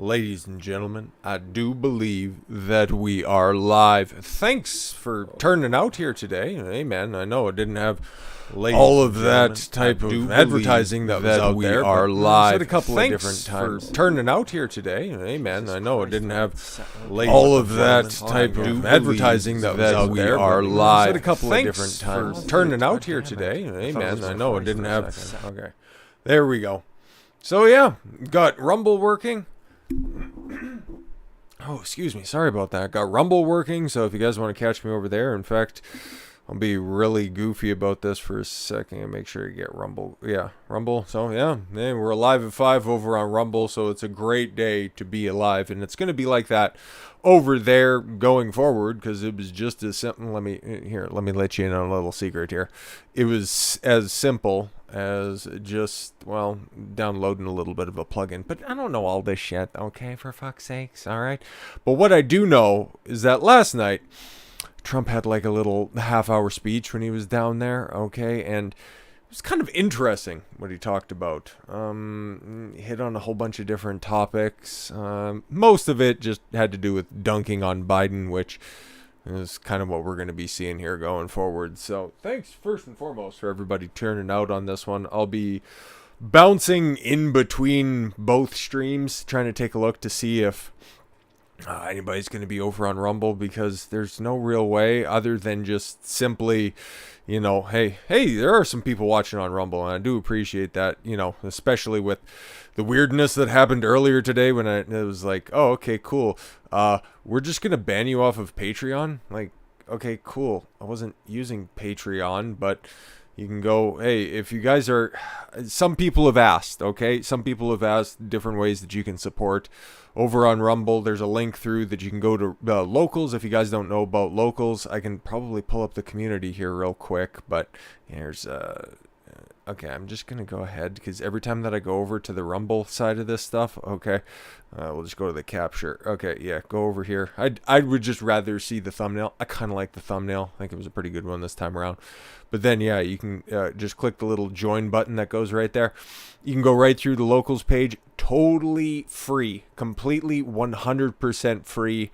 Ladies and gentlemen, I do believe that we are live. Thanks for turning out here today. Amen. I know I didn't have all of that type of advertising that was out there. We are live. A couple of different times. For turning out here today. Amen. I know I didn't have all of that type of advertising that was out there. We are live. A couple of different times. For turning out here today. Amen. I know I didn't have. Okay. There we go. So yeah, got Rumble working. Oh, excuse me. Sorry about that. Got Rumble working, so if you guys want to catch me over there, in fact, I'll be really goofy about this for a second and make sure you get Rumble. Yeah, Rumble. So, yeah, we're alive at 5 over on Rumble, so it's a great day to be alive, and it's going to be like that over there going forward, because it was just as simple. Let me let you in on a little secret here. It was as simple as just, well, downloading a little bit of a plugin. But I don't know all this shit, okay, for fuck's sakes, all right? But what I do know is that last night, Trump had like a little half-hour speech when he was down there, okay? And it was kind of interesting what he talked about. Hit on a whole bunch of different topics. Most of it just had to do with dunking on Biden, which is kind of what we're going to be seeing here going forward. So thanks first and foremost for everybody turning out on this one. I'll be bouncing in between both streams, trying to take a look to see if anybody's going to be over on Rumble, because there's no real way other than just simply, you know, hey, there are some people watching on Rumble, and I do appreciate that, you know, especially with the weirdness that happened earlier today when it was like, oh, okay, cool. We're just going to ban you off of Patreon. Like, okay, cool. I wasn't using Patreon, but you can go, hey, if you guys are, some people have asked, okay? Some people have asked different ways that you can support over on Rumble. There's a link through that you can go to locals. If you guys don't know about locals, I can probably pull up the community here real quick, but here's, okay, I'm just going to go ahead, because every time that I go over to the Rumble side of this stuff, okay, we'll just go to the capture. Okay, yeah, go over here. I would just rather see the thumbnail. I kind of like the thumbnail. I think it was a pretty good one this time around. But then, yeah, you can just click the little join button that goes right there. You can go right through the locals page. Totally free. Completely 100% free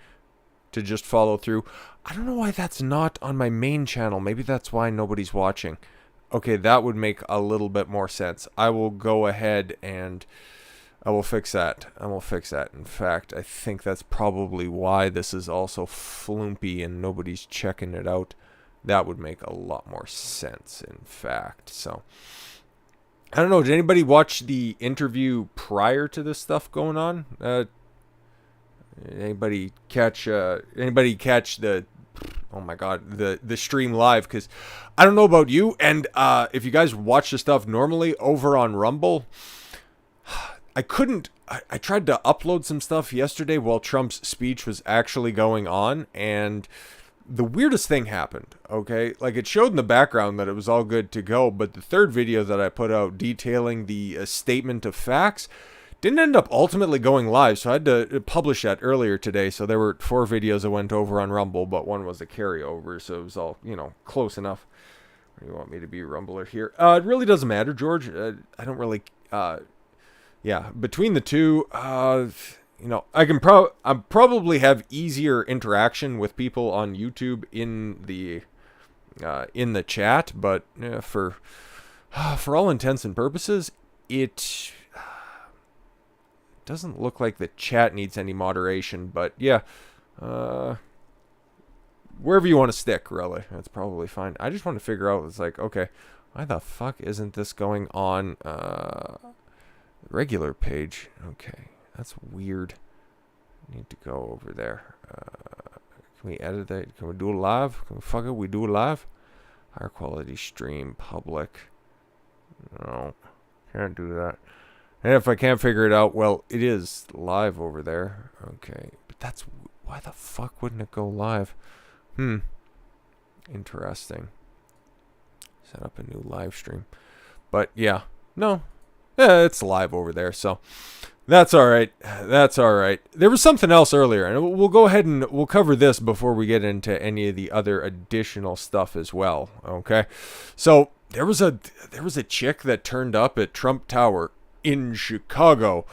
to just follow through. I don't know why that's not on my main channel. Maybe that's why nobody's watching. Okay, that would make a little bit more sense. I will go ahead and I will fix that. In fact, I think that's probably why this is also flumpy and nobody's checking it out. That would make a lot more sense, in fact. So, I don't know. Did anybody watch the interview prior to this stuff going on? Anybody catch the... Oh my god, the stream live? Because I don't know about you, and if you guys watch the stuff normally over on Rumble, I tried to upload some stuff yesterday while Trump's speech was actually going on, and the weirdest thing happened, okay? Like, it showed in the background that it was all good to go, but the third video that I put out detailing the statement of facts didn't end up ultimately going live, so I had to publish that earlier today. So there were 4 videos that went over on Rumble, but one was a carryover, so it was all, you know, close enough. You want me to be a Rumbler here? It really doesn't matter, George. I don't really, yeah, between the two, you know, I probably have easier interaction with people on YouTube in the chat, but for all intents and purposes, it doesn't look like the chat needs any moderation, but yeah, wherever you want to stick, really, that's probably fine. I just want to figure out, it's like, okay, why the fuck isn't this going on regular page? Okay, that's weird. I need to go over there. Can we edit that? Can we do it live? We do it live? Higher quality stream, public. No, can't do that. And if I can't figure it out, well, it is live over there. Okay, but that's... why the fuck wouldn't it go live? Interesting. Set up a new live stream. But yeah, no. It's live over there, so that's all right. That's all right. There was something else earlier, and we'll go ahead and we'll cover this before we get into any of the other additional stuff as well, okay? So there was a chick that turned up at Trump Tower in Chicago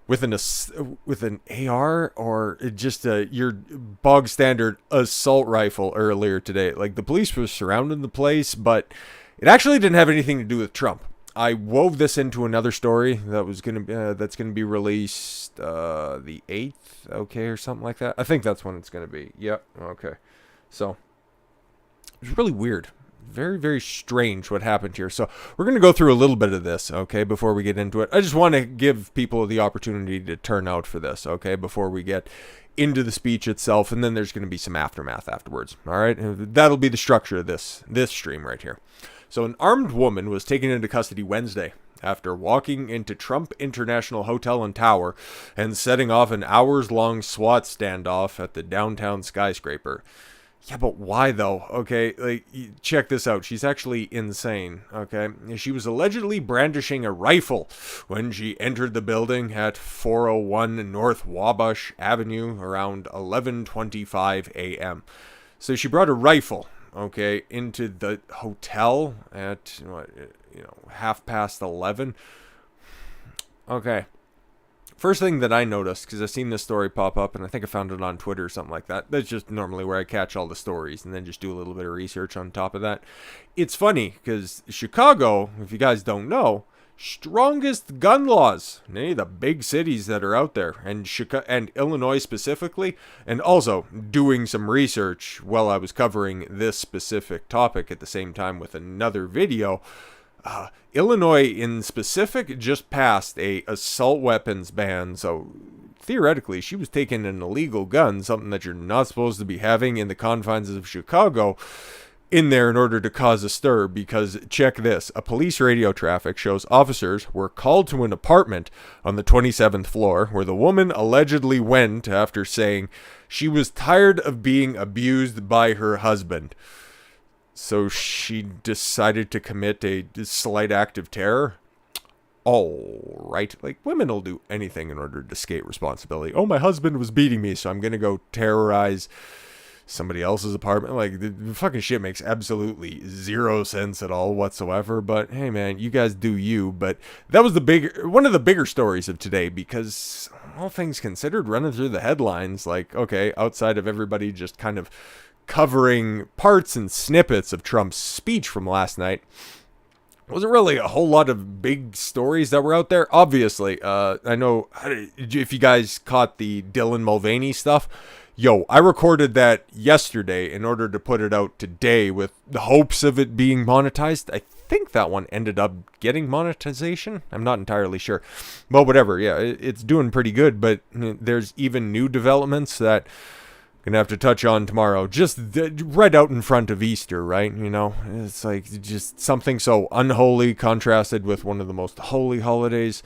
with an AR or just your bog standard assault rifle earlier today. Like, the police were surrounding the place, but it actually didn't have anything to do with Trump. I wove this into another story that was that's gonna be released the 8th, okay, or something like that. I think that's when it's gonna be. Yep, okay. So it's really weird. Very, very strange what happened here. So we're going to go through a little bit of this, okay, before we get into it. I just want to give people the opportunity to turn out for this, okay, before we get into the speech itself, and then there's going to be some aftermath afterwards, all right? That'll be the structure of this stream right here. So an armed woman was taken into custody Wednesday after walking into Trump International Hotel and Tower and setting off an hours-long SWAT standoff at the downtown skyscraper. Yeah, but why though? Okay, like, check this out. She's actually insane, okay? She was allegedly brandishing a rifle when she entered the building at 401 North Wabash Avenue around 11:25 a.m. So she brought a rifle, okay, into the hotel at, 11:30. Okay. First thing that I noticed, because I've seen this story pop up, and I think I found it on Twitter or something like that. That's just normally where I catch all the stories and then just do a little bit of research on top of that. It's funny, because Chicago, if you guys don't know, strongest gun laws in any of the big cities that are out there, and Illinois specifically, and also doing some research while I was covering this specific topic at the same time with another video. Illinois in specific just passed a assault weapons ban, so theoretically she was taking an illegal gun, something that you're not supposed to be having in the confines of Chicago, in there in order to cause a stir. Because check this, a police radio traffic shows officers were called to an apartment on the 27th floor where the woman allegedly went after saying she was tired of being abused by her husband. So she decided to commit a slight act of terror. All right. Like, women will do anything in order to escape responsibility. Oh, my husband was beating me, so I'm going to go terrorize somebody else's apartment. Like, the fucking shit makes absolutely zero sense at all whatsoever. But hey, man, you guys do you. But that was one of the bigger stories of today, because all things considered, running through the headlines, like, okay, outside of everybody just kind of covering parts and snippets of Trump's speech from last night, wasn't really a whole lot of big stories that were out there. Obviously, I know if you guys caught the Dylan Mulvaney stuff. Yo, I recorded that yesterday in order to put it out today with the hopes of it being monetized. I think that one ended up getting monetization. I'm not entirely sure. Well, whatever. Yeah, it's doing pretty good, but there's even new developments that gonna have to touch on tomorrow, just right out in front of Easter, right? You know, it's like just something so unholy contrasted with one of the most holy holidays.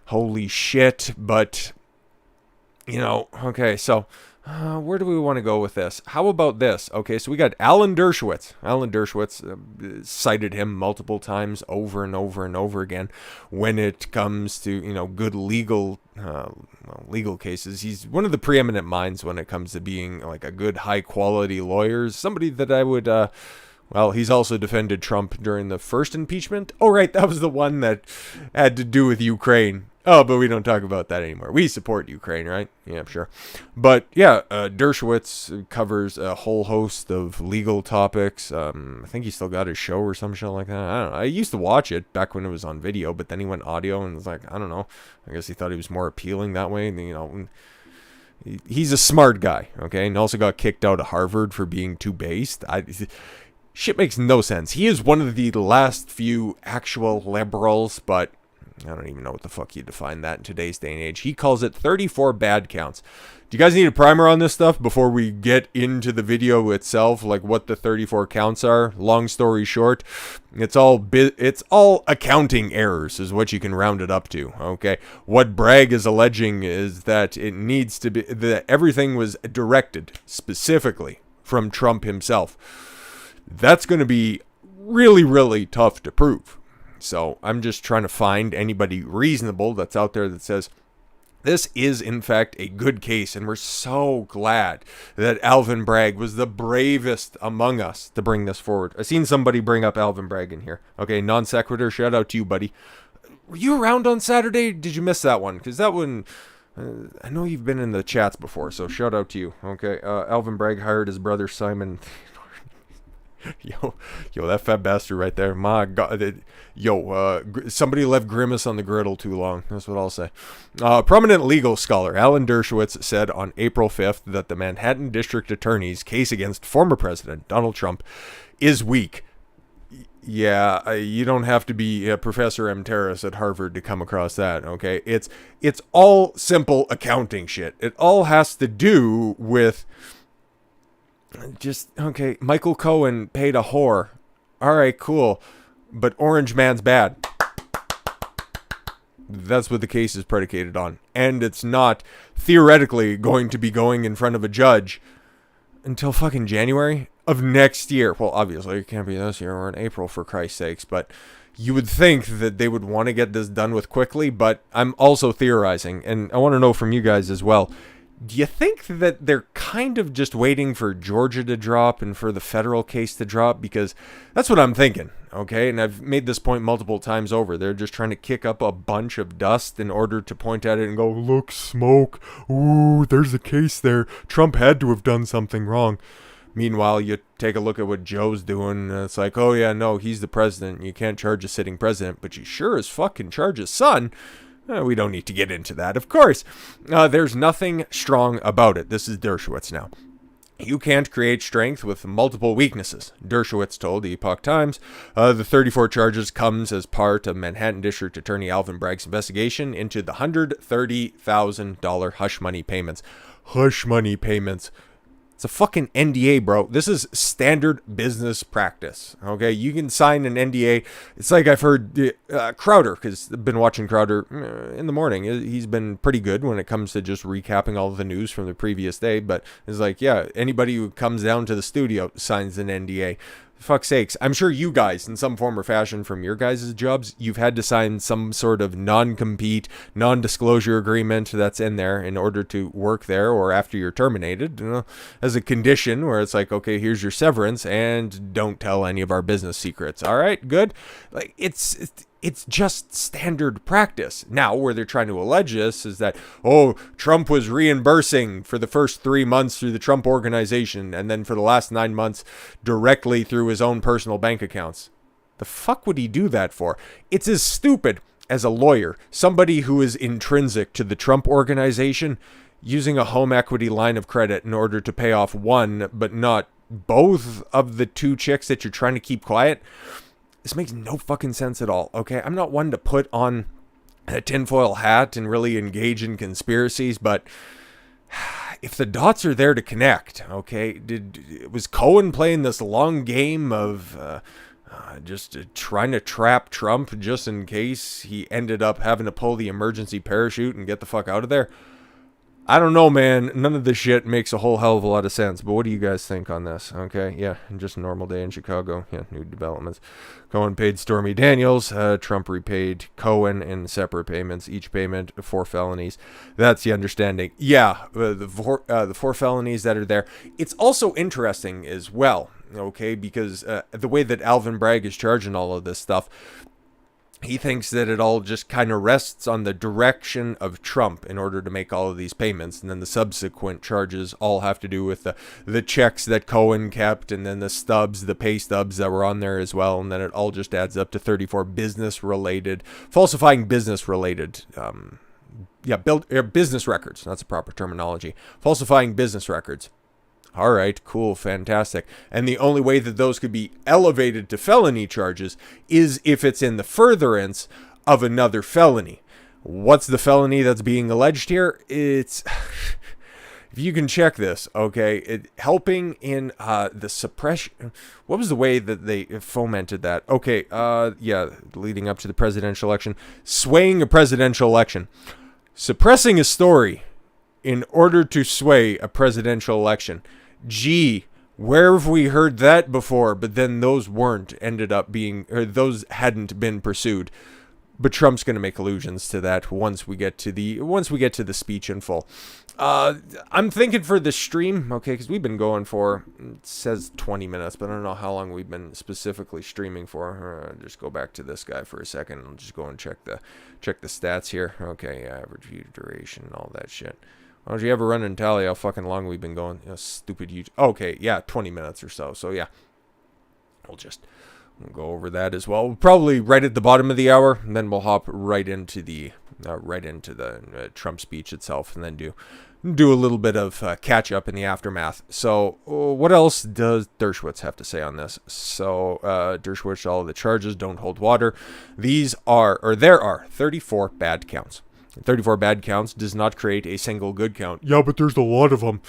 Holy shit. But, okay, so where do we want to go with this? How about this? Okay, so we got Alan Dershowitz. Alan Dershowitz cited him multiple times over and over and over again when it comes to, good legal cases. He's one of the preeminent minds when it comes to being like a good high quality lawyer. Somebody that I would, he's also defended Trump during the first impeachment. Oh, right, that was the one that had to do with Ukraine. Oh, but we don't talk about that anymore. We support Ukraine, right? Yeah, sure. But yeah, Dershowitz covers a whole host of legal topics. I think he still got his show or some shit like that. I don't know. I used to watch it back when it was on video, but then he went audio and was like, I don't know. I guess he thought he was more appealing that way. He's a smart guy, okay? And also got kicked out of Harvard for being too based. Shit makes no sense. He is one of the last few actual liberals, but I don't even know what the fuck you define that in today's day and age. He calls it 34 bad counts. Do you guys need a primer on this stuff before we get into the video itself, like what the 34 counts are? Long story short, it's all accounting errors is what you can round it up to, okay? What Bragg is alleging is that it needs to be that everything was directed specifically from Trump himself. That's going to be really, really tough to prove. So I'm just trying to find anybody reasonable that's out there that says this is, in fact, a good case. And we're so glad that Alvin Bragg was the bravest among us to bring this forward. I've seen somebody bring up Alvin Bragg in here. Okay, non sequitur, shout out to you, buddy. Were you around on Saturday? Did you miss that one? Because that one, I know you've been in the chats before, so shout out to you. Okay, Alvin Bragg hired his brother Simon. Yo, that fat bastard right there. My God, somebody left Grimace on the griddle too long. That's what I'll say. Prominent legal scholar Alan Dershowitz said on April 5th that the Manhattan District Attorney's case against former President Donald Trump is weak. Yeah, you don't have to be Professor M. Terrace at Harvard to come across that, okay? It's all simple accounting shit. It all has to do with okay, Michael Cohen paid a whore. All right, cool. But Orange Man's bad. That's what the case is predicated on. And it's not theoretically going to be going in front of a judge until fucking January of next year. Well, obviously, it can't be this year or in April, for Christ's sakes. But you would think that they would want to get this done with quickly. But I'm also theorizing, and I want to know from you guys as well. Do you think that they're kind of just waiting for Georgia to drop and for the federal case to drop? Because that's what I'm thinking, okay? And I've made this point multiple times over. They're just trying to kick up a bunch of dust in order to point at it and go, look, smoke. Ooh, there's a case there. Trump had to have done something wrong. Meanwhile, you take a look at what Joe's doing. It's like, oh, yeah, no, he's the president. You can't charge a sitting president, but you sure as fuck can charge his son. We don't need to get into that, of course. There's nothing strong about it. This is Dershowitz now. You can't create strength with multiple weaknesses, Dershowitz told the Epoch Times. The 34 charges comes as part of Manhattan District Attorney Alvin Bragg's investigation into the $130,000 hush money payments. Hush money payments. It's a fucking NDA, bro. This is standard business practice, okay? You can sign an NDA. It's like I've heard Crowder, because I've been watching Crowder in the morning. He's been pretty good when it comes to just recapping all of the news from the previous day. But it's like, yeah, anybody who comes down to the studio signs an NDA. Fuck's sakes. I'm sure you guys, in some form or fashion from your guys' jobs, you've had to sign some sort of non-compete, non-disclosure agreement that's in there in order to work there or after you're terminated, as a condition where it's like, okay, here's your severance and don't tell any of our business secrets. All right, good. Like, it's just standard practice. Now, where they're trying to allege this is that, oh, Trump was reimbursing for the first 3 months through the Trump organization and then for the last 9 months directly through his own personal bank accounts. The fuck would he do that for? It's as stupid as a lawyer, somebody who is intrinsic to the Trump organization, using a home equity line of credit in order to pay off one, but not both of the two chicks that you're trying to keep quiet. This makes no fucking sense at all, okay? I'm not one to put on a tinfoil hat and really engage in conspiracies, but if the dots are there to connect, okay? Was Cohen playing this long game of just trying to trap Trump just in case he ended up having to pull the emergency parachute and get the fuck out of there? I don't know, man. None of this shit makes a whole hell of a lot of sense. But what do you guys think on this? Okay, yeah, just a normal day in Chicago. Yeah, new developments. Cohen paid Stormy Daniels. Trump repaid Cohen in separate payments. Each payment 4 felonies. That's the understanding. Yeah, the 4 felonies that are there. It's also interesting as well, okay, because the way that Alvin Bragg is charging all of this stuff, he thinks that it all just kind of rests on the direction of Trump in order to make all of these payments. And then the subsequent charges all have to do with the checks that Cohen kept and then the stubs, the pay stubs that were on there as well. And then it all just adds up to 34 business-related, falsifying business-related, business records. That's a proper terminology. Falsifying business records. All right, cool, fantastic. And the only way that those could be elevated to felony charges is if it's in the furtherance of another felony. What's the felony that's being alleged here? It's, if you can check this, okay, helping in the suppression. What was the way that they fomented that? Okay, leading up to the presidential election. Swaying a presidential election. Suppressing a story in order to sway a presidential election. Gee, where have we heard that before? But then those hadn't been pursued. But Trump's going to make allusions to that once we get to the speech in full. I'm thinking for the stream, okay, because we've been going for, it says 20 minutes, but I don't know how long we've been specifically streaming for. Just go back to this guy for a second. I'll just go and check the stats here. Okay, average view duration, all that shit. Why don't you ever run and tally how fucking long we've been going? You know, stupid YouTube. Okay, yeah, 20 minutes or so. So yeah, we'll go over that as well. Probably right at the bottom of the hour, and then we'll hop right into the Trump speech itself, and then do a little bit of catch up in the aftermath. So what else does Dershowitz have to say on this? So Dershowitz, all of the charges don't hold water. There are 34 bad counts. 34 bad counts does not create a single good count. Yeah, but there's a lot of them.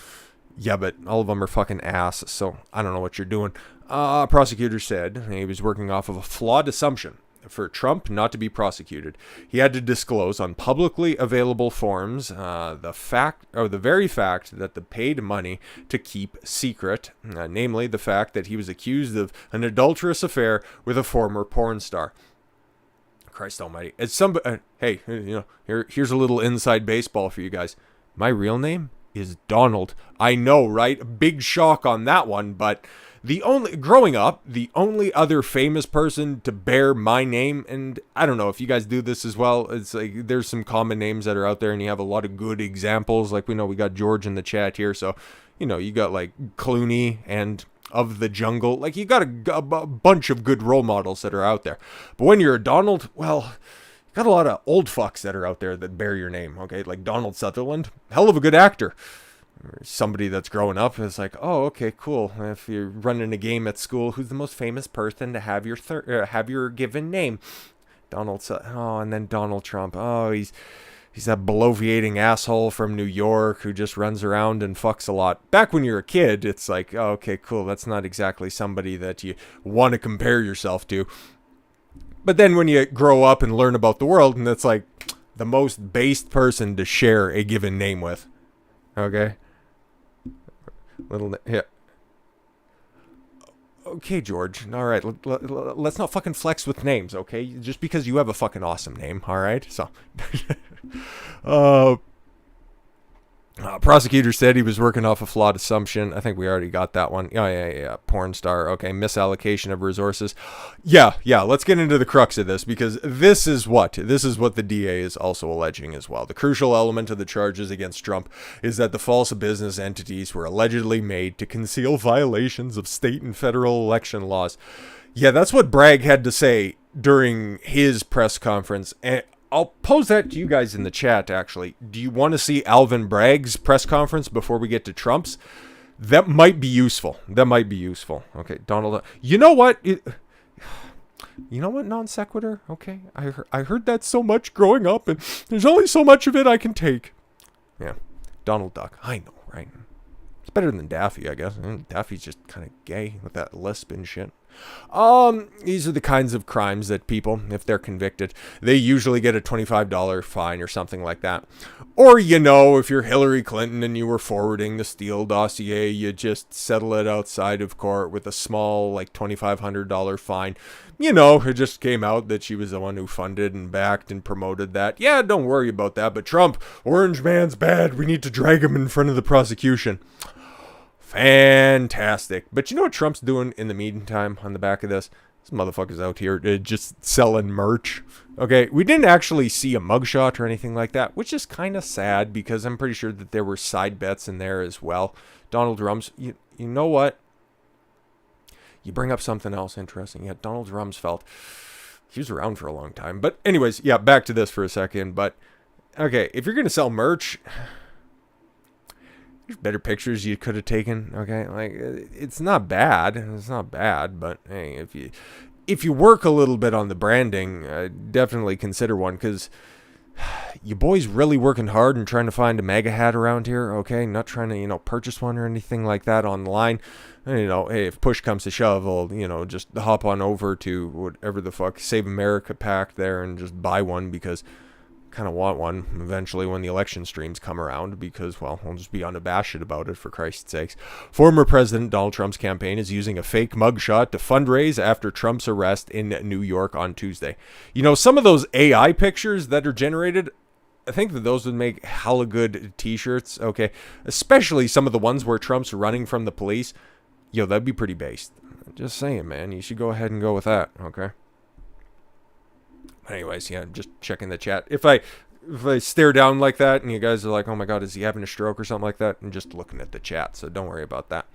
Yeah, but all of them are fucking ass, so I don't know what you're doing. Prosecutor said he was working off of a flawed assumption. For Trump not to be prosecuted, he had to disclose on publicly available forms the very fact that the paid money to keep secret, namely the fact that he was accused of an adulterous affair with a former porn star. Christ almighty. It's hey, here's a little inside baseball for you guys. My real name is Donald. I know, right? Big shock on that one, but growing up, the only other famous person to bear my name, and I don't know if you guys do this as well, it's like there's some common names that are out there and you have a lot of good examples. Like we got George in the chat here, so you got like Clooney and Of the Jungle. Like you got a bunch of good role models that are out there. But when you're a Donald, well, you got a lot of old fucks that are out there that bear your name, okay? Like Donald Sutherland, hell of a good actor. Or somebody that's growing up is like, oh, okay, cool. If you're running a game at school, who's the most famous person to have your given name? And then Donald Trump. Oh, he's that bloviating asshole from New York who just runs around and fucks a lot. Back when you're a kid, it's like, oh, okay, cool. That's not exactly somebody that you want to compare yourself to. But then when you grow up and learn about the world, and it's like the most based person to share a given name with. Okay? Yeah. Okay, George. All right. Let's not fucking flex with names, okay? Just because you have a fucking awesome name, all right? So, prosecutor said he was working off a flawed assumption. I think we already got that one. Yeah. Porn star. Okay. Misallocation of resources. Yeah. Let's get into the crux of this, because this is what the DA is also alleging as well. The crucial element of the charges against Trump is that the false business entities were allegedly made to conceal violations of state and federal election laws. Yeah, that's what Bragg had to say during his press conference. And I'll pose that to you guys in the chat, actually. Do you want to see Alvin Bragg's press conference before we get to Trump's? That might be useful. Okay, Donald. You know what? Non sequitur? Okay, I heard that so much growing up, and there's only so much of it I can take. Yeah, Donald Duck. I know, right? It's better than Daffy, I guess. Daffy's just kind of gay with that lisp and shit. These are the kinds of crimes that people, if they're convicted, they usually get a $25 fine or something like that. Or, if you're Hillary Clinton and you were forwarding the Steele dossier, you just settle it outside of court with a small, like, $2,500 fine. It just came out that she was the one who funded and backed and promoted that. Yeah, don't worry about that. But Trump, Orange Man's bad. We need to drag him in front of the prosecution. Fantastic. But you know what Trump's doing in the meantime on the back of this? This motherfucker's out here just selling merch. Okay, we didn't actually see a mugshot or anything like that, which is kind of sad because I'm pretty sure that there were side bets in there as well. Donald Rumsfeld, you know what? You bring up something else interesting. Yeah, Donald Rumsfeld. He was around for a long time. But anyways, yeah, back to this for a second. But, okay, if you're going to sell merch, there's better pictures you could have taken, okay? Like, it's not bad. But, hey, if you work a little bit on the branding, definitely consider one, because you boys really working hard and trying to find a MAGA hat around here, okay? Not trying to, purchase one or anything like that online. Hey, if push comes to shove, I'll, just hop on over to whatever the fuck, Save America pack there and just buy one, because I kind of want one eventually when the election streams come around, because, well, I'll just be unabashed about it, for Christ's sakes. Former President Donald Trump's campaign is using a fake mugshot to fundraise after Trump's arrest in New York on Tuesday. Some of those AI pictures that are generated, I think that those would make hella good t-shirts, okay? Especially some of the ones where Trump's running from the police. Yo, that'd be pretty based. Just saying, man. You should go ahead and go with that, okay? Anyways, yeah, just checking the chat. If I stare down like that and you guys are like, oh my god, is he having a stroke or something like that? I'm just looking at the chat, so don't worry about that.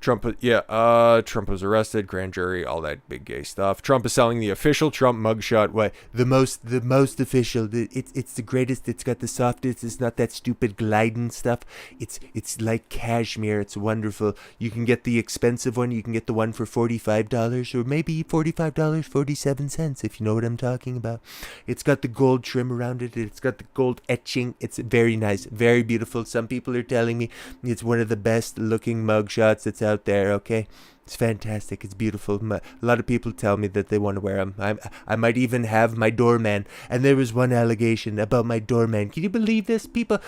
Trump was arrested, grand jury, all that big gay stuff. Trump is selling the official Trump mugshot. What? The most official. It's the greatest. It's got the softest. It's not that stupid gliding stuff. It's like cashmere. It's wonderful. You can get the expensive one. You can get the one for $45 or maybe $45.47 if you know what I'm talking about. It's got the gold trim around it. It's got the gold etching. It's very nice, very beautiful. Some people are telling me it's one of the best looking mugshots that's out there. Okay, it's fantastic. It's beautiful. A lot of people tell me that they want to wear them. I might even have my doorman. And there was one allegation about my doorman. Can you believe this? People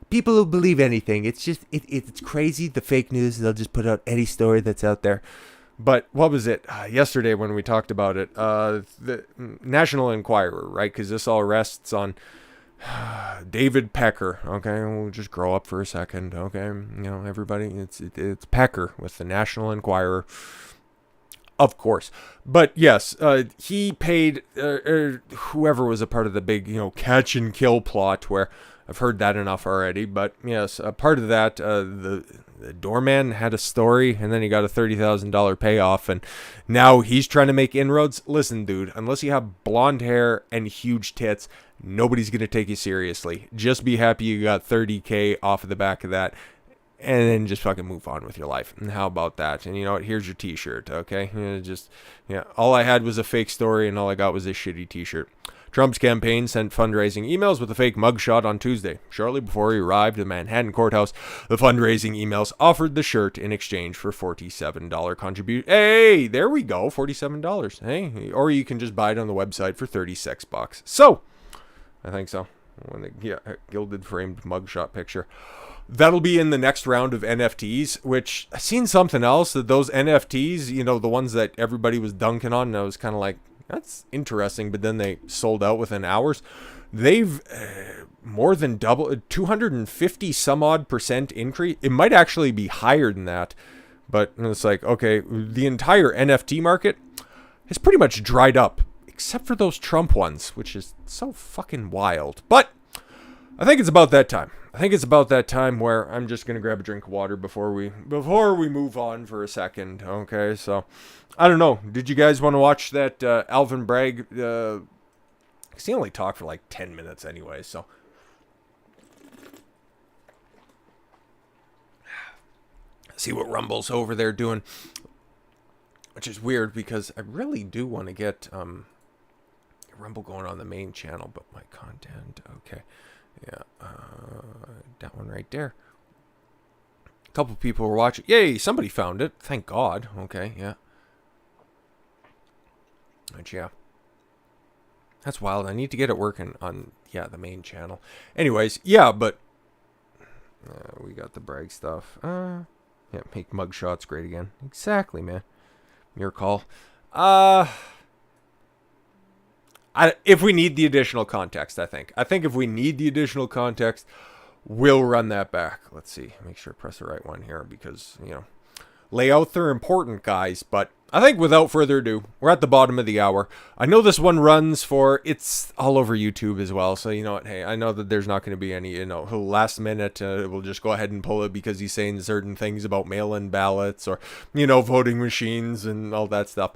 will believe anything. It's just it's crazy. The fake news. They'll just put out any story that's out there. But what was it yesterday when we talked about it? The National Enquirer, right? Because this all rests on David Pecker. Okay, we'll just grow up for a second. Okay, you know, everybody, it's Pecker with the National Enquirer, of course. But yes, he paid whoever was a part of the big, catch and kill plot. Where I've heard that enough already. But yes, a part of that, the doorman had a story, and then he got a $30,000 payoff, and now he's trying to make inroads. Listen, dude, unless you have blonde hair and huge tits, nobody's going to take you seriously. Just be happy you got $30K off of the back of that, and then just fucking move on with your life. And how about that? And you know what? Here's your t-shirt, okay? All I had was a fake story, and all I got was this shitty t-shirt. Trump's campaign sent fundraising emails with a fake mugshot on Tuesday. Shortly before he arrived at the Manhattan courthouse, the fundraising emails offered the shirt in exchange for $47 contribution. Hey, there we go, $47. Hey, or you can just buy it on the website for $36. So, I think so. Gilded framed mugshot picture. That'll be in the next round of NFTs, which I've seen something else that those NFTs, the ones that everybody was dunking on, and I was kind of like, that's interesting, but then they sold out within hours. They've more than double, 250 some odd % increase. It might actually be higher than that, but it's like, okay, the entire NFT market has pretty much dried up, except for those Trump ones, which is so fucking wild. But I think it's about that time. I think it's about that time where I'm just gonna grab a drink of water before we move on for a second. Okay, so I don't know. Did you guys want to watch that Alvin Bragg? Because he only talked for like 10 minutes anyway. So see what Rumble's over there doing, which is weird because I really do want to get Rumble going on the main channel, but my content. Okay. Yeah, that one right there. A couple people were watching. Yay, somebody found it. Thank God. Okay, yeah. But yeah. That's wild. I need to get it working on, the main channel. Anyways, yeah, but we got the Bragg stuff. Make mugshots great again. Exactly, man. Your call. If we need the additional context, I think if we need the additional context, we'll run that back. Let's see. Make sure I press the right one here because, layouts are important, guys. But I think without further ado, we're at the bottom of the hour. I know this one runs it's all over YouTube as well. So, you know what? Hey, I know that there's not going to be any, last minute. We'll just go ahead and pull it because he's saying certain things about mail-in ballots or, voting machines and all that stuff.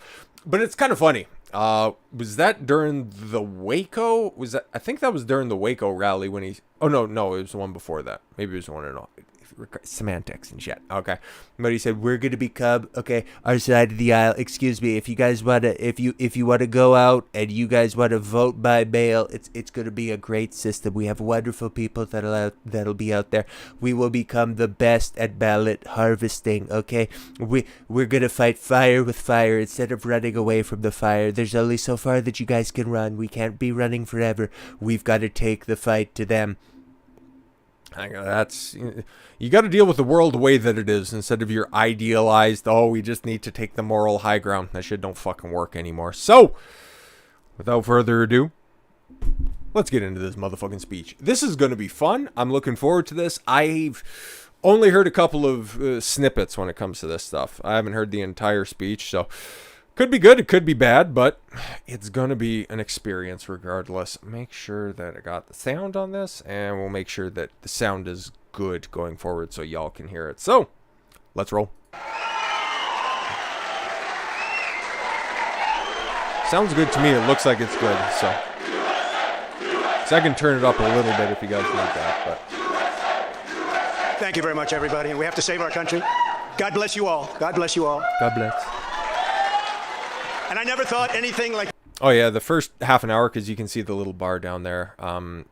But it's kind of funny. Was that during the Waco? I think that was during the Waco rally when he... Oh, no, it was the one before that. Maybe it was the one and all. Semantics and shit. Okay. But he said, we're going to become, our side of the aisle. Excuse me, if you guys want to, if you want to go out and you guys want to vote by mail, it's going to be a great system. We have wonderful people that'll be out there. We will become the best at ballot harvesting, okay? We're going to fight fire with fire instead of running away from the fire. There's only so far that you guys can run. We can't be running forever. We've got to take the fight to them. You got to deal with the world the way that it is instead of your idealized, we just need to take the moral high ground. That shit don't fucking work anymore. So, without further ado, let's get into this motherfucking speech. This is going to be fun. I'm looking forward to this. I've only heard a couple of snippets when it comes to this stuff. I haven't heard the entire speech, so could be good, it could be bad, but it's going to be an experience regardless. Make sure that I got the sound on this, and we'll make sure that the sound is good going forward so y'all can hear it. So, let's roll. Sounds good to me. It looks like it's good, so I can turn it up a little bit if you guys need that. But thank you very much, everybody. And we have to save our country. God bless you all. God bless you all. God bless. And I never thought anything like... Oh, yeah, the first half an hour, because you can see the little bar down there.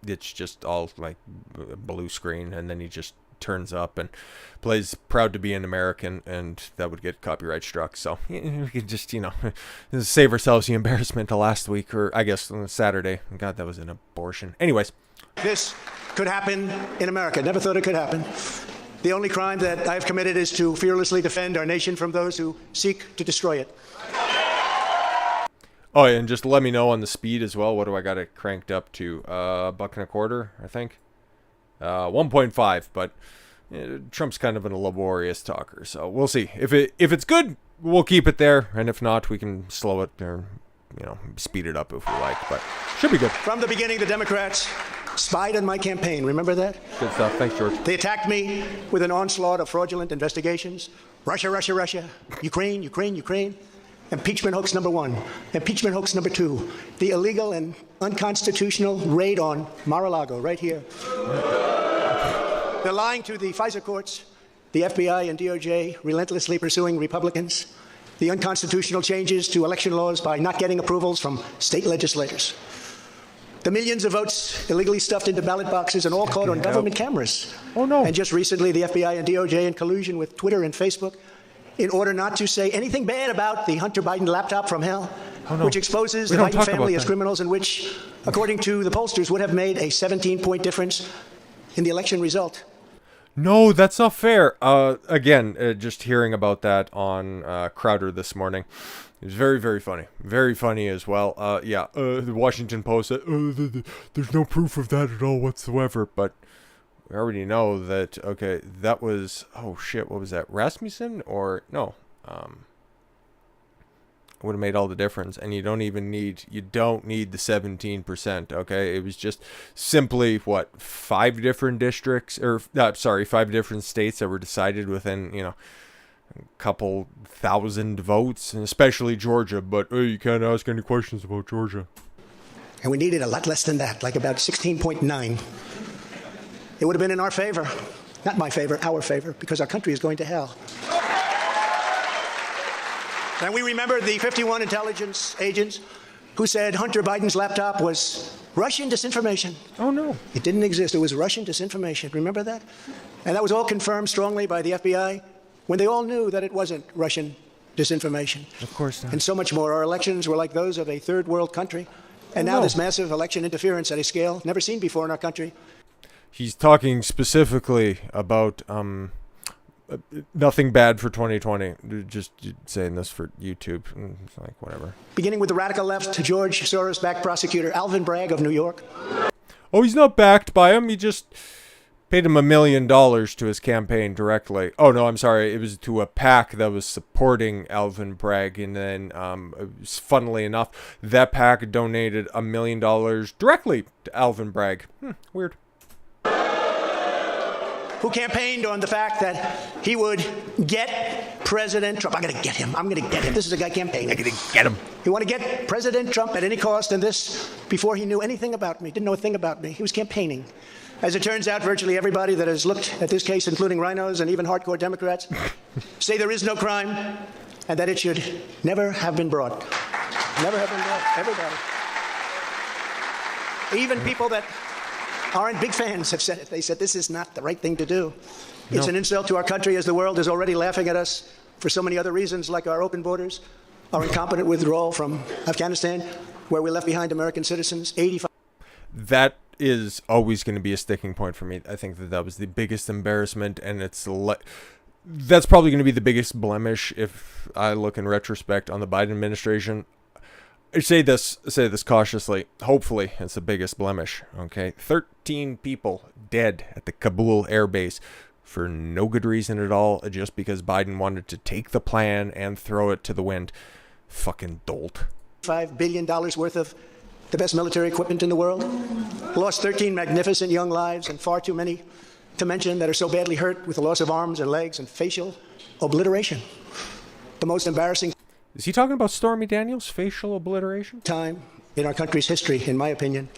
It's just all, like, blue screen, and then he just turns up and plays Proud to be an American, and that would get copyright struck. So we could just, save ourselves the embarrassment of last week, or I guess on Saturday. God, that was an abortion. Anyways. This could happen in America. Never thought it could happen. The only crime that I've committed is to fearlessly defend our nation from those who seek to destroy it. Oh, and just let me know on the speed as well. What do I got it cranked up to? $1.25, I think. 1.5, but Trump's kind of a laborious talker, so we'll see. If it's good, we'll keep it there, and if not, we can slow it or speed it up if we like. But should be good. From the beginning, the Democrats spied on my campaign. Remember that? Good stuff. Thanks, George. They attacked me with an onslaught of fraudulent investigations. Russia, Russia, Russia. Ukraine, Ukraine, Ukraine. Impeachment hoax number 1. Impeachment hoax number 2. The illegal and unconstitutional raid on Mar-A-Lago, right here. They're lying to the FISA courts, the FBI and DOJ, relentlessly pursuing Republicans. The unconstitutional changes to election laws by not getting approvals from state legislators. The millions of votes illegally stuffed into ballot boxes and all caught on government cameras. Oh, no. And just recently, the FBI and DOJ, in collusion with Twitter and Facebook, in order not to say anything bad about the Hunter Biden laptop from hell, which exposes the Biden family as criminals and which, according to the pollsters, would have made a 17-point difference in the election result. No, that's not fair. Again, just hearing about that on Crowder this morning, it was very, very funny. Very funny as well. The Washington Post said, there's no proof of that at all whatsoever, but we already know that, okay, that was, oh shit, what was that, Rasmussen? Or, no, would have made all the difference, and you don't need the 17%, okay? It was just simply, 5 different districts, or, 5 different states that were decided within, a couple thousand votes, and especially Georgia, but, hey, you can't ask any questions about Georgia. And we needed a lot less than that, like about 16.9. It would have been in our favor, not my favor, our favor, because our country is going to hell. And we remember the 51 intelligence agents who said Hunter Biden's laptop was Russian disinformation. Oh, no. It didn't exist. It was Russian disinformation. Remember that? And that was all confirmed strongly by the FBI when they all knew that it wasn't Russian disinformation. Of course not. And so much more. Our elections were like those of a third world country. And now there's massive election interference at a scale never seen before in our country. He's talking specifically about nothing bad for 2020. Just saying this for YouTube. It's like, whatever. Beginning with the radical left, George Soros-backed prosecutor Alvin Bragg of New York. Oh, he's not backed by him. He just paid him $1 million to his campaign directly. Oh, no, I'm sorry. It was to a PAC that was supporting Alvin Bragg. And then, funnily enough, that PAC donated $1 million directly to Alvin Bragg. Weird. Who campaigned on the fact that he would get President Trump. I'm going to get him. I'm going to get him. This is a guy campaigning. I'm going to get him. He wanted to get President Trump at any cost, and this before he knew anything about me. Didn't know a thing about me. He was campaigning. As it turns out, virtually everybody that has looked at this case, including rhinos and even hardcore Democrats, say there is no crime and that it should never have been brought. Never have been brought. Everybody. Even people that aren't big fans have said it. They said this is not the right thing to do. It's an insult to our country, as the world is already laughing at us for so many other reasons, like our open borders, our incompetent withdrawal from Afghanistan, where we left behind American citizens. 85. That is always going to be a sticking point for me. I think that was the biggest embarrassment, and that's probably going to be the biggest blemish if I look in retrospect on the Biden administration. I say this cautiously. Hopefully, it's the biggest blemish. Okay, 13 people dead at the Kabul air base for no good reason at all, just because Biden wanted to take the plan and throw it to the wind. Fucking dolt. $5 billion worth of the best military equipment in the world. Lost 13 magnificent young lives, and far too many to mention that are so badly hurt with the loss of arms and legs and facial obliteration. The most embarrassing. Is he talking about Stormy Daniels' facial obliteration? Time in our country's history, in my opinion.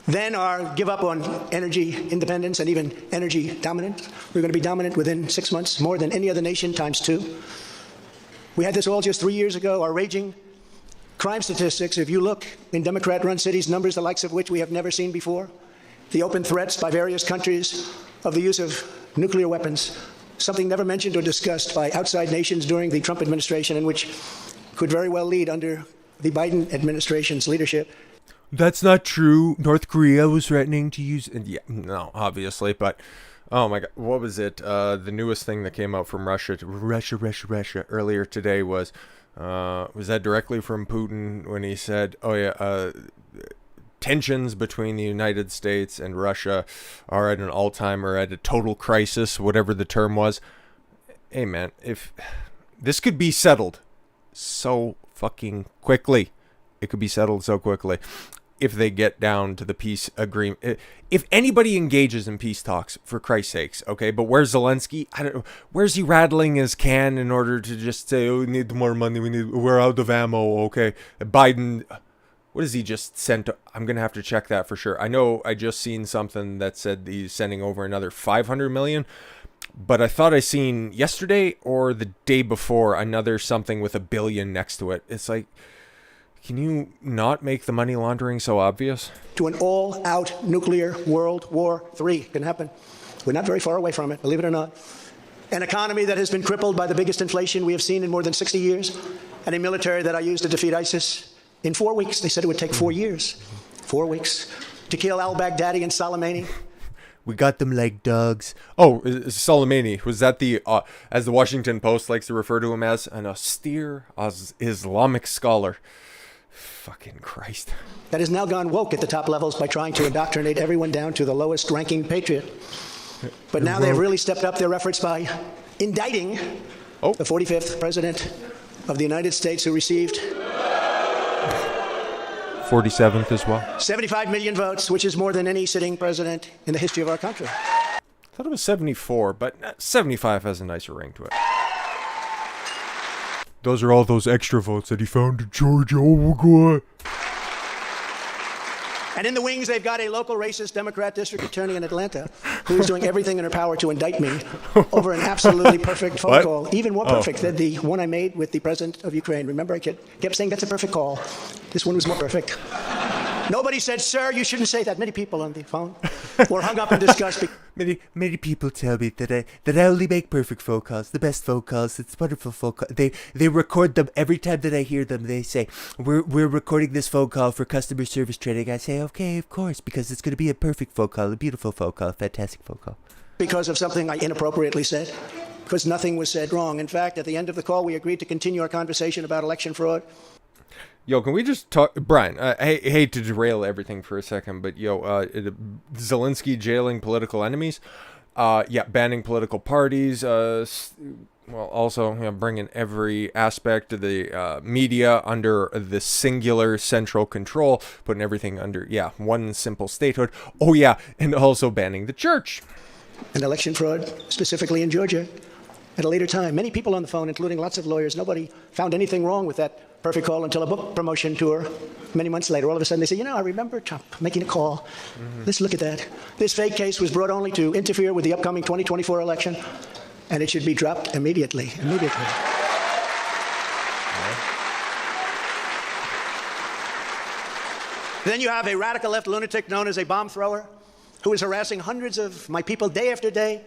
Then our give up on energy independence and even energy dominance. We're going to be dominant within 6 months, more than any other nation, ×2. We had this all just 3 years ago. Our raging crime statistics, if you look in Democrat-run cities, numbers the likes of which we have never seen before. The open threats by various countries of the use of nuclear weapons, something never mentioned or discussed by outside nations during the Trump administration, and which could very well lead under the Biden administration's leadership. That's not true. North Korea was threatening to use... Yeah, no, obviously, but... Oh my God, what was it? The newest thing that came out from Russia earlier today was that directly from Putin when he said, tensions between the United States and Russia are at an all-time or at a total crisis, whatever the term was. Hey man, if this could be settled so fucking quickly, it could be settled so quickly if they get down to the peace agreement. If anybody engages in peace talks, for Christ's sakes, okay, but where's Zelensky? I don't know. Where's he rattling his can in order to just say, oh, we need more money, we're out of ammo, okay. Biden, what has he just sent? I'm going to have to check that for sure. I know I just seen something that said he's sending over another 500 million, but I thought I seen yesterday or the day before another something with $1 billion next to it. It's like, can you not make the money laundering so obvious? To an all-out nuclear World War III can happen. We're not very far away from it, believe it or not. An economy that has been crippled by the biggest inflation we have seen in more than 60 years, and a military that I used to defeat ISIS in 4 weeks. They said it would take 4 years. 4 weeks to kill al-Baghdadi and Soleimani. We got them like dogs. Oh, Soleimani, was that the, as the Washington Post likes to refer to him as, an austere Islamic scholar. Fucking Christ. That has now gone woke at the top levels by trying to indoctrinate everyone down to the lowest ranking patriot. But now they've really stepped up their efforts by indicting the 45th president of the United States, who received 47th as well. 75 million votes, which is more than any sitting president in the history of our country. I thought it was 74, but 75 has a nicer ring to it. Those are all those extra votes that he found in Georgia. Oh my God. And in the wings, they've got a local racist Democrat district attorney in Atlanta who is doing everything in her power to indict me over an absolutely perfect phone call, even more perfect than the one I made with the president of Ukraine. Remember, I kept saying, that's a perfect call. This one was more perfect. Nobody said, sir, you shouldn't say that. Many people on the phone were hung up in disgust. Many people tell me that I only make perfect phone calls, the best phone calls. It's wonderful phone calls. They record them every time that I hear them. They say, we're recording this phone call for customer service training. I say, okay, of course, because it's going to be a perfect phone call, a beautiful phone call, a fantastic phone call. Because of something I inappropriately said, because nothing was said wrong. In fact, at the end of the call, we agreed to continue our conversation about election fraud. Yo, can we just talk, Brian? I hate to derail everything for a second, but Zelensky jailing political enemies, banning political parties, also bringing every aspect of the media under the singular central control, putting everything under one simple statehood. Oh yeah, and also banning the church. And election fraud, specifically in Georgia, at a later time. Many people on the phone, including lots of lawyers, nobody found anything wrong with that perfect call until a book promotion tour many months later. All of a sudden they say, I remember Trump making a call. Let's look at that. This fake case was brought only to interfere with the upcoming 2024 election, and it should be dropped immediately. Then you have a radical left lunatic known as a bomb thrower who is harassing hundreds of my people day after day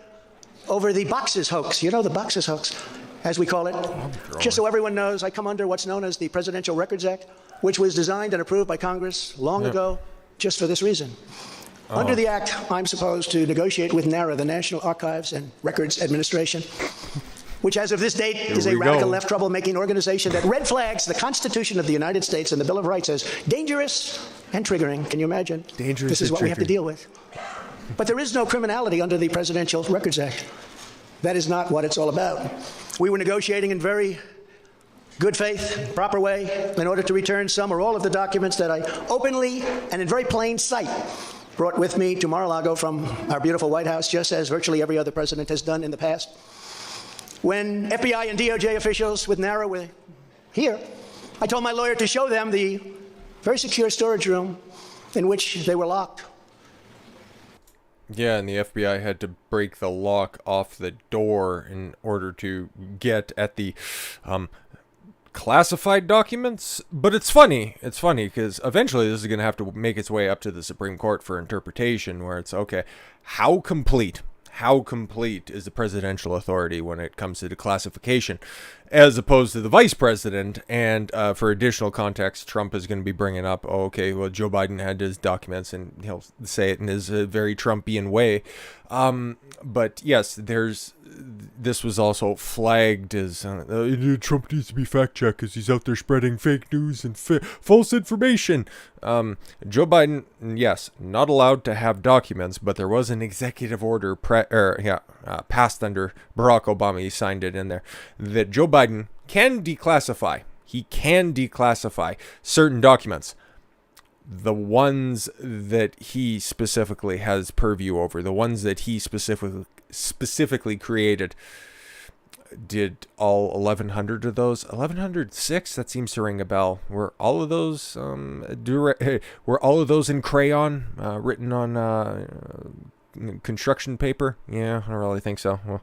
over the boxes hoax. You know, the boxes hoax, as we call it. Just so everyone knows, I come under what's known as the Presidential Records Act, which was designed and approved by Congress long ago just for this reason. Under the act, I'm supposed to negotiate with NARA, the National Archives and Records Administration, which as of this date is a radical left troublemaking organization that red flags the Constitution of the United States and the Bill of Rights as dangerous and triggering. Can you imagine? Dangerous. This is what we have to deal with. But there is no criminality under the Presidential Records Act. That is not what it's all about. We were negotiating in very good faith, proper way, in order to return some or all of the documents that I openly and in very plain sight brought with me to Mar-A-Lago from our beautiful White House, just as virtually every other president has done in the past. When FBI and DOJ officials with NARA were here, I told my lawyer to show them the very secure storage room in which they were locked. Yeah, and the FBI had to break the lock off the door in order to get at the classified documents. But it's funny because eventually this is going to have to make its way up to the Supreme Court for interpretation, where it's okay, how complete is the presidential authority when it comes to declassification, as opposed to the vice president. And for additional context, Trump is going to be bringing up, Joe Biden had his documents, and he'll say it in his very Trumpian way. But yes, this was also flagged as Trump needs to be fact-checked because he's out there spreading fake news and false information. Joe Biden, yes, not allowed to have documents, but there was an executive order passed under Barack Obama. He signed it in there that Joe Biden can declassify. He can declassify certain documents. The ones that he specifically has purview over, the ones that he specifically created. Did all 1,100 of those? 1,106? That seems to ring a bell. Were all of those were all of those in crayon, written on construction paper? Yeah, I don't really think so. Well,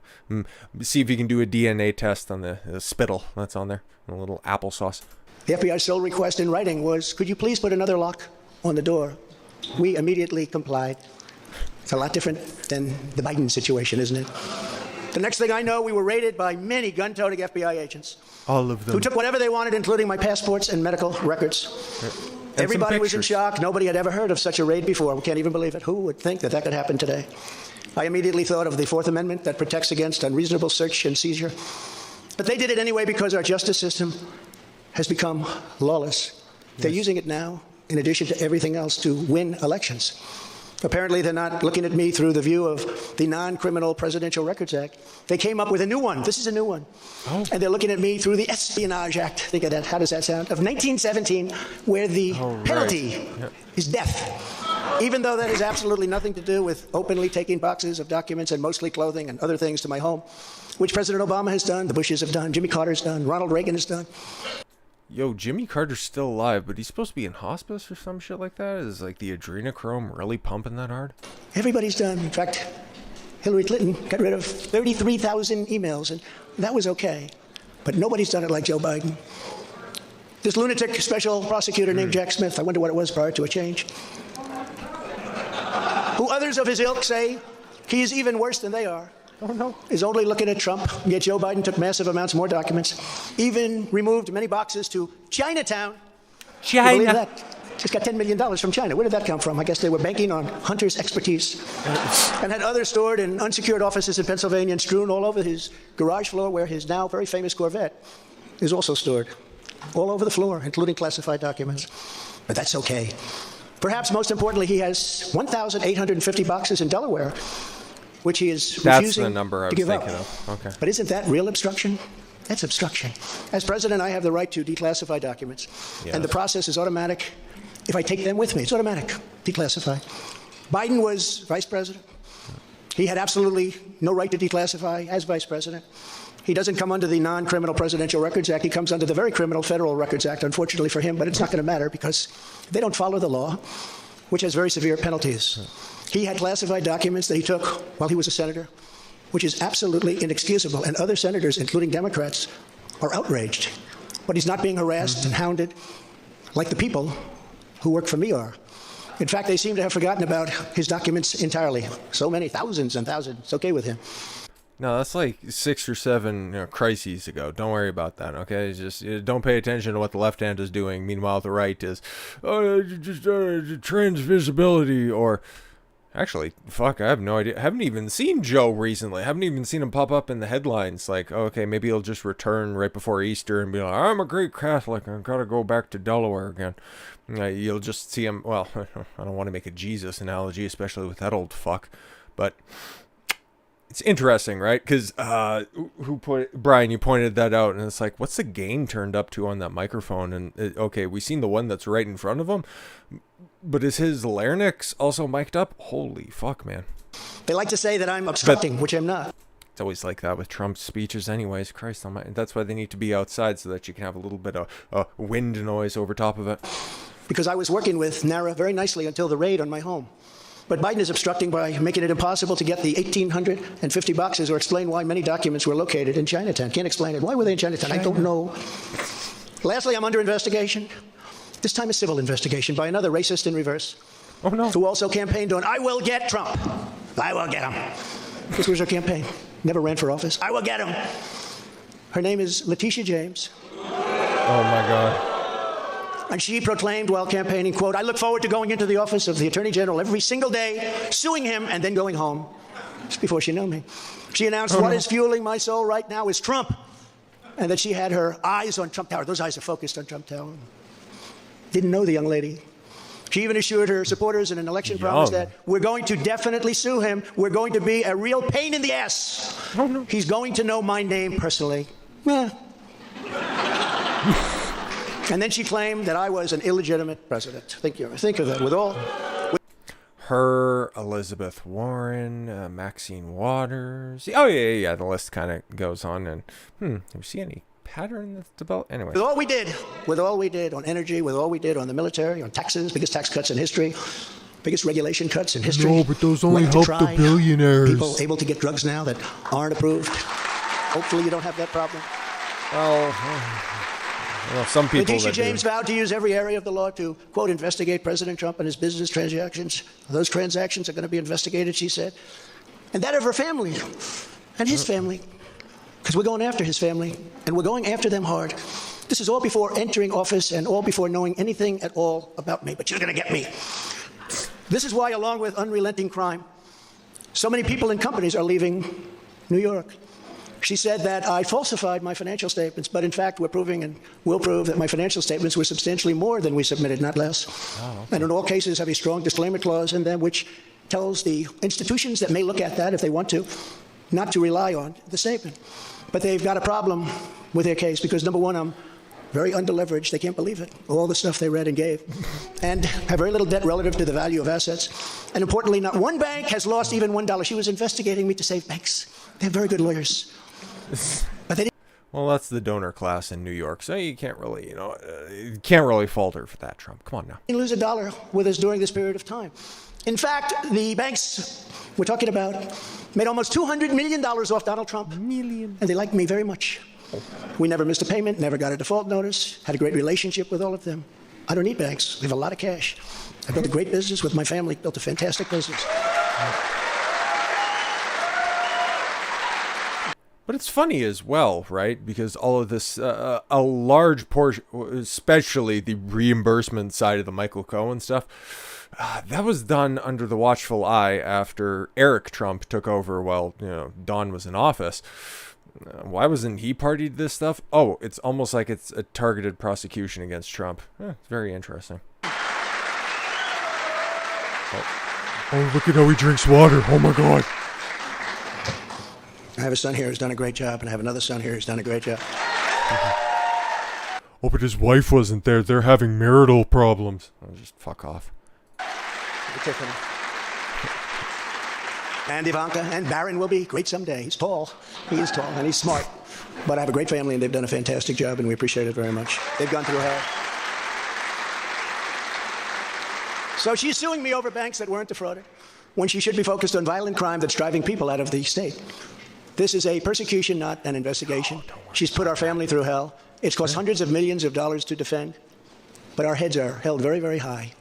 see if you can do a DNA test on the spittle that's on there, a little applesauce. The FBI's sole request in writing was, could you please put another lock on the door? We immediately complied. It's a lot different than the Biden situation, isn't it? The next thing I know, we were raided by many gun-toting FBI agents. All of them. Who took whatever they wanted, including my passports and medical records. And everybody was in shock. Nobody had ever heard of such a raid before. We can't even believe it. Who would think that could happen today? I immediately thought of the Fourth Amendment that protects against unreasonable search and seizure. But they did it anyway because our justice system has become lawless. They're using it now, in addition to everything else, to win elections. Apparently, they're not looking at me through the view of the Non-Criminal Presidential Records Act. They came up with a new one. This is a new one. Oh. And they're looking at me through the Espionage Act. Think of that. How does that sound? Of 1917, where the penalty is death. Even though that has absolutely nothing to do with openly taking boxes of documents and mostly clothing and other things to my home, which President Obama has done, the Bushes have done, Jimmy Carter's done, Ronald Reagan has done. Yo, Jimmy Carter's still alive, but he's supposed to be in hospice or some shit like that? Is like the adrenochrome really pumping that hard? Everybody's done. In fact, Hillary Clinton got rid of 33,000 emails, and that was okay. But nobody's done it like Joe Biden. This lunatic special prosecutor named Jack Smith, I wonder what it was prior to a change, who others of his ilk say he is even worse than they are. Oh, no. Is only looking at Trump, yet Joe Biden took massive amounts more documents, even removed many boxes to Chinatown. China. Believe that? Just got $10 million from China. Where did that come from? I guess they were banking on Hunter's expertise and had others stored in unsecured offices in Pennsylvania and strewn all over his garage floor, where his now very famous Corvette is also stored. All over the floor, including classified documents. But that's okay. Perhaps most importantly, he has 1,850 boxes in Delaware, which he is refusing the number I was thinking of. Okay. But isn't that real obstruction? That's obstruction. As president, I have the right to declassify documents. Yes. And the process is automatic. If I take them with me, it's automatic. Declassify. Biden was vice president. He had absolutely no right to declassify as vice president. He doesn't come under the Non-Criminal Presidential Records Act. He comes under the very criminal Federal Records Act, unfortunately for him, but it's not going to matter because they don't follow the law, which has very severe penalties. He had classified documents that he took while he was a senator, which is absolutely inexcusable. And other senators, including Democrats, are outraged. But he's not being harassed and hounded like the people who work for me are. In fact, they seem to have forgotten about his documents entirely. So many, thousands and thousands. It's okay with him. No, that's like 6 or 7 crises ago. Don't worry about that, okay? Just don't pay attention to what the left hand is doing. Meanwhile, the right is, just transvisibility or... Actually, fuck, I have no idea. I haven't even seen Joe recently. I haven't even seen him pop up in the headlines. Like, oh, okay, maybe he'll just return right before Easter and be like, I'm a great Catholic. I've got to go back to Delaware again. You'll just see him. Well, I don't want to make a Jesus analogy, especially with that old fuck. But it's interesting, right? Because Brian, you pointed that out, and it's like, what's the gain turned up to on that microphone? And okay, we seen the one that's right in front of him, but is his larynx also mic'd up? Holy fuck, man! They like to say that I'm obstructing, which I'm not. It's always like that with Trump's speeches, anyways. Christ almighty. That's why they need to be outside so that you can have a little bit of wind noise over top of it. Because I was working with NARA very nicely until the raid on my home. But Biden is obstructing by making it impossible to get the 1,850 boxes or explain why many documents were located in Chinatown. Can't explain it. Why were they in Chinatown? I don't know. Lastly, I'm under investigation. This time a civil investigation by another racist in reverse. Oh, no. Who also campaigned on, I will get Trump. I will get him. This was her campaign. Never ran for office. I will get him. Her name is Letitia James. Oh, my God. And she proclaimed while campaigning, quote, I look forward to going into the office of the Attorney General every single day, suing him, and then going home. Just before she knew me. She announced, what is fueling my soul right now is Trump. And that she had her eyes on Trump Tower. Those eyes are focused on Trump Tower. Didn't know the young lady. She even assured her supporters in an election promise that we're going to definitely sue him. We're going to be a real pain in the ass. Oh, no. He's going to know my name personally. And then she claimed that I was an illegitimate president. Think of that. With all... Her, Elizabeth Warren, Maxine Waters. Oh, yeah. The list kind of goes on. And, do you see any pattern that's developed? Anyway. With all we did on energy, with all we did on the military, on taxes, biggest tax cuts in history, biggest regulation cuts in history. No, but those only help the billionaires. People able to get drugs now that aren't approved. Hopefully you don't have that problem. Well, some people Letitia James vowed to use every area of the law to, quote, investigate President Trump and his business transactions. Those transactions are going to be investigated, she said. And that of her family and his family. Because we're going after his family, and we're going after them hard. This is all before entering office and all before knowing anything at all about me. But you're going to get me. This is why, along with unrelenting crime, so many people and companies are leaving New York. She said that I falsified my financial statements, but in fact, we're proving and will prove that my financial statements were substantially more than we submitted, not less. Oh, okay. And in all cases, have a strong disclaimer clause in them, which tells the institutions that may look at that if they want to, not to rely on the statement. But they've got a problem with their case because, number one, I'm very underleveraged. They can't believe it. All the stuff they read and gave. And have very little debt relative to the value of assets. And importantly, not one bank has lost even $1. She was investigating me to save banks. They have very good lawyers. But they didn't. Well, that's the donor class in New York, so you can't really, you can't really fault her for that, Trump. Come on now. Lose $1 with us during this period of time. In fact, the banks we're talking about made almost $200 million off Donald Trump. And they liked me very much. We never missed a payment, never got a default notice, had a great relationship with all of them. I don't need banks. We have a lot of cash. I built a great business with my family, built a fantastic business. But it's funny as well, right? Because all of this, a large portion, especially the reimbursement side of the Michael Cohen stuff, that was done under the watchful eye after Eric Trump took over while, Don was in office. Why wasn't he party to this stuff? Oh, it's almost like it's a targeted prosecution against Trump. It's very interesting. Oh, look at how he drinks water. Oh, my God. I have a son here who's done a great job, and I have another son here who's done a great job. Oh, but his wife wasn't there. They're having marital problems. Oh, just fuck off. Tiffany. And Ivanka and Barron will be great someday. He's tall. He is tall, and he's smart. But I have a great family, and they've done a fantastic job, and we appreciate it very much. They've gone through hell. So she's suing me over banks that weren't defrauded, when she should be focused on violent crime that's driving people out of the state. This is a persecution, not an investigation. She's put our family through hell. It's cost hundreds of millions of dollars to defend. But our heads are held very, very high.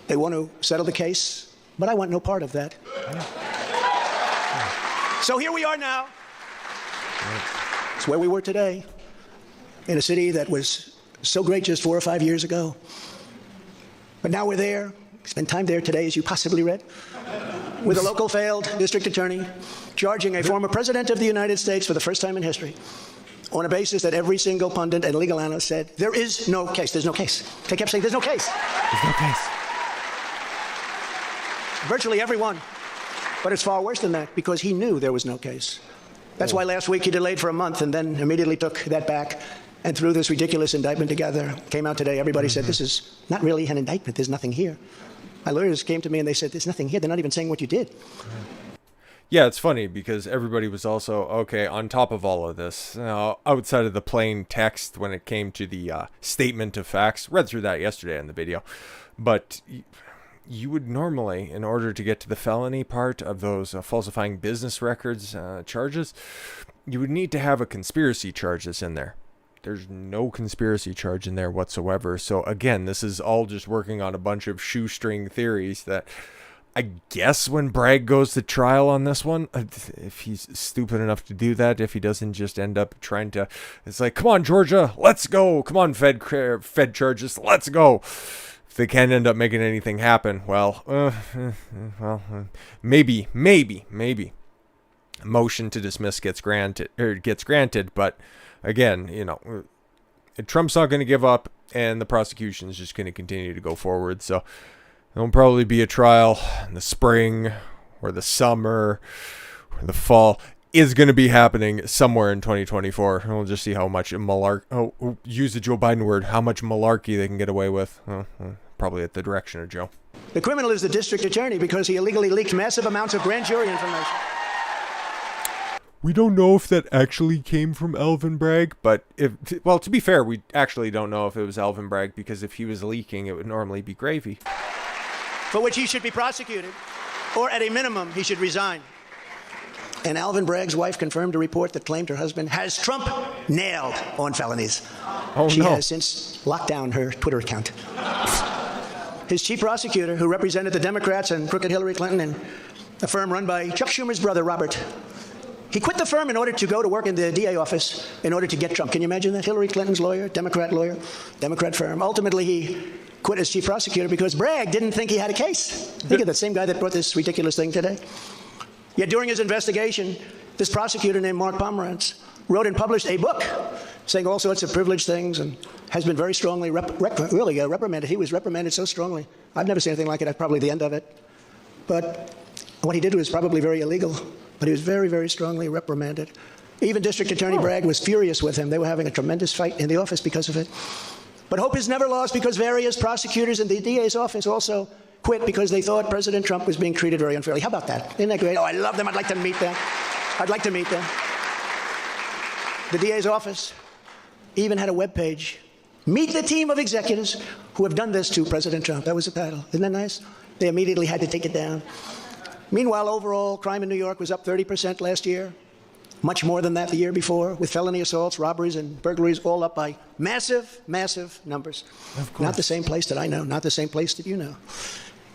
They want to settle the case, but I want no part of that. So here we are now. It's where we were today, in a city that was so great just 4 or 5 years ago. But now we're there. Spend time there today, as you possibly read. with a local failed district attorney charging a former president of the United States for the first time in history on a basis that every single pundit and legal analyst said, there is no case. There's no case. They kept saying, there's no case. There's no case. Virtually everyone. But it's far worse than that, because he knew there was no case. That's why last week he delayed for a month and then immediately took that back and threw this ridiculous indictment together. Came out today, everybody said, this is not really an indictment, there's nothing here. My lawyers came to me and they said, there's nothing here, they're not even saying what you did. Yeah, it's funny because everybody was also, okay, on top of all of this, outside of the plain text when it came to the statement of facts, read through that yesterday in the video, but you would normally, in order to get to the felony part of those falsifying business records charges, you would need to have a conspiracy charge that's in there. There's no conspiracy charge in there whatsoever. So again, this is all just working on a bunch of shoestring theories that I guess when Bragg goes to trial on this one, if he's stupid enough to do that, if he doesn't just end up trying to, it's like, come on, Georgia, let's go. Come on, Fed charges, let's go. If they can't end up making anything happen, well, maybe. Motion to dismiss gets granted, but again, Trump's not going to give up, and the prosecution is just going to continue to go forward. So there'll probably be a trial in the spring or the summer or the fall. Is going to be happening somewhere in 2024. And we'll just see how much use the Joe Biden word, how much malarkey they can get away with. Probably at the direction of Joe. The criminal is the district attorney because he illegally leaked massive amounts of grand jury information. We don't know if that actually came from Alvin Bragg, but to be fair, we actually don't know if it was Alvin Bragg, because if he was leaking, it would normally be gravy. For which he should be prosecuted, or at a minimum, he should resign. And Alvin Bragg's wife confirmed a report that claimed her husband has Trump nailed on felonies. She has since locked down her Twitter account. His chief prosecutor, who represented the Democrats and crooked Hillary Clinton in a firm run by Chuck Schumer's brother, Robert, he quit the firm in order to go to work in the DA office in order to get Trump. Can you imagine that? Hillary Clinton's lawyer, Democrat firm. Ultimately, he quit as chief prosecutor because Bragg didn't think he had a case. Think of that same guy that brought this ridiculous thing today. Yet during his investigation, this prosecutor named Mark Pomerantz wrote and published a book saying all sorts of privileged things and has been very strongly reprimanded. He was reprimanded so strongly. I've never seen anything like it. That's probably the end of it. But what he did was probably very illegal. But he was very, very strongly reprimanded. Even District Attorney Bragg was furious with him. They were having a tremendous fight in the office because of it. But hope is never lost because various prosecutors in the DA's office also quit because they thought President Trump was being treated very unfairly. How about that? Isn't that great? Oh, I love them. I'd like to meet them. The DA's office even had a webpage. Meet the team of executives who have done this to President Trump. That was the title. Isn't that nice? They immediately had to take it down. Meanwhile, overall, crime in New York was up 30% last year. Much more than that the year before, with felony assaults, robberies, and burglaries all up by massive, massive numbers. Of course. Not the same place that I know, not the same place that you know.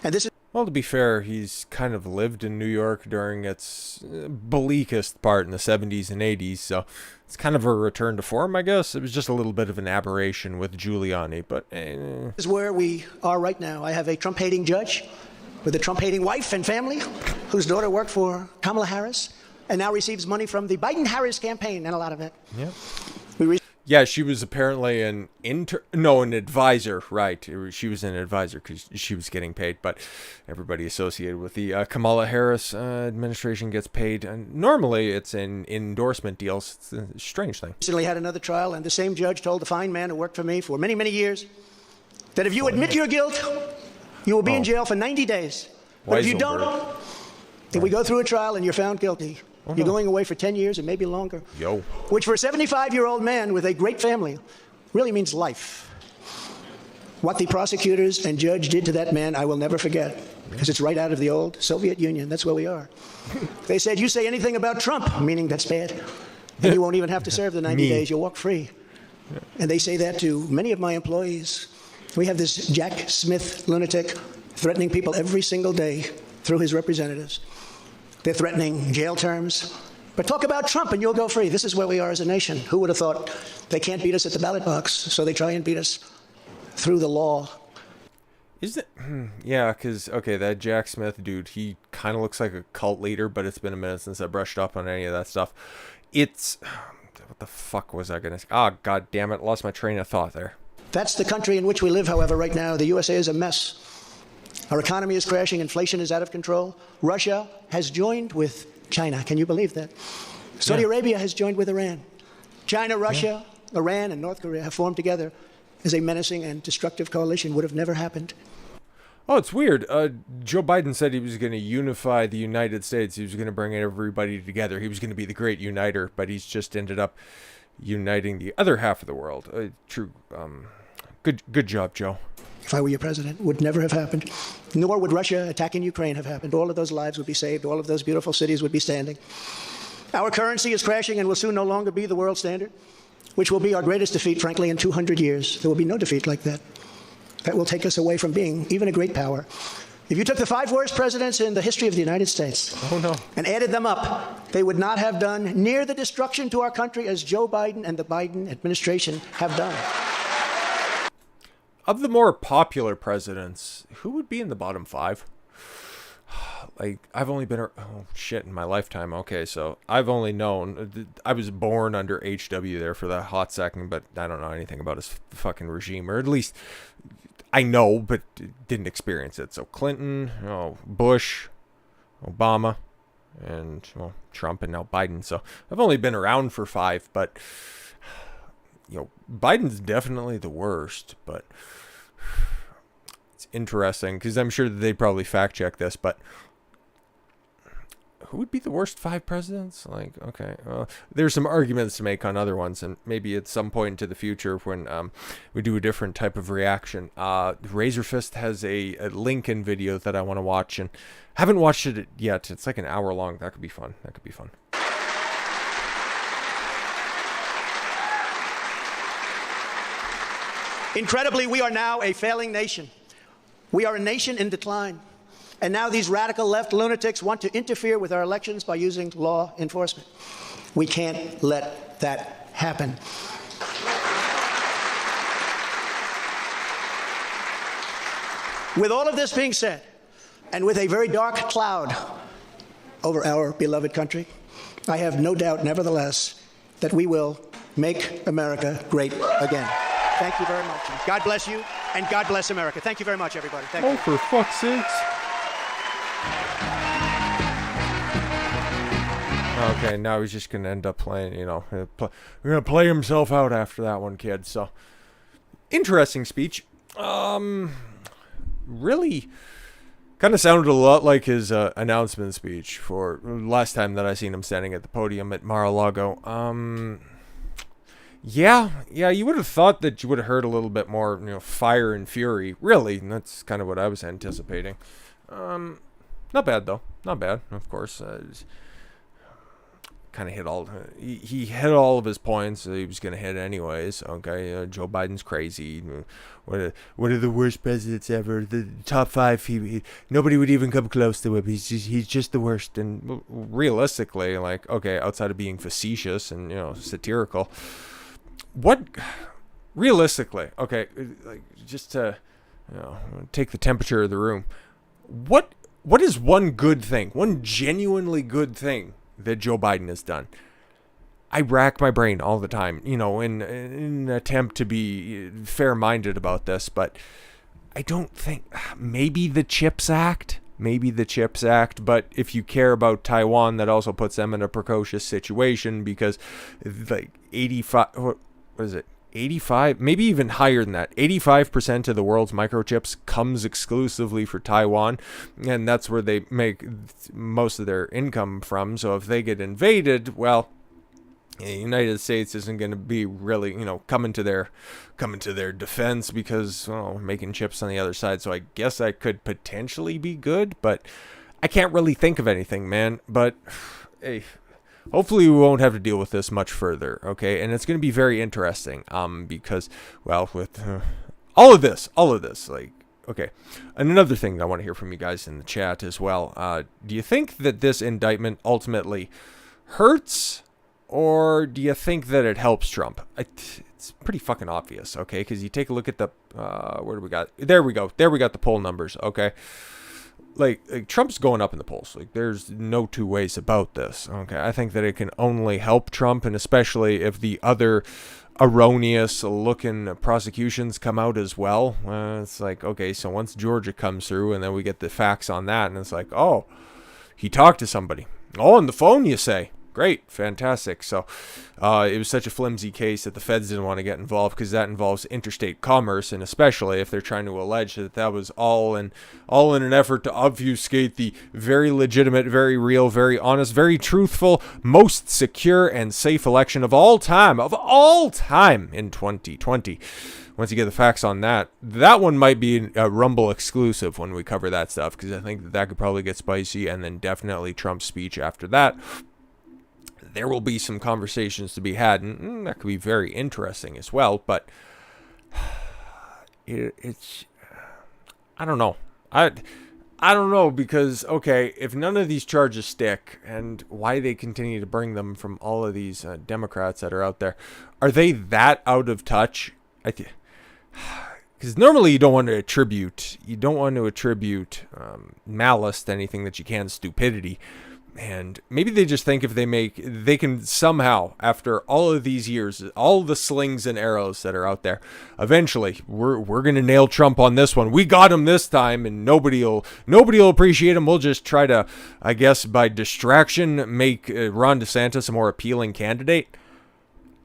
And this is... Well, to be fair, he's kind of lived in New York during its bleakest part in the 70s and 80s, so it's kind of a return to form, I guess. It was just a little bit of an aberration with Giuliani, but... This is where we are right now. I have a Trump-hating judge with a Trump-hating wife and family whose daughter worked for Kamala Harris and now receives money from the Biden-Harris campaign, and a lot of it. Yeah. Yeah, she was apparently an advisor, right. She was an advisor because she was getting paid, but everybody associated with the Kamala Harris administration gets paid. And normally it's in endorsement deals. It's a strange thing. Recently had another trial, and the same judge told the fine man who worked for me for many, many years that if you admit your guilt, you will be in jail for 90 days. But if you don't, if we go through a trial and you're found guilty, you're going away for 10 years and maybe longer. Which for a 75-year-old man with a great family really means life. What the prosecutors and judge did to that man, I will never forget, because it's right out of the old Soviet Union. That's where we are. They said, you say anything about Trump, meaning that's bad, and you won't even have to serve the 90 days. You'll walk free. And they say that to many of my employees. We have this Jack Smith lunatic threatening people every single day through his representatives. They're threatening jail terms. But talk about Trump and you'll go free. This is where we are as a nation. Who would have thought they can't beat us at the ballot box, so they try and beat us through the law? Is it? Yeah, because, okay, that Jack Smith dude, he kind of looks like a cult leader, but it's been a minute since I brushed up on any of that stuff. It's, what the fuck was I going to say? Ah, god damn it, lost my train of thought there. That's the country in which we live, however, right now. The USA is a mess. Our economy is crashing, inflation is out of control. Russia has joined with China. Can you believe that? Saudi Arabia has joined with Iran. China, Russia, Iran, and North Korea have formed together as a menacing and destructive coalition. Would have never happened. Oh, it's weird. Joe Biden said he was going to unify the United States. He was going to bring everybody together. He was going to be the great uniter, but he's just ended up uniting the other half of the world. True. Good job, Joe. If I were your president, would never have happened. Nor would Russia attacking Ukraine have happened. All of those lives would be saved. All of those beautiful cities would be standing. Our currency is crashing and will soon no longer be the world standard, which will be our greatest defeat, frankly, in 200 years. There will be no defeat like that. That will take us away from being even a great power. If you took the 5 worst presidents in the history of the United States and added them up, they would not have done near the destruction to our country as Joe Biden and the Biden administration have done. Of the more popular presidents, who would be in the bottom 5? Like, I've only been, oh shit, in my lifetime. Okay, so I've only known, I was born under HW there for that hot second, but I don't know anything about his fucking regime, or at least I know, but didn't experience it. So Clinton, Bush, Obama, and Trump, and now Biden. So I've only been around for 5, but Biden's definitely the worst. But it's interesting because I'm sure that they'd probably fact check this, but who would be the worst 5 presidents? Like, okay, there's some arguments to make on other ones, and maybe at some point into the future when we do a different type of reaction. Razor Fist has a Lincoln video that I want to watch, and haven't watched it yet. It's like an hour long. That could be fun. Incredibly, we are now a failing nation. We are a nation in decline. And now these radical left lunatics want to interfere with our elections by using law enforcement. We can't let that happen. With all of this being said, and with a very dark cloud over our beloved country, I have no doubt, nevertheless, that we will make America great again. Thank you very much. God bless you, and God bless America. Thank you very much, everybody. Thank you. Oh, for fuck's sakes. Okay, now he's just going to end up playing, we're going to play himself out after that one, kid. So, interesting speech. Really kind of sounded a lot like his announcement speech for last time that I seen him standing at the podium at Mar-a-Lago. Yeah, you would have thought that you would have heard a little bit more, fire and fury, really, and that's kind of what I was anticipating. Not bad, though. Not bad, of course. Kind of hit all, he hit all of his points that he was going to hit anyways. Okay, Joe Biden's crazy. One of the worst presidents ever. The top 5, nobody would even come close to him. He's just the worst. And realistically, like, okay, outside of being facetious and satirical, what realistically, okay, like, just to take the temperature of the room, what is one good thing, one genuinely good thing that Joe Biden has done? I rack my brain all the time, in an attempt to be fair-minded about this, but I don't think, maybe the CHIPS Act, but if you care about Taiwan, that also puts them in a precocious situation because like 85, maybe even higher than that. 85% of the world's microchips comes exclusively for Taiwan, and that's where they make most of their income from. So if they get invaded, well, the United States isn't going to be really, coming to their defense because making chips on the other side. So I guess that could potentially be good, but I can't really think of anything, man. But hey, hopefully we won't have to deal with this much further, okay? And it's going to be very interesting, because, well, with all of this, like, okay. And another thing I want to hear from you guys in the chat as well. Do you think that this indictment ultimately hurts or do you think that it helps Trump? It's pretty fucking obvious, okay? Because you take a look at the, where do we got? There we go. There we got the poll numbers, okay? Like Trump's going up in the polls. Like, there's no two ways about this, okay? I think that it can only help Trump, and especially if the other erroneous-looking prosecutions come out as well. It's like, okay, so once Georgia comes through, and then we get the facts on that, and it's like, oh, he talked to somebody. Oh, on the phone, you say? Great, fantastic. So it was such a flimsy case that the feds didn't want to get involved because that involves interstate commerce, and especially if they're trying to allege that that was all in an effort to obfuscate the very legitimate, very real, very honest, very truthful, most secure and safe election of all time in 2020. Once you get the facts on that, that one might be a Rumble exclusive when we cover that stuff, because I think that could probably get spicy, and then definitely Trump's speech after that. There will be some conversations to be had, and that could be very interesting as well, but it's I don't know. I don't know, because, okay, if none of these charges stick, and why they continue to bring them from all of these Democrats that are out there, are they that out of touch? Because normally you don't want to attribute malice to anything that you can stupidity. And maybe they just think if they can somehow, after all of these years, all the slings and arrows that are out there, eventually we're gonna nail Trump on this one. We got him this time, and nobody'll appreciate him. We'll just try to, I guess, by distraction, make Ron DeSantis a more appealing candidate.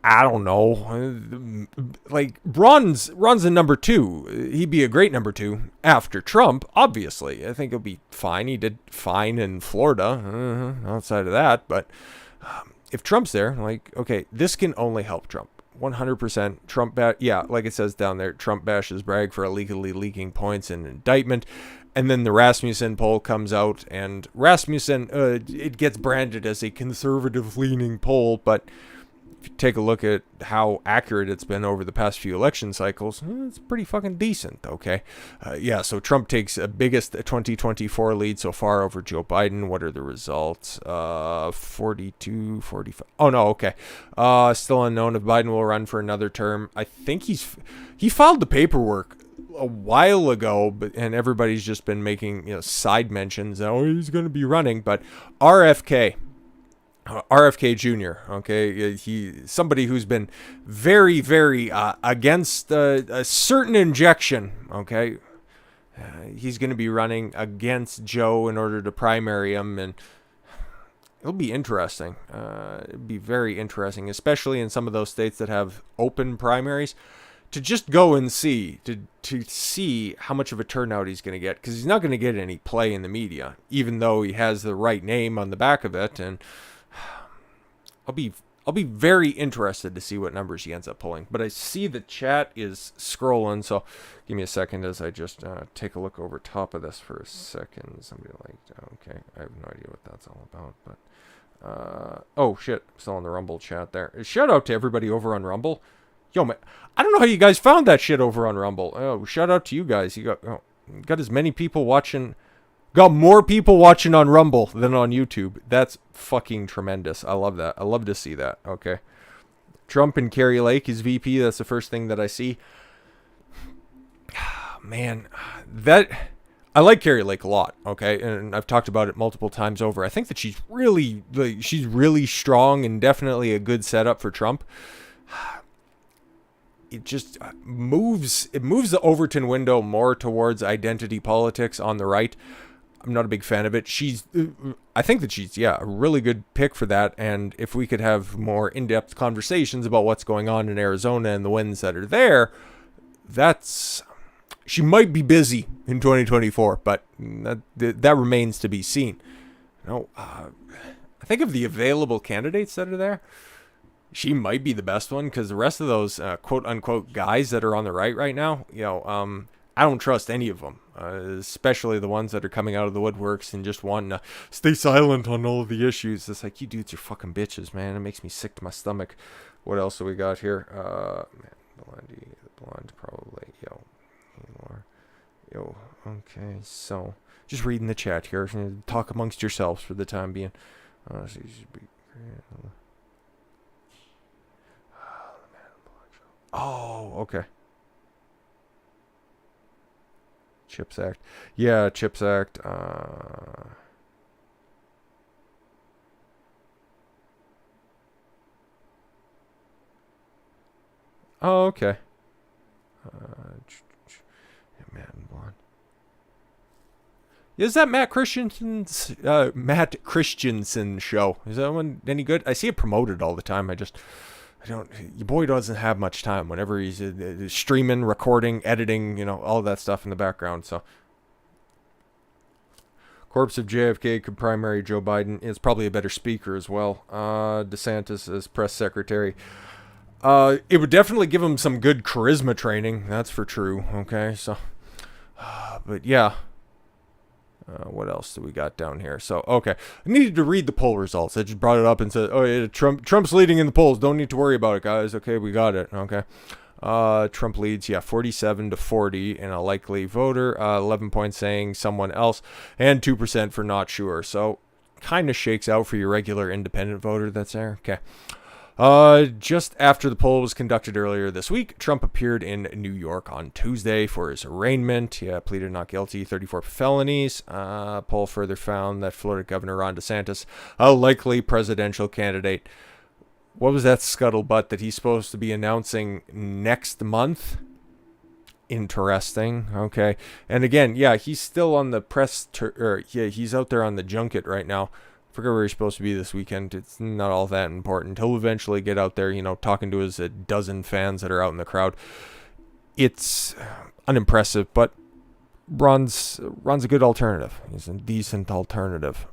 I don't know. Like, Ron's a number two. He'd be a great number two after Trump, obviously. I think he'll be fine. He did fine in Florida, outside of that. But if Trump's there, like, okay, this can only help Trump. 100% Trump, yeah, like it says down there, Trump bashes Bragg for illegally leaking points in indictment. And then the Rasmussen poll comes out, and Rasmussen, it gets branded as a conservative-leaning poll, but if you take a look at how accurate it's been over the past few election cycles, it's pretty fucking decent, okay? Yeah, so Trump takes a biggest 2024 lead so far over Joe Biden. What are the results? 42, 45. Oh, no, okay. Still unknown if Biden will run for another term. I think he filed the paperwork a while ago, and everybody's just been making side mentions. Oh, he's going to be running, but RFK Jr., okay, somebody who's been very, very against a certain injection, okay. He's going to be running against Joe in order to primary him, and it'll be interesting. It'll be very interesting, especially in some of those states that have open primaries, to just go and see, to see how much of a turnout he's going to get, because he's not going to get any play in the media, even though he has the right name on the back of it, and I'll be very interested to see what numbers he ends up pulling. But I see the chat is scrolling, so give me a second as I just take a look over top of this for a second. Somebody okay, I have no idea what that's all about, but oh shit, I'm still in the Rumble chat there. Shout out to everybody over on Rumble. Yo, man, I don't know how you guys found that shit over on Rumble. Oh, shout out to you guys. You got as many people watching. Got more people watching on Rumble than on YouTube. That's fucking tremendous. I love that. I love to see that. Okay. Trump and Kari Lake is VP. That's the first thing that I see. Man, I like Kari Lake a lot. Okay. And I've talked about it multiple times over. I think that she's really strong and definitely a good setup for Trump. It just moves the Overton window more towards identity politics on the right. I'm not a big fan of it. I think that she's, a really good pick for that. And if we could have more in-depth conversations about what's going on in Arizona and the wins that are there, she might be busy in 2024, but that remains to be seen. I think of the available candidates that are there, she might be the best one, because the rest of those quote-unquote guys that are on the right now, I don't trust any of them, especially the ones that are coming out of the woodworks and just wanting to stay silent on all of the issues. It's like, you dudes are fucking bitches, man. It makes me sick to my stomach. What else do we got here? Blonde, probably. Yo, okay, so just reading the chat here. Talk amongst yourselves for the time being. Oh, okay. CHIPS Act. Yeah, CHIPS Act. Oh, okay. Matt and Blonde. Is that Matt Christensen's show? Is that one any good? I see it promoted all the time. I don't. Your boy doesn't have much time. Whenever he's streaming, recording, editing, all that stuff in the background. So, corpse of JFK could primary Joe Biden. Is probably a better speaker as well. DeSantis as press secretary. It would definitely give him some good charisma training. That's for true. Okay, so, but yeah. What else do we got down here? So, okay. I needed to read the poll results. I just brought it up and said, oh, yeah, Trump's leading in the polls. Don't need to worry about it, guys. Okay, we got it. Okay. Trump leads, 47-40 in a likely voter. 11 points saying someone else, and 2% for not sure. So, kind of shakes out for your regular independent voter that's there. Okay. Just after the poll was conducted earlier this week, Trump appeared in New York on Tuesday for his arraignment. He pleaded not guilty, 34 felonies. Poll further found that Florida Governor Ron DeSantis, a likely presidential candidate. What was that scuttlebutt that he's supposed to be announcing next month? Interesting. Okay. And again, he's still on the press, he's out there on the junket right now. Forget where he's supposed to be this weekend. It's not all that important. He'll eventually get out there, talking to his dozen fans that are out in the crowd. It's unimpressive, but Ron's a good alternative. He's a decent alternative.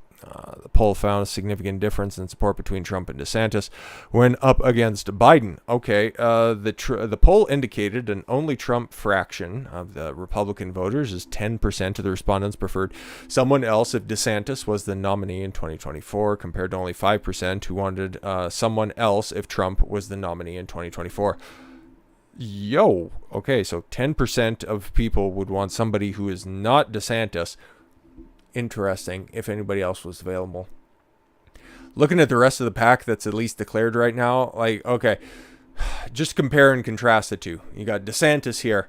The poll found a significant difference in support between Trump and DeSantis when up against Biden. Okay, the poll indicated an only Trump fraction of the Republican voters, as 10% of the respondents preferred someone else if DeSantis was the nominee in 2024, compared to only 5% who wanted someone else if Trump was the nominee in 2024. Okay, so 10% of people would want somebody who is not DeSantis. Interesting, if anybody else was available. Looking at the rest of the pack that's at least declared right now, okay, just compare and contrast the two. You got DeSantis here.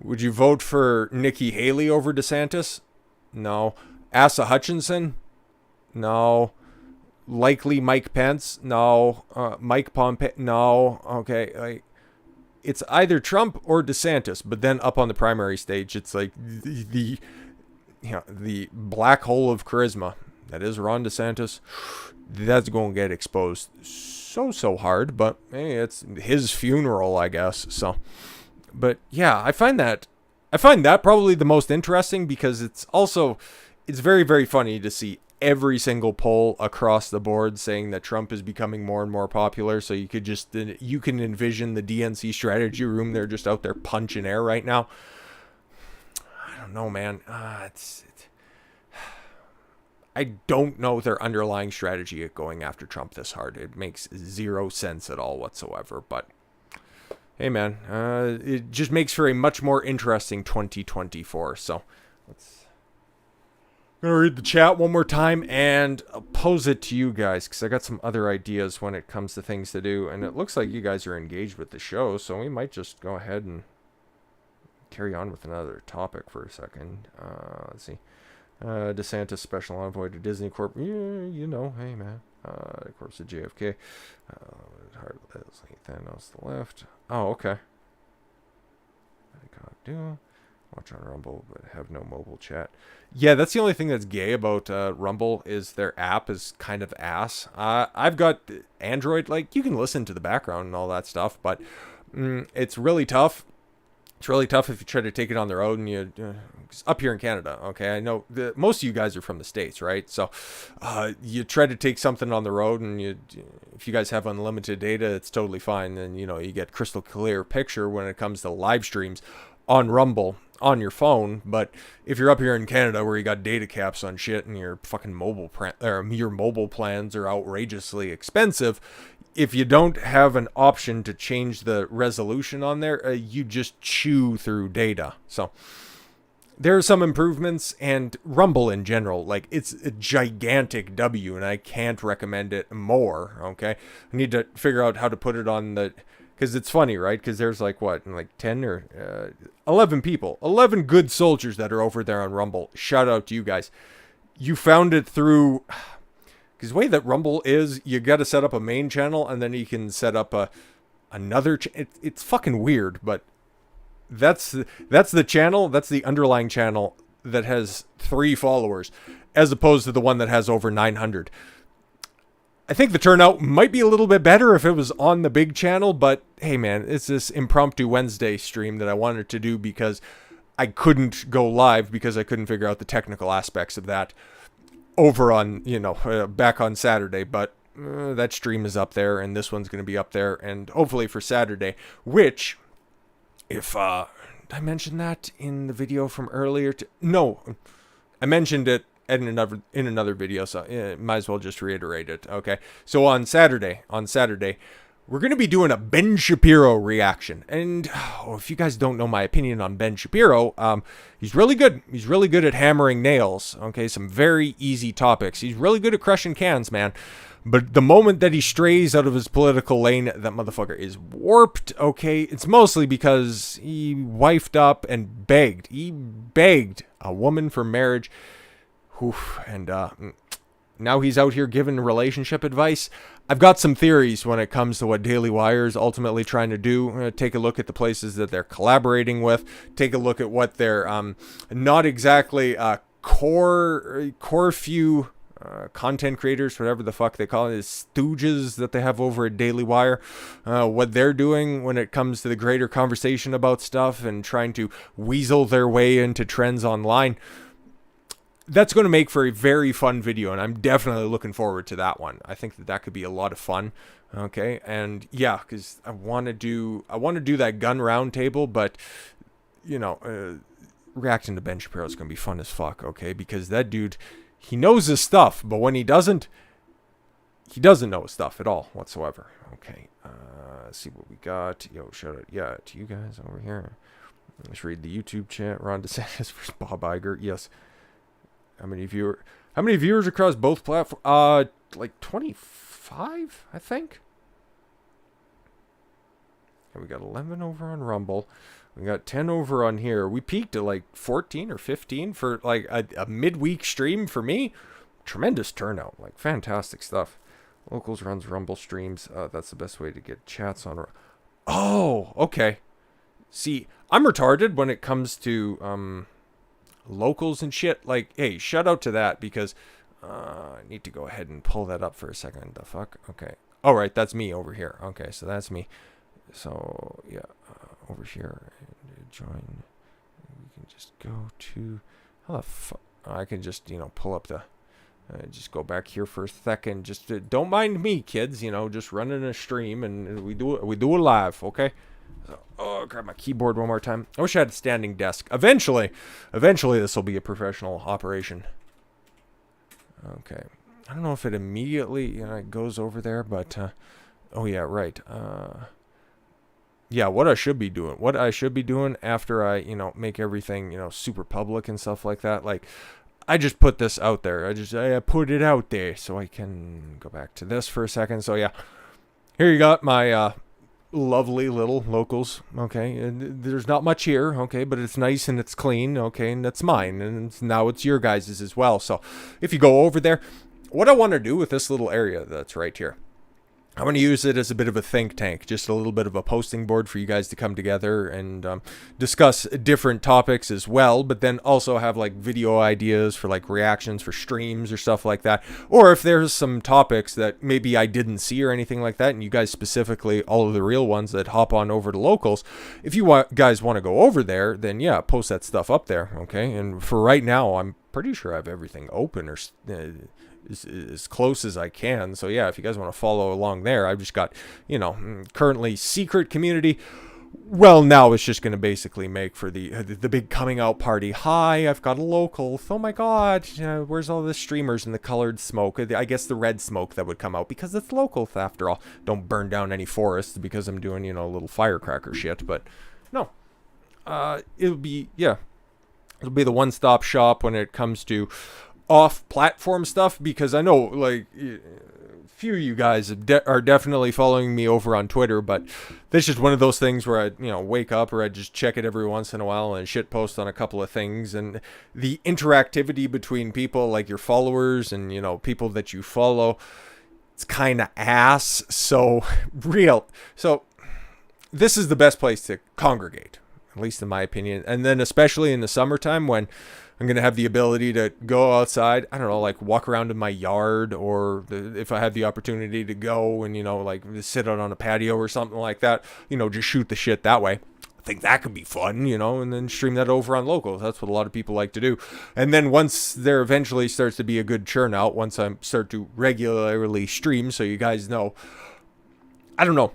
Would you vote for Nikki Haley over DeSantis? No. Asa Hutchinson? No. Likely Mike Pence? No. Mike Pompeo? No. Okay, it's either Trump or DeSantis, but then up on the primary stage, it's like the black hole of charisma that is Ron DeSantis. That's going to get exposed so hard, but hey, it's his funeral, I guess. So, but yeah, I find that probably the most interesting, because it's very, very funny to see every single poll across the board saying that Trump is becoming more and more popular. So you can envision the DNC strategy room. They're just out there punching air right now. I don't know, man. I don't know their underlying strategy of going after Trump this hard. It makes zero sense at all whatsoever. But hey, man, it just makes for a much more interesting 2024. So I'm gonna read the chat one more time and pose it to you guys, because I got some other ideas when it comes to things to do, and it looks like you guys are engaged with the show, so we might just go ahead and carry on with another topic for a second. Let's see. DeSantis special envoy to Disney Corp. Yeah, hey man. Of course, the JFK. Thanos to the left. Oh, okay. Watch on Rumble, but have no mobile chat. Yeah, that's the only thing that's gay about Rumble, is their app is kind of ass. I've got Android. You can listen to the background and all that stuff, but it's really tough. It's really tough if you try to take it on the road, and up here in Canada, okay? I know most of you guys are from the States, right? So you try to take something on the road, and if you guys have unlimited data, it's totally fine. Then, you get crystal clear picture when it comes to live streams on Rumble on your phone. But if you're up here in Canada where you got data caps on shit, and your fucking mobile plans are outrageously expensive, if you don't have an option to change the resolution on there, you just chew through data. So there are some improvements, and Rumble in general, it's a gigantic W, and I can't recommend it more. Okay, I need to figure out how to put it on the Because it's funny, right? Because there's like, what, like 10 or 11 people, 11 good soldiers that are over there on Rumble. Shout out to you guys. You found it through... Because the way that Rumble is, you got to set up a main channel, and then you can set up another... It's fucking weird, but that's the channel, that's the underlying channel that has 3 followers, as opposed to the one that has over 900. I think the turnout might be a little bit better if it was on the big channel, but hey man, it's this impromptu Wednesday stream that I wanted to do because I couldn't go live because I couldn't figure out the technical aspects of that over on, back on Saturday. But that stream is up there, and this one's going to be up there, and hopefully for Saturday, which, if, did I mention that in the video from earlier? No, I mentioned it in another video, so might as well just reiterate it. Okay, so on Saturday, we're going to be doing a Ben Shapiro reaction. And if you guys don't know my opinion on Ben Shapiro, he's really good. He's really good at hammering nails. Okay, some very easy topics. He's really good at crushing cans, man. But the moment that he strays out of his political lane, that motherfucker is warped. Okay, it's mostly because he wifed up and begged. He begged a woman for marriage. And now he's out here giving relationship advice. I've got some theories when it comes to what Daily Wire is ultimately trying to do. Take a look at the places that they're collaborating with. Take a look at what they're not exactly core few content creators, whatever the fuck they call it, is stooges that they have over at Daily Wire. What they're doing when it comes to the greater conversation about stuff and trying to weasel their way into trends online. That's going to make for a very fun video, and I'm definitely looking forward to that one. I think that could be a lot of fun. Okay, and yeah, because I want to do that gun round table, but reacting to Ben Shapiro is going to be fun as fuck. Okay, because that dude, he knows his stuff, but when he doesn't know his stuff at all whatsoever. Okay, let's see what we got. Yo, shout out, to you guys over here. Let's read the YouTube chat. Ron DeSantis versus Bob Iger. Yes. How many viewers across both platforms? Like 25, I think. And we got 11 over on Rumble. We got 10 over on here. We peaked at like 14 or 15 for like a midweek stream for me. Tremendous turnout. Like fantastic stuff. Locals runs Rumble streams. That's the best way to get chats on. Oh, okay. See, I'm retarded when it comes to locals and shit. Like, hey, shout out to that, because I need to go ahead and pull that up for a second. The fuck? Okay. All right, that's me over here. Okay, so that's me. So yeah, over here, join. We can just go to how the fuck. I can just pull up the. Just go back here for a second. Just don't mind me, kids. Just running a stream, and we do it live. Okay. So, grab my keyboard one more time. I wish I had a standing desk. Eventually this will be a professional operation. Okay. I don't know if it immediately goes over there, but oh yeah, right. Yeah, what I should be doing after I make everything super public and stuff like that. Like, I just put this out there. I put it out there so I can go back to this for a second. So yeah, here you got my lovely little locals. Okay, and there's not much here. Okay, but it's nice and it's clean. Okay, and that's mine, and now it's your guys's as well. So if you go over there, what I want to do with this little area that's right here, I want to use it as a bit of a think tank, just a little bit of a posting board for you guys to come together and discuss different topics as well, but then also have like video ideas for like reactions for streams or stuff like that. Or if there's some topics that maybe I didn't see or anything like that, and you guys specifically, all of the real ones that hop on over to locals, if you guys want to go over there, then yeah, post that stuff up there, okay? And for right now, I'm pretty sure I have everything open or as close as I can. So yeah, if you guys want to follow along there, I've just got, currently secret community. Well, now it's just going to basically make for the big coming out party. Hi, I've got a local. Oh my God, where's all the streamers and the colored smoke? I guess the red smoke that would come out because it's local after all. Don't burn down any forests because I'm doing, a little firecracker shit. But no, it'll be the one-stop shop when it comes to off-platform stuff, because I know, like, few of you guys are definitely following me over on Twitter, but this is just one of those things where I, wake up or I just check it every once in a while and shit post on a couple of things. And the interactivity between people, like your followers and, people that you follow, it's kind of ass. So this is the best place to congregate, at least in my opinion. And then especially in the summertime when I'm going to have the ability to go outside, I don't know, like walk around in my yard, or if I have the opportunity to go and, like sit out on a patio or something like that, just shoot the shit that way. I think that could be fun, and then stream that over on locals. That's what a lot of people like to do. And then once there eventually starts to be a good churn out, once I start to regularly stream, so you guys know, I don't know.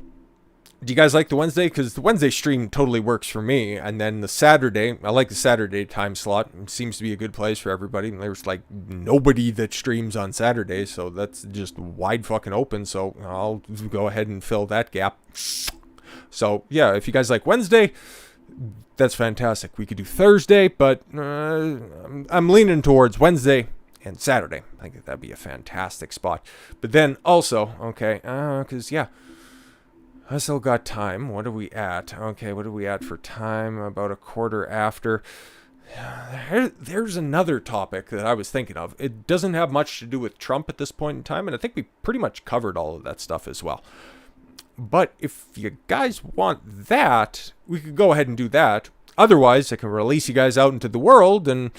Do you guys like the Wednesday? Because the Wednesday stream totally works for me. And then the Saturday, I like the Saturday time slot. It seems to be a good place for everybody. And there's like nobody that streams on Saturday, so that's just wide fucking open. So I'll go ahead and fill that gap. So yeah, if you guys like Wednesday, that's fantastic. We could do Thursday, but I'm leaning towards Wednesday and Saturday. I think that'd be a fantastic spot. But then also, okay, because yeah, I still got time. What are we at? Okay, what are we at for time? About a quarter after. There's another topic that I was thinking of. It doesn't have much to do with Trump at this point in time, and I think we pretty much covered all of that stuff as well. But if you guys want that, we could go ahead and do that. Otherwise, I can release you guys out into the world, and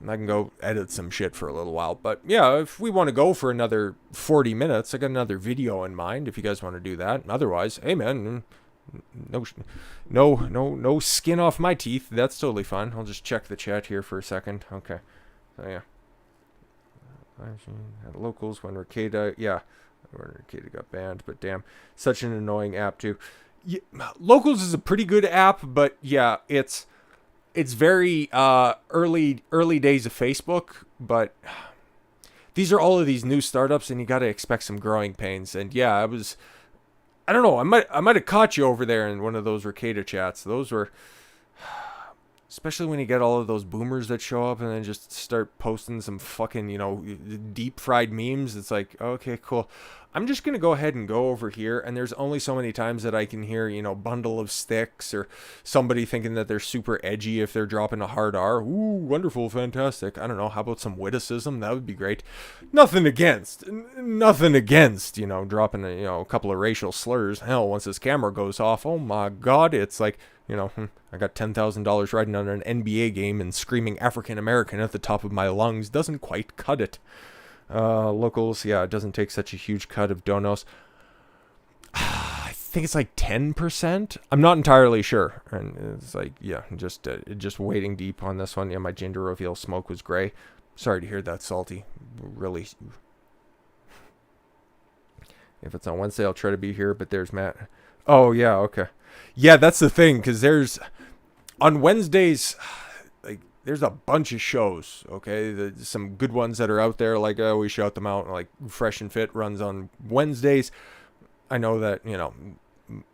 I can go edit some shit for a little while. But yeah, if we want to go for another 40 minutes, I got another video in mind if you guys want to do that. Otherwise, hey man, no skin off my teeth. That's totally fine. I'll just check the chat here for a second. Okay. So yeah. At locals when Ricada, yeah, when Ricada got banned, but damn, such an annoying app too. Yeah, locals is a pretty good app, but yeah, it's very early days of Facebook, but these are all of these new startups, and you got to expect some growing pains. And yeah, I don't know, I might have caught you over there in one of those Ricada chats. Those were, especially when you get all of those boomers that show up and then just start posting some fucking, deep fried memes. It's like, okay, cool. I'm just going to go ahead and go over here, and there's only so many times that I can hear, bundle of sticks, or somebody thinking that they're super edgy if they're dropping a hard R. Ooh, wonderful, fantastic. I don't know, how about some witticism? That would be great. Nothing against, dropping a couple of racial slurs. Hell, once this camera goes off, oh my god, it's like, I got $10,000 riding on an NBA game, and screaming African American at the top of my lungs doesn't quite cut it. Locals, yeah, it doesn't take such a huge cut of donos. I think it's like 10%. I'm not entirely sure. And it's like, yeah, just wading deep on this one. Yeah, my gender reveal smoke was gray. Sorry to hear that, Salty. Really. If it's on Wednesday, I'll try to be here, but there's Matt. Oh, yeah, okay. Yeah, that's the thing, because on Wednesdays, there's a bunch of shows, okay? There's some good ones that are out there, like we shout them out, like Fresh and Fit runs on Wednesdays. I know that,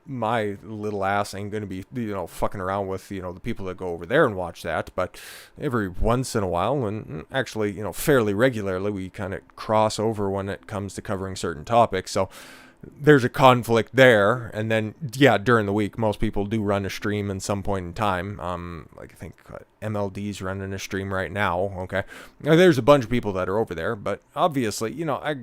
my little ass ain't going to be, fucking around with, the people that go over there and watch that, but every once in a while, and actually, fairly regularly, we kind of cross over when it comes to covering certain topics, so there's a conflict there. And then, yeah, during the week, most people do run a stream at some point in time. Like I think MLD's running a stream right now. Okay, now, there's a bunch of people that are over there, but obviously, I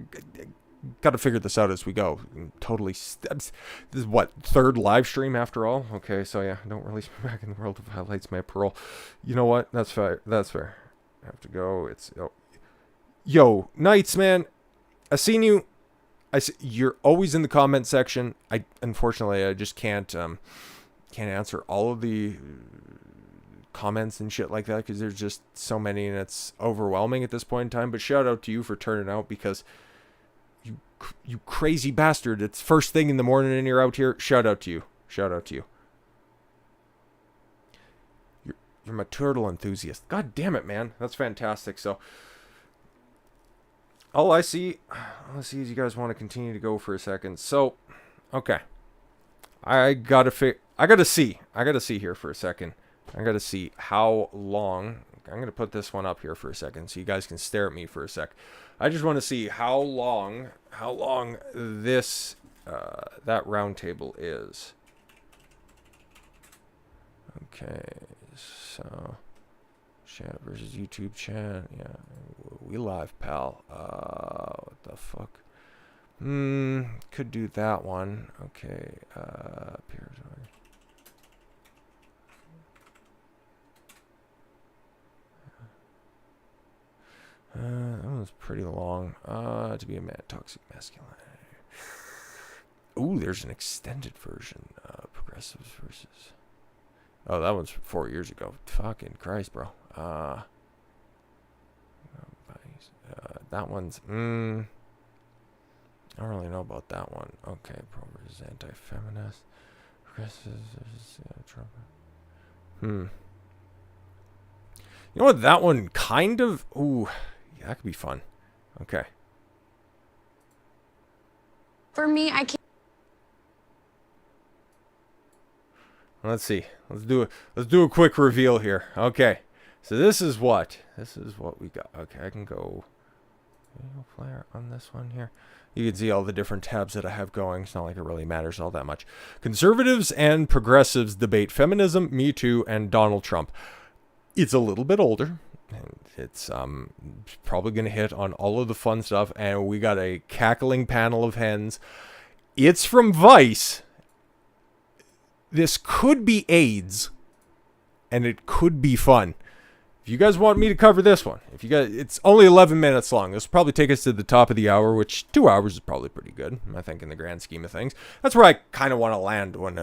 got to figure this out as we go. Totally, this is what, third live stream after all. Okay, so yeah, don't release me back in the world of highlights my parole. You know what? That's fair. That's fair. I have to go. Yo, Knights, man. I seen you. You're always in the comment section. Unfortunately, I just can't answer all of the comments and shit like that, because there's just so many and it's overwhelming at this point in time. But shout out to you for turning out, because you crazy bastard. It's first thing in the morning and you're out here. Shout out to you. Shout out to you. You're my turtle enthusiast. God damn it, man. That's fantastic. So all I see is you guys want to continue to go for a second. So, okay. I gotta see here for a second. I gotta see how long, I'm going to put this one up here for a second so you guys can stare at me for a sec. I just want to see how long this, that round table is. Okay, so chat versus YouTube chat. Yeah, we live, pal. What the fuck? Could do that one. Okay, appears. That one's pretty long. To be a man, toxic masculinity. Ooh, there's an extended version. Progressives versus. Oh, that one's 4 years ago. Fucking Christ, bro. That one's. I don't really know about that one. Okay, pro versus anti-feminist. Progressives versus Trump. You know what? That one kind of. Ooh. Yeah, that could be fun. Okay. For me, I can't. Let's see. Let's do a quick reveal here. Okay. So this is what we got. Okay, I can go player on this one here. You can see all the different tabs that I have going. It's not like it really matters all that much. Conservatives and progressives debate feminism, Me Too, and Donald Trump. It's a little bit older. And it's probably going to hit on all of the fun stuff. And we got a cackling panel of hens. It's from VICE. This could be AIDS. And it could be fun. If you guys want me to cover this one, it's only 11 minutes long. This will probably take us to the top of the hour, which 2 hours is probably pretty good, I think, in the grand scheme of things. That's where I kind of want to land when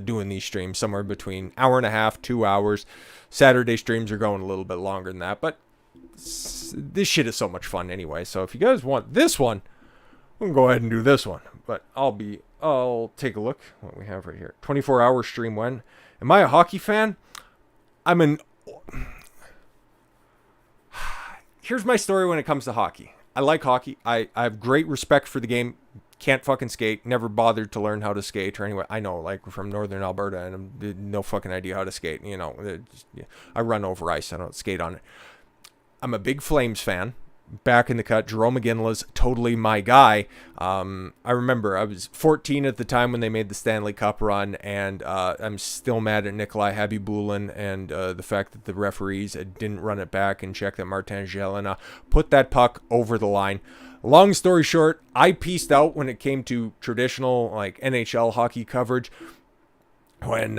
doing these streams, somewhere between hour and a half, 2 hours. Saturday streams are going a little bit longer than that, but this shit is so much fun anyway. So if you guys want this one, we can go ahead and do this one. But I'll take a look what we have right here. 24-hour stream when. Am I a hockey fan? Here's my story when it comes to hockey. I like hockey. I have great respect for the game. Can't fucking skate. Never bothered to learn how to skate or anyway. I know, like, from northern Alberta, and I'm no fucking idea how to skate. You know, I run over ice. I don't skate on it. I'm a big Flames fan. Back in the cut. Jerome McGinley's totally my guy. I remember I was 14 at the time when they made the Stanley Cup run, and I'm still mad at Nikolai Habibulin and the fact that the referees didn't run it back and check that Martin Gélina put that puck over the line. Long story short, I pieced out when it came to traditional like NHL hockey coverage. When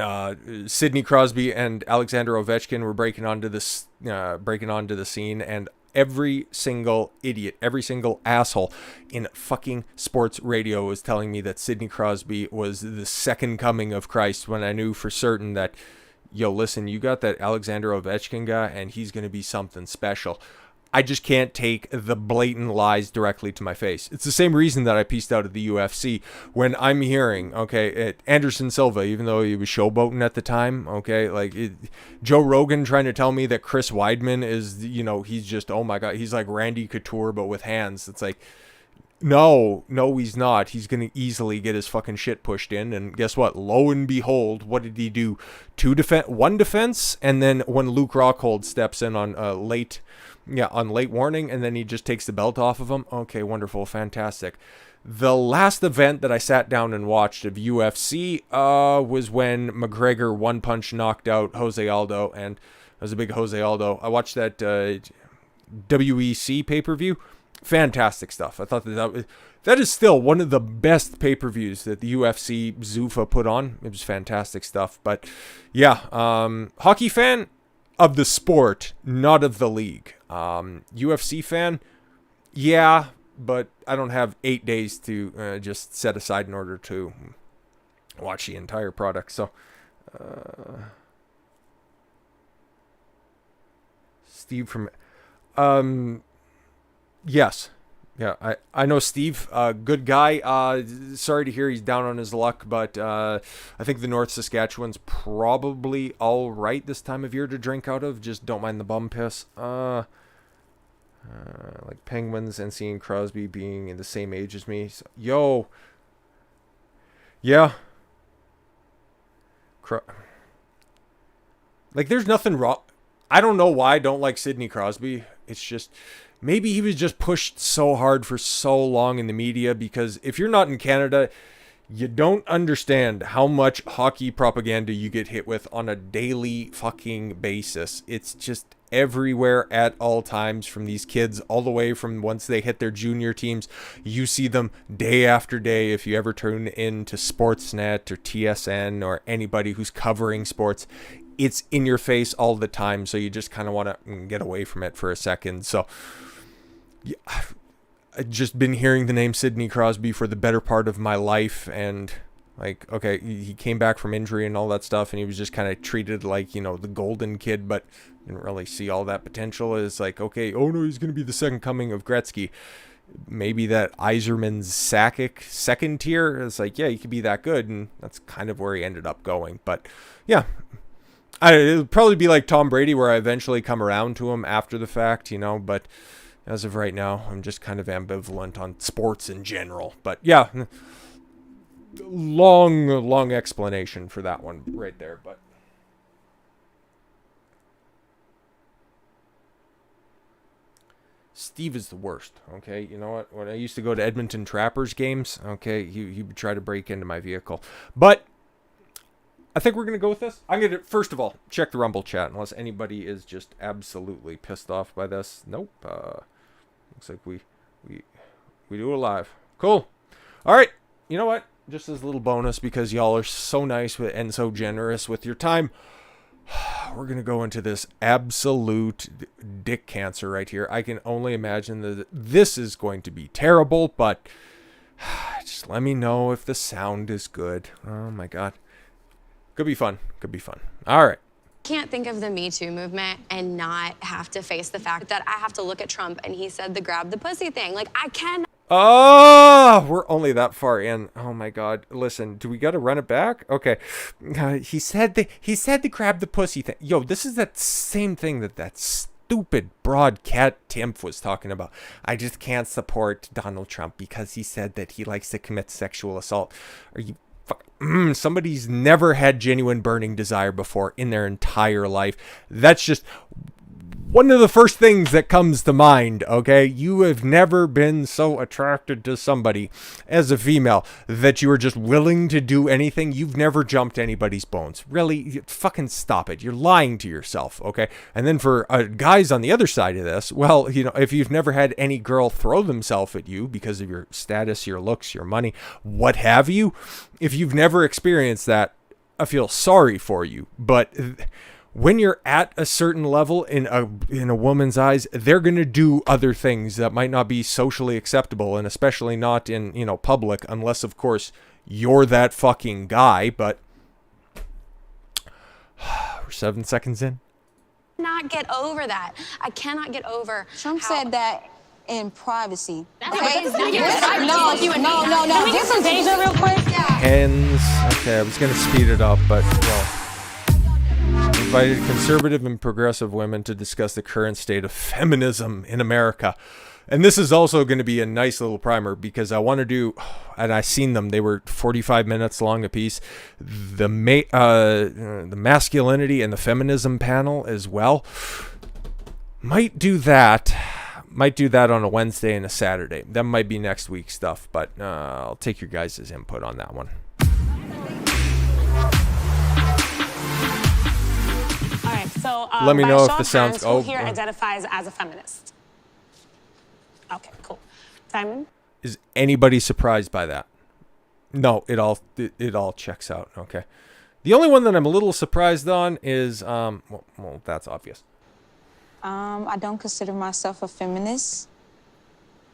Sidney Crosby and Alexander Ovechkin were breaking onto the scene, and every single idiot, every single asshole in fucking sports radio was telling me that Sidney Crosby was the second coming of Christ, when I knew for certain that, yo, listen, you got that Alexander Ovechkin guy, and he's going to be something special. I just can't take the blatant lies directly to my face. It's the same reason that I pieced out of the UFC. When I'm hearing, Anderson Silva, even though he was showboating at the time, Joe Rogan trying to tell me that Chris Weidman is, he's just, oh my God, he's like Randy Couture, but with hands. It's like, no, he's not. He's going to easily get his fucking shit pushed in. And guess what? Lo and behold, what did he do? One defense, and then when Luke Rockhold steps in on late warning, and then he just takes the belt off of him. Okay, wonderful, fantastic. The last event that I sat down and watched of UFC was when McGregor one punch knocked out Jose Aldo, and I was a big Jose Aldo. I watched that WEC pay-per-view. Fantastic stuff. I thought that is still one of the best pay-per-views that the UFC Zuffa put on. It was fantastic stuff. But yeah, hockey fan of the sport, not of the league. UFC fan, yeah, but I don't have 8 days to just set aside in order to watch the entire product. So, Steve from, yes. Yeah, I know Steve, good guy. Sorry to hear he's down on his luck, but I think the North Saskatchewan's probably all right this time of year to drink out of. Just don't mind the bum piss. Like Penguins and seeing Crosby being in the same age as me. So, yo. Yeah. Like, there's nothing wrong. I don't know why I don't like Sidney Crosby. It's just, maybe he was just pushed so hard for so long in the media, because if you're not in Canada, you don't understand how much hockey propaganda you get hit with on a daily fucking basis. It's just everywhere at all times, from these kids all the way from once they hit their junior teams. You see them day after day. If you ever tune into Sportsnet or TSN or anybody who's covering sports, it's in your face all the time. So you just kind of want to get away from it for a second. So yeah, I've just been hearing the name Sidney Crosby for the better part of my life, and like, okay, he came back from injury and all that stuff, and he was just kind of treated like, you know, the golden kid, but didn't really see all that potential. As like, okay, oh no, he's going to be the second coming of Gretzky. Maybe that Yzerman's Sakic second tier. It's like, yeah, he could be that good, and that's kind of where he ended up going. But yeah, it'll probably be like Tom Brady, where I eventually come around to him after the fact, you know, but as of right now, I'm just kind of ambivalent on sports in general. But yeah, long explanation for that one right there. But Steve is the worst. Okay, you know what? When I used to go to Edmonton Trappers games, okay, he would try to break into my vehicle. But I think we're going to go with this. I'm going to, first of all, check the Rumble chat, unless anybody is just absolutely pissed off by this. Nope. Looks like we do it live. Cool. All right. You know what? Just as a little bonus, because y'all are so nice and so generous with your time, we're going to go into this absolute dick cancer right here. I can only imagine that this is going to be terrible, but just let me know if the sound is good. Oh my God. Could be fun. Could be fun. All right. Can't think of the Me Too movement and not have to face the fact that I have to look at Trump and he said the grab the pussy thing. Like, I can. Oh, we're only that far in. Oh my God. Listen, do we got to run it back? Okay. He said the grab the pussy thing. Yo, this is that same thing that stupid broad cat Timph was talking about. I just can't support Donald Trump because he said that he likes to commit sexual assault. Are you somebody's never had genuine burning desire before in their entire life? That's just one of the first things that comes to mind, okay? You have never been so attracted to somebody as a female that you are just willing to do anything. You've never jumped anybody's bones. Really? Fucking stop it. You're lying to yourself, okay? And then for guys on the other side of this, well, you know, if you've never had any girl throw themselves at you because of your status, your looks, your money, what have you, if you've never experienced that, I feel sorry for you. But when you're at a certain level in a woman's eyes, they're going to do other things that might not be socially acceptable, and especially not in, you know, public, unless of course you're that fucking guy. But we're 7 seconds in. Not get over that. I cannot get over. Trump said that in privacy. That's okay? No. This is Deja real quick. Ends. Okay, I was going to speed it up, but well. Invited conservative and progressive women to discuss the current state of feminism in America. And this is also going to be a nice little primer, because I want to do, and I seen them, they were 45 minutes long a piece, the masculinity and the feminism panel as well. Might do that on a Wednesday and a Saturday. That might be next week's stuff, but I'll take your guys' input on that one. So, let me know if the sound's... Who here identifies as a feminist? Okay, cool. Simon? Is anybody surprised by that? No, it all checks out. Okay. The only one that I'm a little surprised on is, well, that's obvious. I don't consider myself a feminist.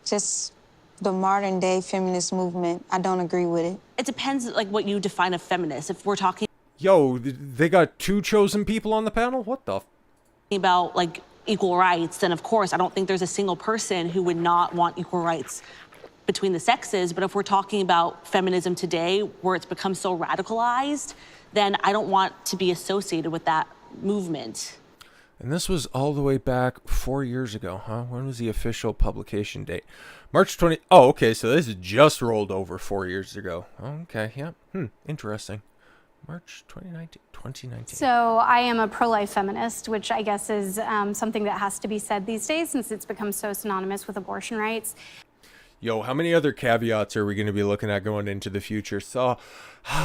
Just the modern day feminist movement. I don't agree with it. It depends, like, what you define a feminist. If we're talking Yo, they got two chosen people on the panel? What the? About, like, equal rights, then of course I don't think there's a single person who would not want equal rights between the sexes. But if we're talking about feminism today, where it's become so radicalized, then I don't want to be associated with that movement. And this was all the way back 4 years ago, huh? When was the official publication date? March 20... Oh, okay, so this is just rolled over 4 years ago. Okay, yeah. Interesting. March 2019. So I am a pro-life feminist, which I guess is something that has to be said these days since it's become so synonymous with abortion rights. Yo, how many other caveats are we going to be looking at going into the future? So,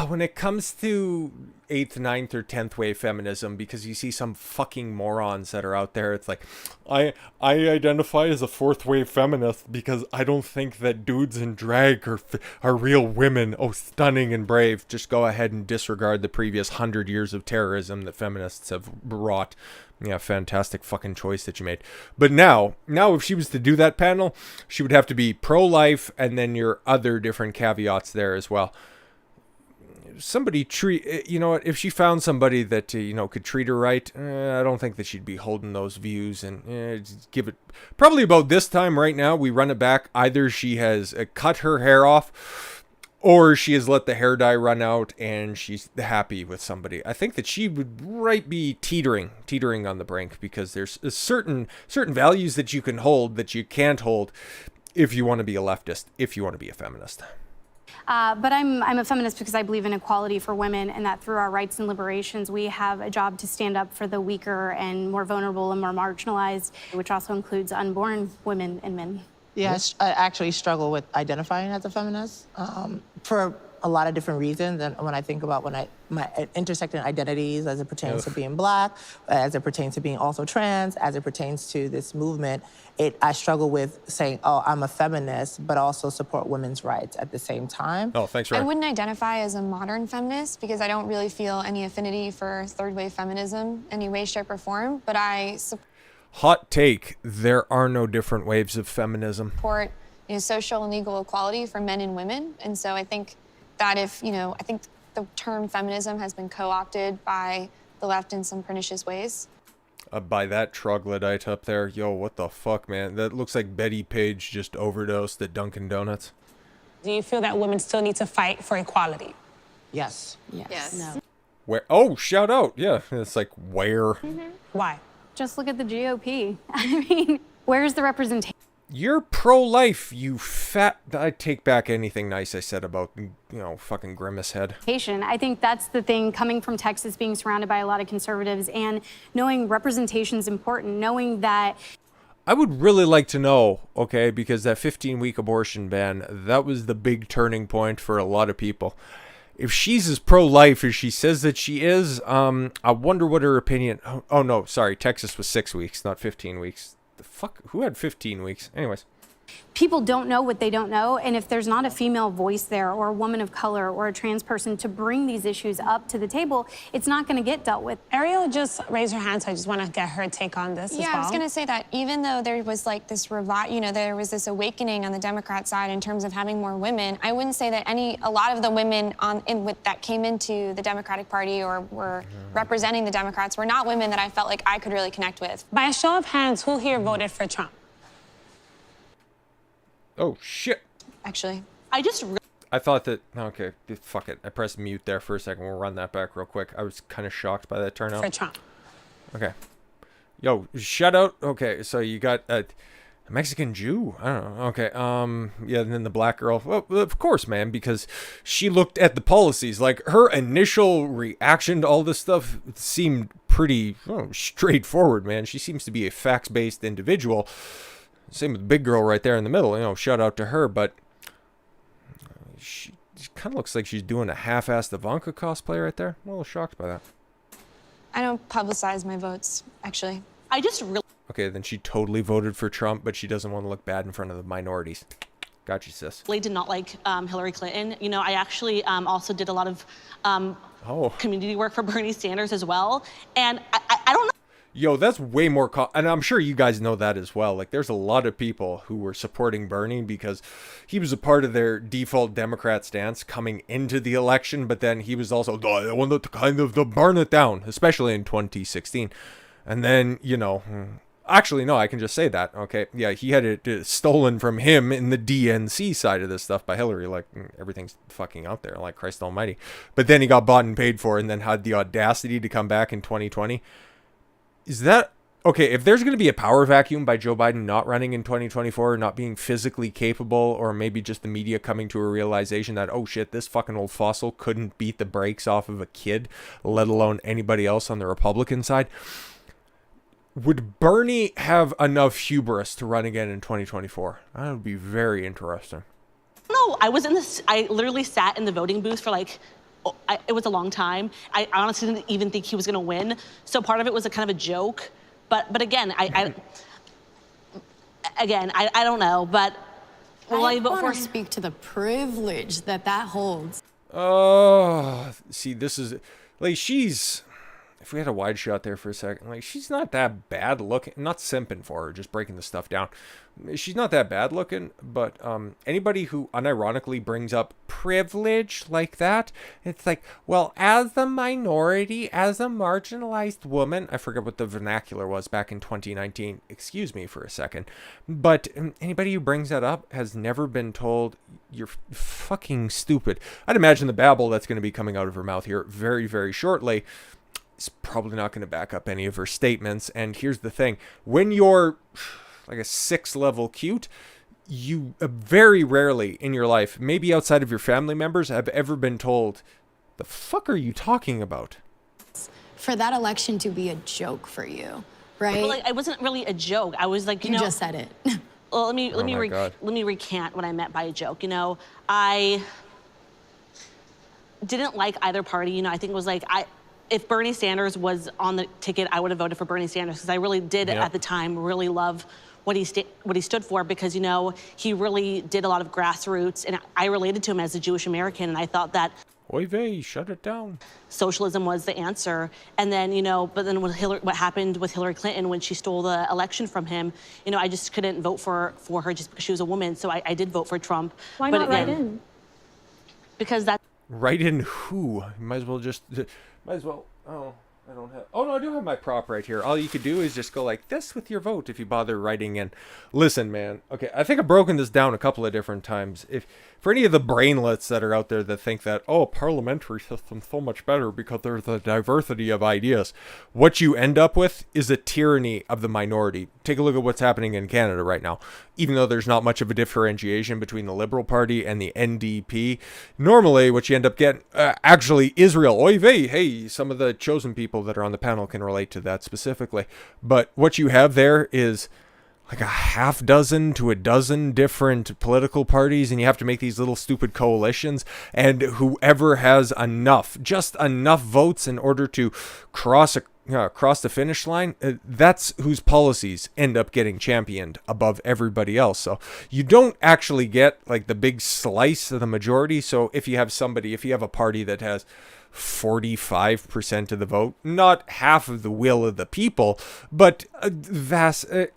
when it comes to 8th, 9th, or 10th wave feminism, because you see some fucking morons that are out there, it's like, I identify as a 4th wave feminist because I don't think that dudes in drag are real women. Oh, stunning and brave. Just go ahead and disregard the previous 100 years of terrorism that feminists have wrought. Yeah, fantastic fucking choice that you made. But now if she was to do that panel, she would have to be pro-life and then your other different caveats there as well. Somebody you know what, if she found somebody that, could treat her right, I don't think that she'd be holding those views. And give it, probably about this time right now, we run it back. Either she has cut her hair off, or she has let the hair dye run out and she's happy with somebody. I think that she would be teetering on the brink, because there's certain values that you can hold that you can't hold if you want to be a leftist, if you want to be a feminist. But I'm a feminist because I believe in equality for women, and that through our rights and liberations, we have a job to stand up for the weaker and more vulnerable and more marginalized, which also includes unborn women and men. Yes, I actually struggle with identifying as a feminist for a lot of different reasons. And when I think about my intersecting identities as it pertains to being Black, as it pertains to being also trans, as it pertains to this movement, I struggle with saying, oh, I'm a feminist, but also support women's rights at the same time. Oh, thanks, Ryan. I wouldn't identify as a modern feminist because I don't really feel any affinity for third wave feminism any way, shape, or form, but I Hot take, there are no different waves of feminism. support social and legal equality for men and women. And so I think that I think the term feminism has been co-opted by the left in some pernicious ways. By that troglodyte up there, yo, what the fuck, man? That looks like Betty Page just overdosed at Dunkin' Donuts. Do you feel that women still need to fight for equality? Yes. Yes. No. Where? Oh, shout out. Yeah, it's like, where? Why? Just look at the GOP. I mean, where's the representation? You're pro-life, you fat... I take back anything nice I said about, fucking Grimace Head. I think that's the thing, coming from Texas, being surrounded by a lot of conservatives, and knowing representation is important, knowing that... I would really like to know, okay, because that 15-week abortion ban, that was the big turning point for a lot of people. If she's as pro-life as she says that she is, I wonder what her opinion... Oh, no, sorry, Texas was 6 weeks, not 15 weeks. The fuck? Who had 15 weeks? Anyways. People don't know what they don't know, and if there's not a female voice there, or a woman of color, or a trans person to bring these issues up to the table, it's not going to get dealt with. Ariel just raised her hand, so I just want to get her take on this as well. Yeah, I was going to say that even though there was like this there was this awakening on the Democrat side in terms of having more women, I wouldn't say that a lot of the women that came into the Democratic Party or were representing the Democrats were not women that I felt like I could really connect with. By a show of hands, who here voted for Trump? Oh, shit. Actually. I thought that... Okay, fuck it. I pressed mute there for a second. We'll run that back real quick. I was kind of shocked by that turnout. For Trump. Okay. Yo, shout out. Okay, so you got a Mexican Jew? I don't know. Okay, yeah, and then the black girl. Well, of course, man, because she looked at the policies. Like, her initial reaction to all this stuff seemed pretty straightforward, man. She seems to be a facts-based individual. Same with the big girl right there in the middle. Shout out to her, but she kind of looks like she's doing a half-assed Ivanka cosplay right there. I'm a little shocked by that. I don't publicize my votes, actually. Okay, then she totally voted for Trump, but she doesn't want to look bad in front of the minorities. Got you, sis. Did not like Hillary Clinton. I actually also did a lot of community work for Bernie Sanders as well. And I don't know. Yo, that's way more... and I'm sure you guys know that as well. Like, there's a lot of people who were supporting Bernie because he was a part of their default Democrat stance coming into the election, but then he was also the one that kind of burn it down, especially in 2016. And then, actually, no, I can just say that, okay? Yeah, he had it stolen from him in the DNC side of this stuff by Hillary. Like, everything's fucking out there, like Christ almighty. But then he got bought and paid for and then had the audacity to come back in 2020. Is that okay, if there's going to be a power vacuum by Joe Biden not running in 2024, not being physically capable, or maybe just the media coming to a realization that, oh shit, this fucking old fossil couldn't beat the brakes off of a kid, let alone anybody else on the Republican side, would Bernie have enough hubris to run again in 2024? That would be very interesting. No, I literally sat in the voting booth for like, it was a long time. I honestly didn't even think he was going to win. So part of it was a kind of a joke. But again, I don't know. But will I vote for? I want to speak to the privilege that holds. Oh, see, this is like if we had a wide shot there for a second, like she's not that bad looking. Not simping for her, just breaking the stuff down. She's not that bad looking, but anybody who unironically brings up privilege like that, it's like, well, as a minority, as a marginalized woman, I forget what the vernacular was back in 2019. Excuse me for a second. But anybody who brings that up has never been told you're fucking stupid. I'd imagine the babble that's going to be coming out of her mouth here very, very shortly is probably not going to back up any of her statements. And here's the thing. When you're like a 6 level cute, you very rarely in your life, maybe outside of your family members, have ever been told, the fuck are you talking about? For that election to be a joke for you, right? Well, like, it wasn't really a joke. I was like, you know, just said it. Well, let me recant what I meant by a joke. You know, I didn't like either party. You know, I think it was like, if Bernie Sanders was on the ticket, I would have voted for Bernie Sanders, because I really did at the time really love what he stood for, because, you know, he really did a lot of grassroots, and I related to him as a Jewish American, and I thought that Oy vey, shut it down. Socialism was the answer. And then, you know, but then what happened with Hillary Clinton when she stole the election from him, you know, I just couldn't vote for her just because she was a woman. So I did vote for Trump. Why not write in? Because that's... Write in who? You might as well, oh, I don't have, oh no, I do have my prop right here. All you could do is just go like this with your vote if you bother writing in. Listen, man, okay, I think I've broken this down a couple of different times. If for any of the brainlets that are out there that think that, oh, parliamentary system's so much better because there's a diversity of ideas, what you end up with is a tyranny of the minority. Take a look at what's happening in Canada right now. Even though there's not much of a differentiation between the Liberal Party and the NDP, normally what you end up getting, actually Israel, oy vey, hey, some of the chosen people that are on the panel can relate to that specifically. But what you have there is like a half dozen to a dozen different political parties, and you have to make these little stupid coalitions, and whoever has just enough votes in order to cross the finish line, that's whose policies end up getting championed above everybody else. So you don't actually get like the big slice of the majority. So if you have a party that has 45% of the vote, not half of the will of the people, but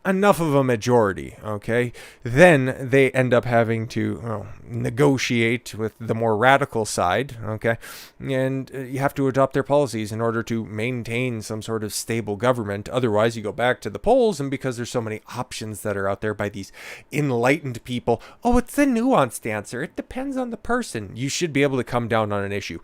enough of a majority, okay? Then they end up having to negotiate with the more radical side, okay? And you have to adopt their policies in order to maintain some sort of stable government. Otherwise, you go back to the polls, and because there's so many options that are out there by these enlightened people, oh, it's a nuanced answer. It depends on the person. You should be able to come down on an issue.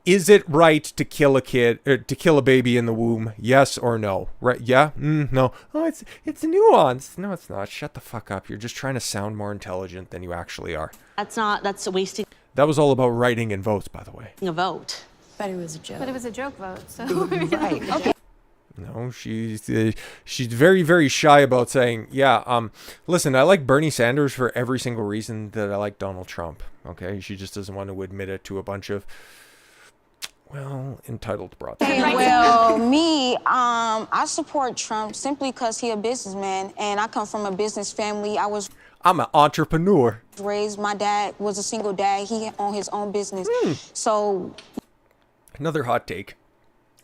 Is it right to kill a kid, or to kill a baby in the womb? Yes or no? Right? Yeah? No. Oh, it's nuanced. No, it's not. Shut the fuck up. You're just trying to sound more intelligent than you actually are. That's wasting That was all about writing in votes, by the way. a vote. But it was a joke. But it was a joke vote, so. Right. Okay. No, she's very, very shy about saying, yeah, listen, I like Bernie Sanders for every single reason that I like Donald Trump, okay? She just doesn't want to admit it to a bunch of, well, entitled broads. Well, me, I support Trump simply because he's a businessman, and I come from a business family. I'm an entrepreneur. Raised, my dad was a single dad. He owned his own business. So. Another hot take.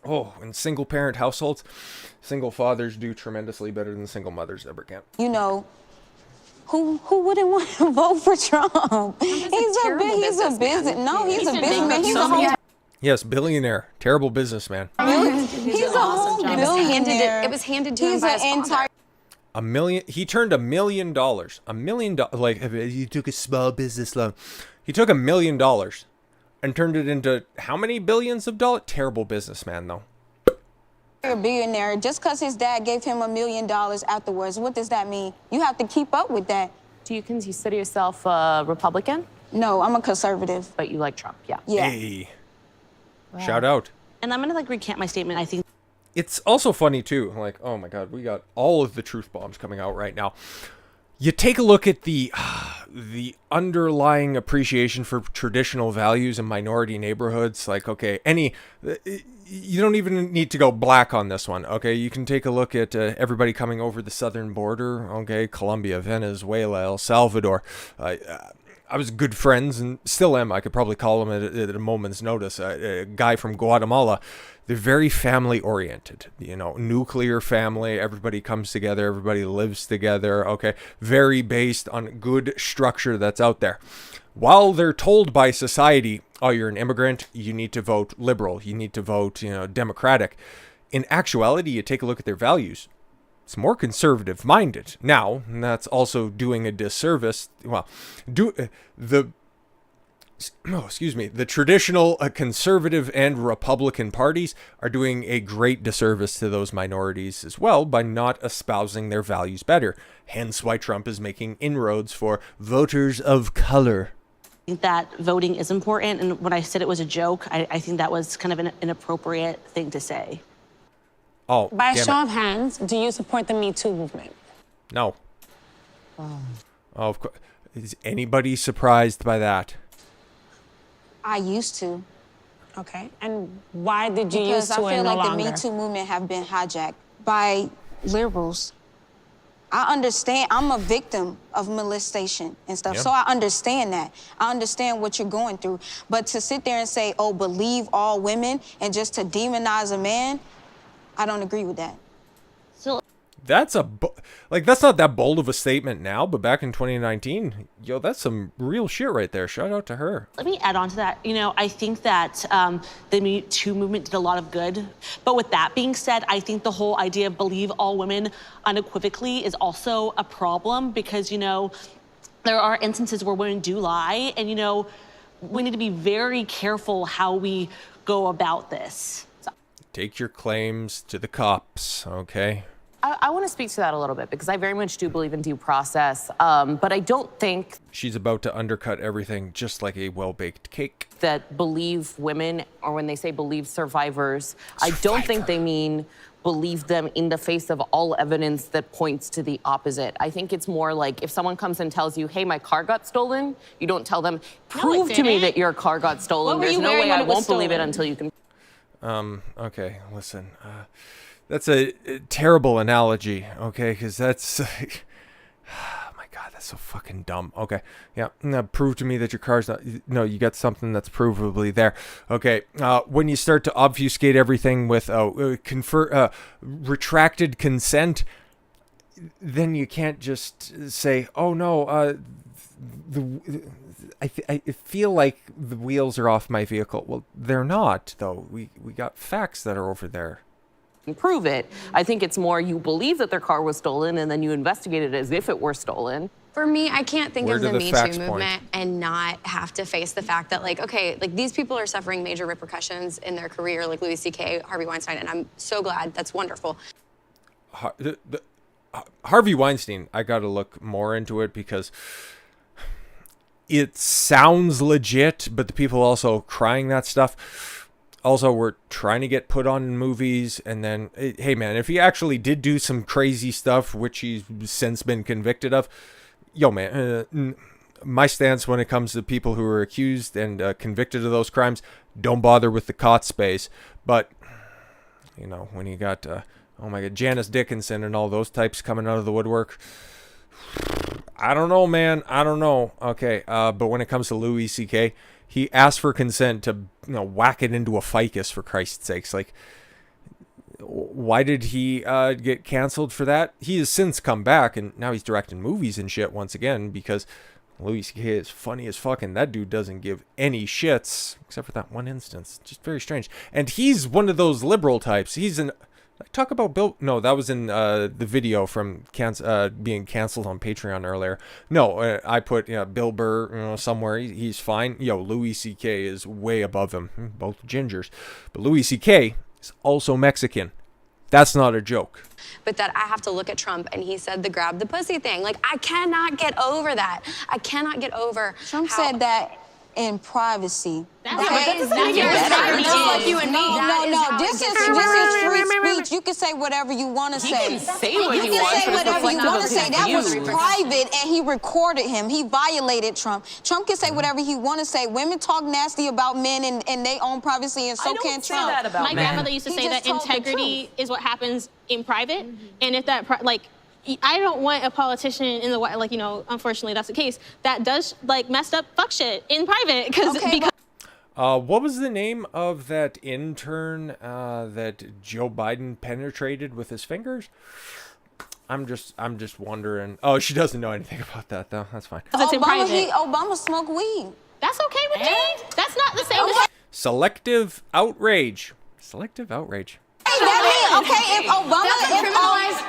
Oh, in single parent households, single fathers do tremendously better than single mothers ever can. You know, who wouldn't want to vote for Trump? He's a businessman. Yes, billionaire. Terrible businessman. He's a whole billionaire. It was handed to him by his father. He turned $1 million. $1 million. Like, he took a small business loan. He took $1 million and turned it into how many billions of dollars? Terrible businessman, though. A billionaire, just because his dad gave him $1 million afterwards, what does that mean? You have to keep up with that. Do you consider yourself a Republican? No, I'm a conservative. But you like Trump, yeah. Yeah. Hey. Wow. Shout out. And I'm gonna like recant my statement. I think it's also funny too. Like, oh my God, we got all of the truth bombs coming out right now. You take a look at the underlying appreciation for traditional values in minority neighborhoods. Like, okay, you don't even need to go black on this one. Okay, you can take a look at everybody coming over the southern border. Okay, Colombia, Venezuela, El Salvador. I was good friends and still am. I could probably call him at a moment's notice. A guy from Guatemala. They're very family oriented, nuclear family. Everybody comes together. Everybody lives together. Okay. Very based on good structure that's out there. While they're told by society, oh, you're an immigrant, you need to vote liberal. You need to vote, Democratic. In actuality, you take a look at their values. It's more conservative minded. Now, that's also doing a disservice. Well, the traditional conservative and Republican parties are doing a great disservice to those minorities as well by not espousing their values better. Hence why Trump is making inroads for voters of color. I think that voting is important, and when I said it was a joke, I think that was kind of an inappropriate thing to say. Oh, by a show of hands, do you support the Me Too movement? No. Oh, of course. Is anybody surprised by that? I used to. Okay. And why did you because used to I feel and no like longer? The Me Too movement have been hijacked by liberals. I understand. I'm a victim of molestation and stuff, so I understand that. I understand what you're going through. But to sit there and say, oh, believe all women and just to demonize a man, I don't agree with that. So that's that's not that bold of a statement now, but back in 2019, that's some real shit right there. Shout out to her. Let me add on to that. I think that the Me Too movement did a lot of good. But with that being said, I think the whole idea of believe all women unequivocally is also a problem because, there are instances where women do lie. And, we need to be very careful how we go about this. Take your claims to the cops, okay? I want to speak to that a little bit because I very much do believe in due process, but I don't think... She's about to undercut everything just like a well-baked cake. ...that believe women, or when they say believe survivors, I don't think they mean believe them in the face of all evidence that points to the opposite. I think it's more like if someone comes and tells you, hey, my car got stolen, you don't tell them, prove to me that your car got stolen. There's no way I won't believe it until you can... Okay, listen. That's a terrible analogy, okay? Because that's... oh my God, that's so fucking dumb. Okay, yeah. Now prove to me that your car's not... No, you got something that's provably there. Okay, when you start to obfuscate everything with retracted consent, then you can't just say, oh no, I feel like the wheels are off my vehicle. Well, they're not, though. We got facts that are over there. Prove it. I think it's more you believe that their car was stolen and then you investigate it as if it were stolen. For me, I can't think of the Me facts Too movement and not have to face the fact that, these people are suffering major repercussions in their career, like Louis C.K., Harvey Weinstein, and I'm so glad. That's wonderful. Harvey Weinstein, I got to look more into it because it sounds legit, but the people also crying that stuff also were trying to get put on in movies. And then, hey man, if he actually did do some crazy stuff, which he's since been convicted of, my stance when it comes to people who are accused and convicted of those crimes, don't bother with the cot space. But, when you got, oh my God, Janice Dickinson and all those types coming out of the woodwork, I don't know, man. I don't know. Okay, but when it comes to Louis C.K., he asked for consent to, whack it into a ficus, for Christ's sakes. Like, why did he get canceled for that? He has since come back, and now he's directing movies and shit once again because Louis C.K. is funny as fuck, and that dude doesn't give any shits, except for that one instance. Just very strange. And he's one of those liberal types. I talk about Bill. No, that was in the video from being canceled on Patreon earlier. No, I put Bill Burr somewhere. He's fine. Louis C.K. is way above him. Both gingers. But Louis C.K. is also Mexican. That's not a joke. But that I have to look at Trump and he said the grab the pussy thing. Like, I cannot get over that. I cannot get over Trump said that in privacy. That's like you and me. No. This is free speech. You can say whatever you want to say. Can say what you he can wants, say but it's whatever you reflective want to of say. his That was views. private, and he recorded him. He violated Trump. Trump can say whatever he want to say. Women talk nasty about men and their own privacy, and so can Trump. That about My grandmother used to say that integrity is what happens in private, and if that I don't want a politician in the like, you know, unfortunately that's the case, that does like messed up fuck shit in private because what was the name of that intern that Joe Biden penetrated with his fingers? I'm just wondering. Oh, she doesn't know anything about that though. That's fine. Obama smoked weed. That's okay with me. That's not the same as Selective outrage. Selective outrage. Okay, if Obama,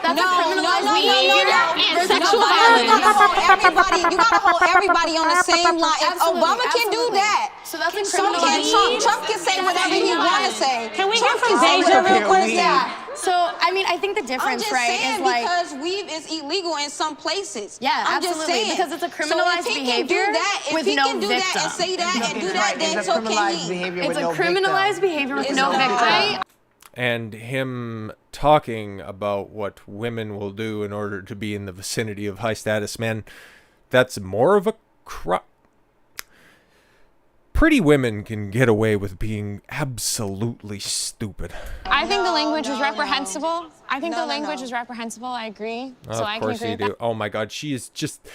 that's a criminalized behavior and sexual violence. You gotta hold everybody on the same line. If Obama can do that, so that's a so can Trump. Trump can say whatever he want to say. Can we hear from Deja real quick? So, I mean, I think the difference, saying, is like because weed is illegal in some places. Yeah, I'm just absolutely, saying. because it's a criminalized behavior with no no victim. If he can do that and say that and do that, then so can he. It's a criminalized behavior with no victim. And him talking about what women will do in order to be in the vicinity of high status men, that's more of a pretty women can get away with being absolutely stupid. I think the language was reprehensible. I think the language was reprehensible. I agree. So I can agree you with do. that. Oh my God, she is just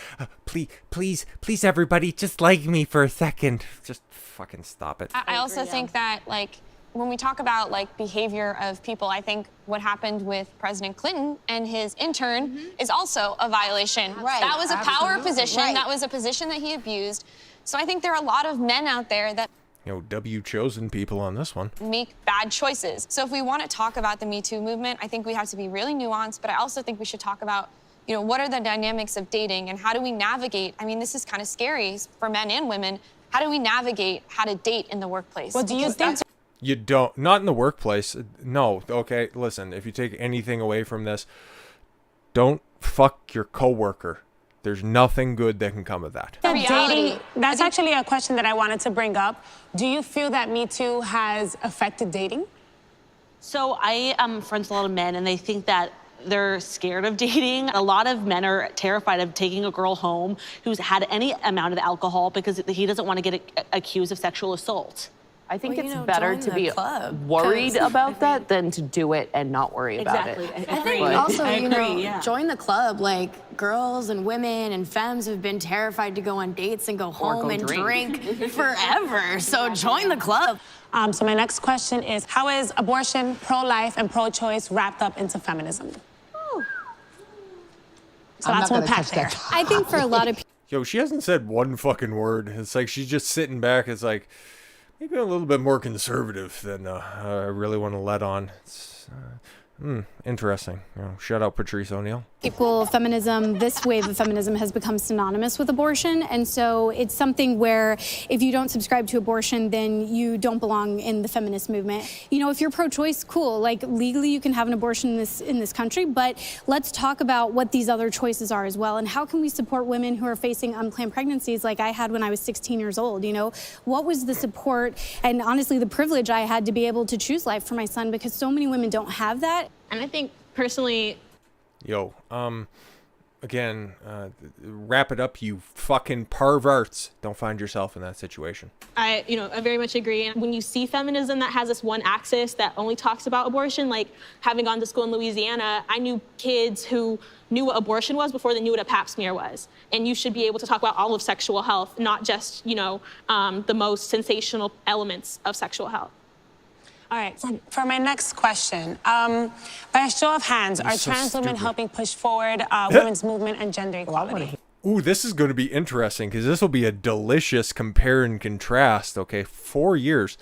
please everybody, just like me for a second. Just fucking stop it. I also think that, like, when we talk about like behavior of people, I think what happened with President Clinton and his intern is also a violation. Right. That was a power position. Right. That was a position that he abused. So I think there are a lot of men out there that chosen people on this one. make bad choices. So if we want to talk about the Me Too movement, I think we have to be really nuanced, but I also think we should talk about, you know, what are the dynamics of dating and how do we navigate? I mean, this is kind of scary for men and women. How do we navigate how to date in the workplace? Well, do you think? You don't, not in the workplace. No, okay, listen, if you take anything away from this, don't fuck your coworker. There's nothing good that can come of that. Dating, that's actually a question that I wanted to bring up. Do you feel that Me Too has affected dating? So I am friends with a lot of men, and they think that they're scared of dating. A lot of men are terrified of taking a girl home who's had any amount of alcohol because he doesn't want to get accused of sexual assault. I think it's better to be worried about that than to do it and not worry about it. I think also, you know, join the club. Like, girls and women and femmes have been terrified to go on dates and go home and drink forever. So join the club. So my next question is, how is abortion, pro-life, and pro-choice wrapped up into feminism? So that's one pack there. I think for a lot of people. Yo, she hasn't said one fucking word. It's like she's just sitting back. It's like, maybe a little bit more conservative than I really want to let on. It's interesting. You know, shout out Patrice O'Neill. Equal feminism, this wave of feminism has become synonymous with abortion. And so it's something where if you don't subscribe to abortion, then you don't belong in the feminist movement. You know, if you're pro-choice, cool. Like, legally you can have an abortion in this country, but let's talk about what these other choices are as well. And how can we support women who are facing unplanned pregnancies like I had when I was 16 years old? You know, what was the support and honestly the privilege I had to be able to choose life for my son, because so many women don't have that. And I think personally, again, wrap it up, you fucking perverts. Don't find yourself in that situation. I very much agree. And when you see feminism that has this one axis that only talks about abortion, like having gone to school in Louisiana, I knew kids who knew what abortion was before they knew what a pap smear was. And you should be able to talk about all of sexual health, not just, the most sensational elements of sexual health. All right, for my next question, by a show of hands, are trans women helping push forward women's movement and gender equality? Ooh, this is going to be interesting because this will be a delicious compare and contrast. Okay, 4 years.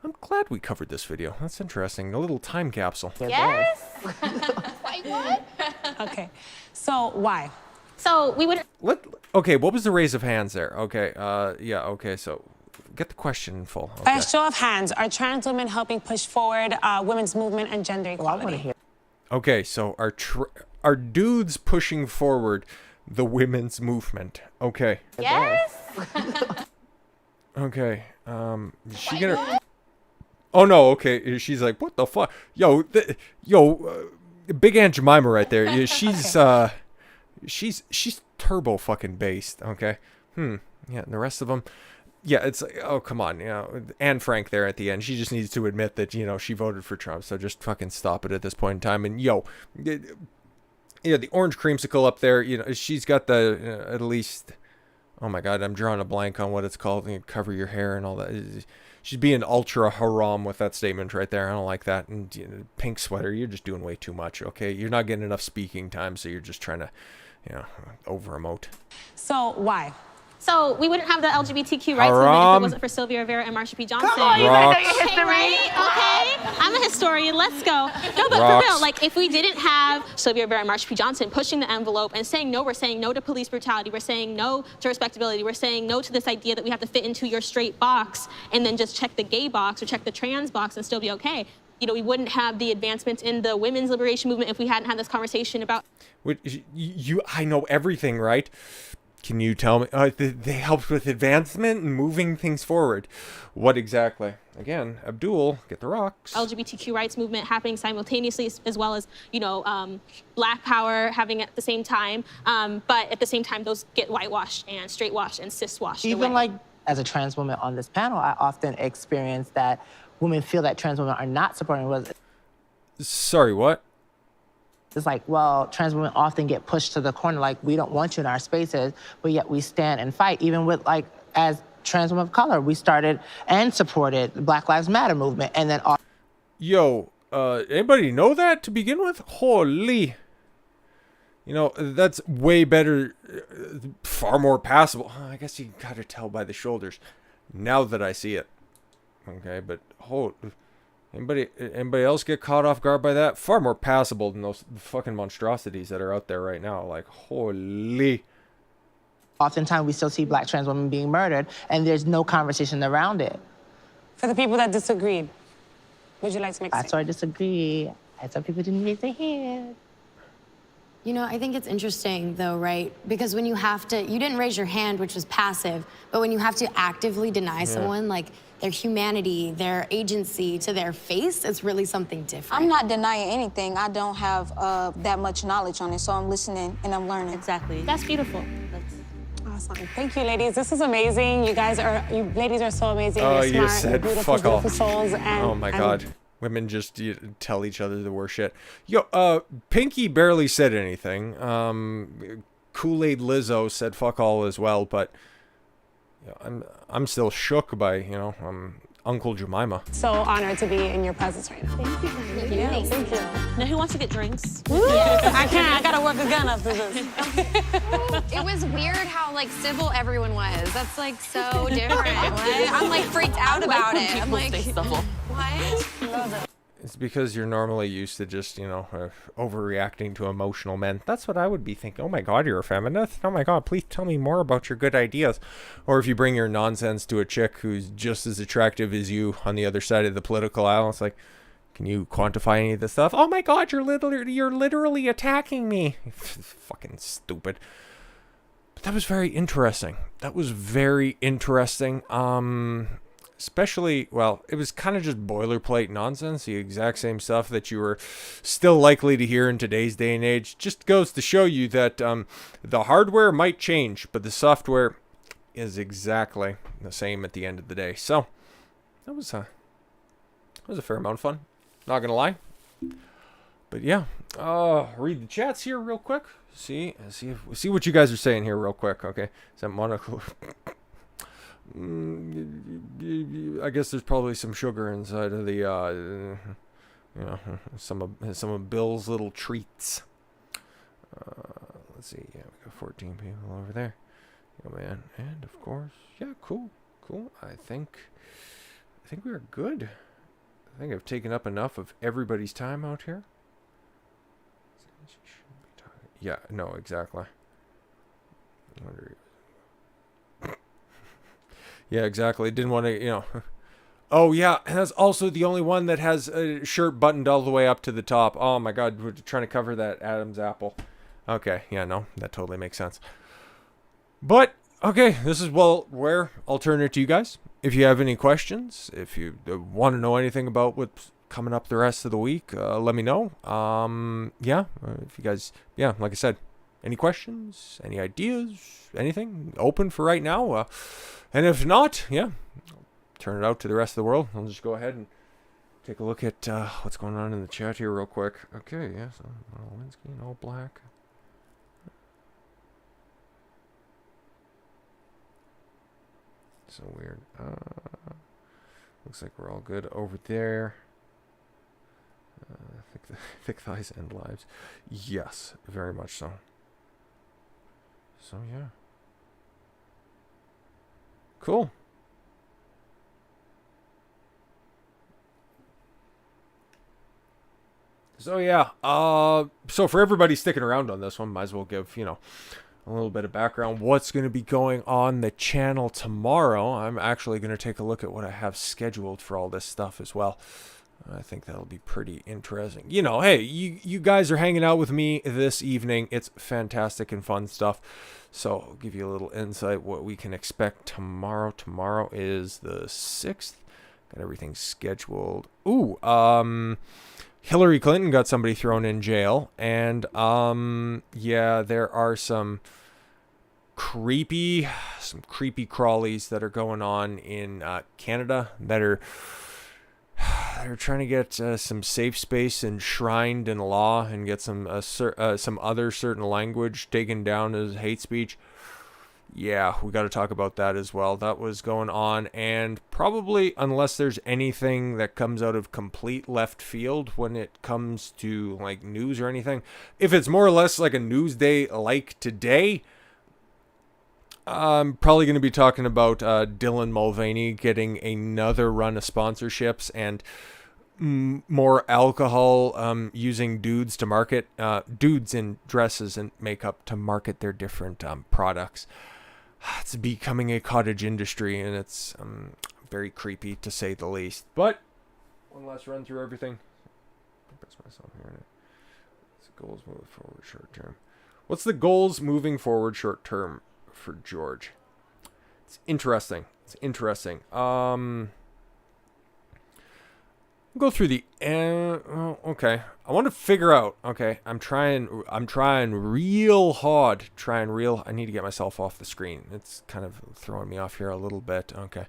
I'm glad we covered this video. That's interesting. A little time capsule. Yes? Wait, what? Okay, so why? So we would... Okay, what was the raise of hands there? Okay, okay, so get the question in full. By a show of hands, are trans women helping push forward women's movement and gender equality? Okay, so are dudes pushing forward the women's movement? Okay. Yes. Okay. Is she gonna? Oh no. Okay. She's like, what the fuck? Yo, Big Aunt Jemima right there. Yeah, she's turbo fucking based. Okay. Yeah. And the rest of them. Yeah, it's like, oh, come on, Anne Frank there at the end. She just needs to admit that, she voted for Trump. So just fucking stop it at this point in time. And, the orange creamsicle up there, she's got the, at least, oh my God, I'm drawing a blank on what it's called. Cover your hair and all that. She's being ultra haram with that statement right there. I don't like that. And pink sweater, you're just doing way too much, okay? You're not getting enough speaking time, so you're just trying to, over-emote. So why? So we wouldn't have the LGBTQ rights movement if it wasn't for Sylvia Rivera and Marsha P. Johnson. Come on, you better know your history. Right? Okay, I'm a historian. Let's go. No, but for real, like if we didn't have Sylvia Rivera and Marsha P. Johnson pushing the envelope and saying no, we're saying no to police brutality. We're saying no to respectability. We're saying no to this idea that we have to fit into your straight box and then just check the gay box or check the trans box and still be okay. We wouldn't have the advancements in the women's liberation movement if we hadn't had this conversation about. I know everything, right? Can you tell me? They helped with advancement and moving things forward. What exactly? Again, Abdul, get the rocks. LGBTQ rights movement happening simultaneously, as well as, Black power having at the same time. But at the same time, those get whitewashed and straightwashed and ciswashed Even away. as a trans woman on this panel, I often experience that women feel that trans women are not supporting. Sorry, what? It's like, well, trans women often get pushed to the corner, like, we don't want you in our spaces, but yet we stand and fight. Even with, as trans women of color, we started and supported the Black Lives Matter movement, and then... anybody know that to begin with? Holy... that's way better, far more passable. I guess you gotta tell by the shoulders, now that I see it. Okay, but, Anybody else get caught off guard by that? Far more passable than those fucking monstrosities that are out there right now. Like, holy. Oftentimes, we still see Black trans women being murdered, and there's no conversation around it. For the people that disagreed, would you like to make a I sort of disagree. I thought people didn't raise their hand. I think it's interesting, though, right? Because when you didn't raise your hand, which was passive, but when you have to actively deny someone, their humanity, their agency to their face, it's really something different. I'm not denying anything. I don't have that much knowledge on it, so I'm listening and I'm learning. Exactly. That's beautiful. Awesome. Thank you, ladies. This is amazing. You ladies are so amazing. Oh, You're you smart, said beautiful, fuck off. beautiful souls. And, oh my God. Women just tell each other the worst shit. Pinky barely said anything. Kool-Aid Lizzo said fuck all as well, but I'm still shook by, Uncle Jemima. So honored to be in your presence right now. Thank you. Yeah, thank you. Now, who wants to get drinks? I can't. I gotta work again after this. It was weird how civil everyone was. That's so different. I'm freaked out about it. I'm like, what? It's because you're normally used to just, overreacting to emotional men. That's what I would be thinking. Oh my God, you're a feminist? Oh my God, please tell me more about your good ideas. Or if you bring your nonsense to a chick who's just as attractive as you on the other side of the political aisle, it's like, can you quantify any of this stuff? Oh my God, you're literally attacking me. Fucking stupid. But that was very interesting. Especially, it was kind of just boilerplate nonsense, the exact same stuff that you were still likely to hear in today's day and age. Just goes to show you that the hardware might change, but the software is exactly the same at the end of the day. So, that was a fair amount of fun. Not gonna lie. But yeah, read the chats here real quick. See what you guys are saying here real quick. Okay, is that monocle? I guess there's probably some sugar inside of the, some of Bill's little treats. Let's see. Yeah, we got 14 people over there. Oh man, and of course, yeah, cool. I think we are good. I think I've taken up enough of everybody's time out here. Yeah, no, exactly. Yeah, exactly. Didn't want to, Oh, yeah. And that's also the only one that has a shirt buttoned all the way up to the top. Oh, my God. We're trying to cover that Adam's apple. Okay. Yeah, no, that totally makes sense. But, okay, this is, where I'll turn it to you guys. If you have any questions, if you want to know anything about what's coming up the rest of the week, let me know. If you guys, like I said, any questions, any ideas, anything, open for right now. And if not, turn it out to the rest of the world. I'll just go ahead and take a look at what's going on in the chat here real quick. Okay, so Lewinsky, all black. So weird. Looks like we're all good over there. Thick thighs and lives. Yes, very much so. So, yeah. Cool. So, yeah. So for everybody sticking around on this one, might as well give, a little bit of background. What's going to be going on the channel tomorrow? I'm actually going to take a look at what I have scheduled for all this stuff as well. I think that'll be pretty interesting. Hey, you guys are hanging out with me this evening. It's fantastic and fun stuff. So I'll give you a little insight what we can expect tomorrow. Tomorrow is the 6th. Got everything scheduled. Ooh, Hillary Clinton got somebody thrown in jail. And, there are some creepy crawlies that are going on in Canada that are... They're trying to get some safe space enshrined in law and get some other certain language taken down as hate speech. Yeah, we got to talk about that as well. That was going on, and probably, unless there's anything that comes out of complete left field when it comes to like news or anything, if it's more or less like a news day like today, I'm probably going to be talking about Dylan Mulvaney getting another run of sponsorships and more alcohol, using dudes to market, dudes in dresses and makeup to market their different products. It's becoming a cottage industry, and it's very creepy to say the least. But one last run through everything. Press myself here. What's the goals moving forward short term? What's the goals moving forward short term for George? It's interesting. Go through the okay. I want to figure out. Okay, I'm trying real hard. I need to get myself off the screen. It's kind of throwing me off here a little bit. Okay.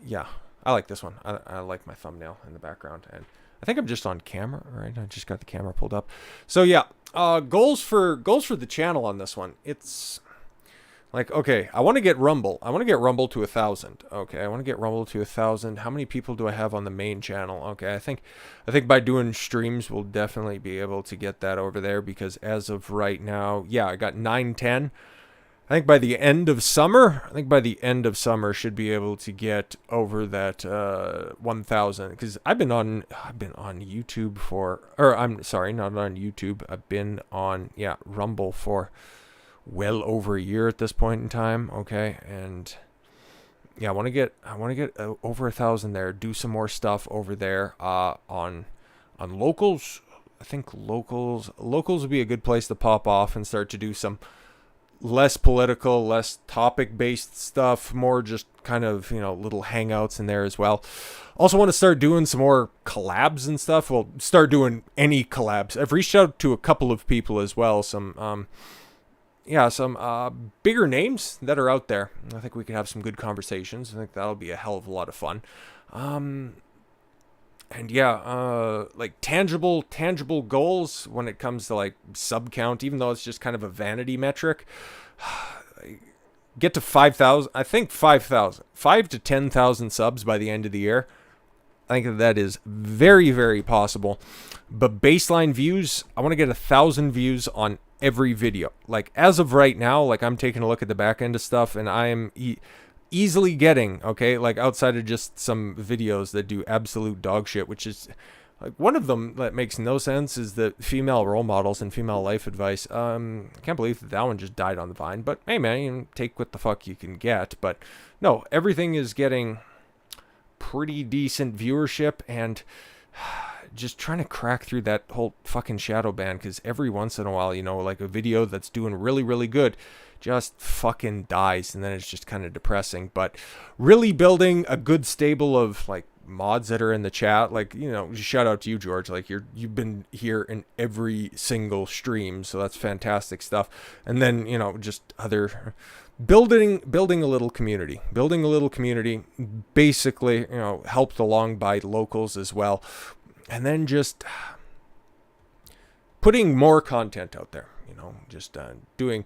Yeah, I like this one. I like my thumbnail in the background, and I think I'm just on camera, right? I just got the camera pulled up. So yeah, goals for the channel on this one. It's like, okay, I want to get Rumble. I want to get Rumble to 1,000. Okay, I want to get Rumble to 1,000. How many people do I have on the main channel? Okay, I think by doing streams, we'll definitely be able to get that over there, because as of right now, yeah, I got 910. I think by the end of summer, should be able to get over that 1,000. Because I've been on YouTube I'm sorry, not on YouTube. I've been on Rumble for well over a year at this point in time. Okay, and yeah, I want to get over 1,000 there. Do some more stuff over there on locals. I think locals would be a good place to pop off and start to do some less political, less topic-based stuff, more just kind of, little hangouts in there as well. Also want to start doing some more collabs and stuff. Well, start doing any collabs. I've reached out to a couple of people as well, some bigger names that are out there. I think we could have some good conversations. I think that'll be a hell of a lot of fun. And yeah, like tangible goals when it comes to like sub count, even though it's just kind of a vanity metric. Get to 5,000. I think 5,000, 5 to 10,000 subs by the end of the year. I think that is very, very possible. But baseline views, I want to get 1,000 views on every video. Like as of right now, like I'm taking a look at the back end of stuff, and I am easily getting, okay, like outside of just some videos that do absolute dog shit, which is Like, one of them that makes no sense is the female role models and female life advice. I can't believe that one just died on the vine. But hey, man, you can take what the fuck you can get. But no, everything is getting pretty decent viewership, and just trying to crack through that whole fucking shadow ban, because every once in a while, you know, like a video that's doing really, really good just fucking dies, and then it's just kind of depressing. But really building a good stable of like mods that are in the chat, like, you know, shout out to you, George, like you've been here in every single stream, so that's fantastic stuff. And then, you know, just other building a little community, basically, you know, helped along by locals as well. And then just putting more content out there, you know, just doing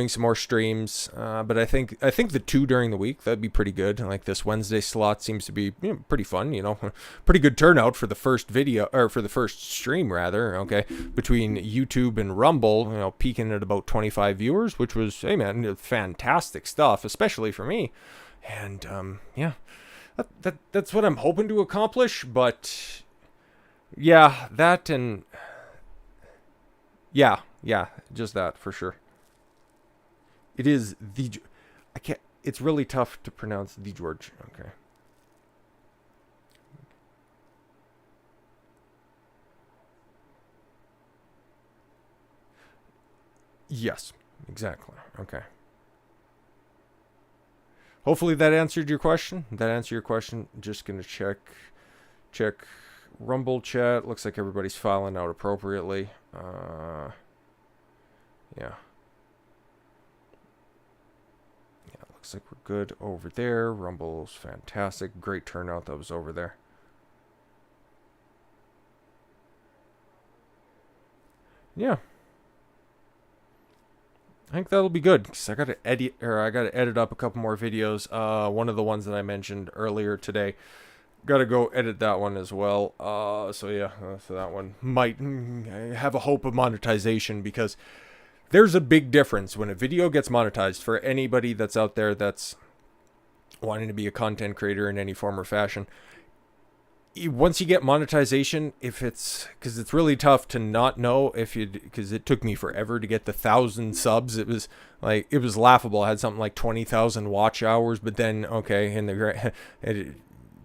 some more streams. But I think the 2 during the week, that'd be pretty good. Like this Wednesday slot seems to be, you know, pretty fun, you know, pretty good turnout for the first video, or for the first stream rather. Okay. Between YouTube and Rumble, you know, peaking at about 25 viewers, which was, hey man, fantastic stuff, especially for me. And, yeah, that's what I'm hoping to accomplish. But yeah, that, and yeah, just that for sure. It is it's really tough to pronounce the George. Okay. Yes, exactly. Okay. Hopefully that answered your question. Just gonna check Rumble chat. Looks like everybody's filing out appropriately. Yeah. Looks like we're good over there. Rumble's fantastic. Great turnout that was over there. Yeah. I think that'll be good, because I gotta edit up a couple more videos. One of the ones that I mentioned earlier today, gotta go edit that one as well. So yeah, so that one might have a hope of monetization, because there's a big difference when a video gets monetized. For anybody that's out there that's wanting to be a content creator in any form or fashion, once you get monetization, because it's really tough to not know because it took me forever to get the 1,000 subs. It was laughable. I had something like 20,000 watch hours, but then, okay, it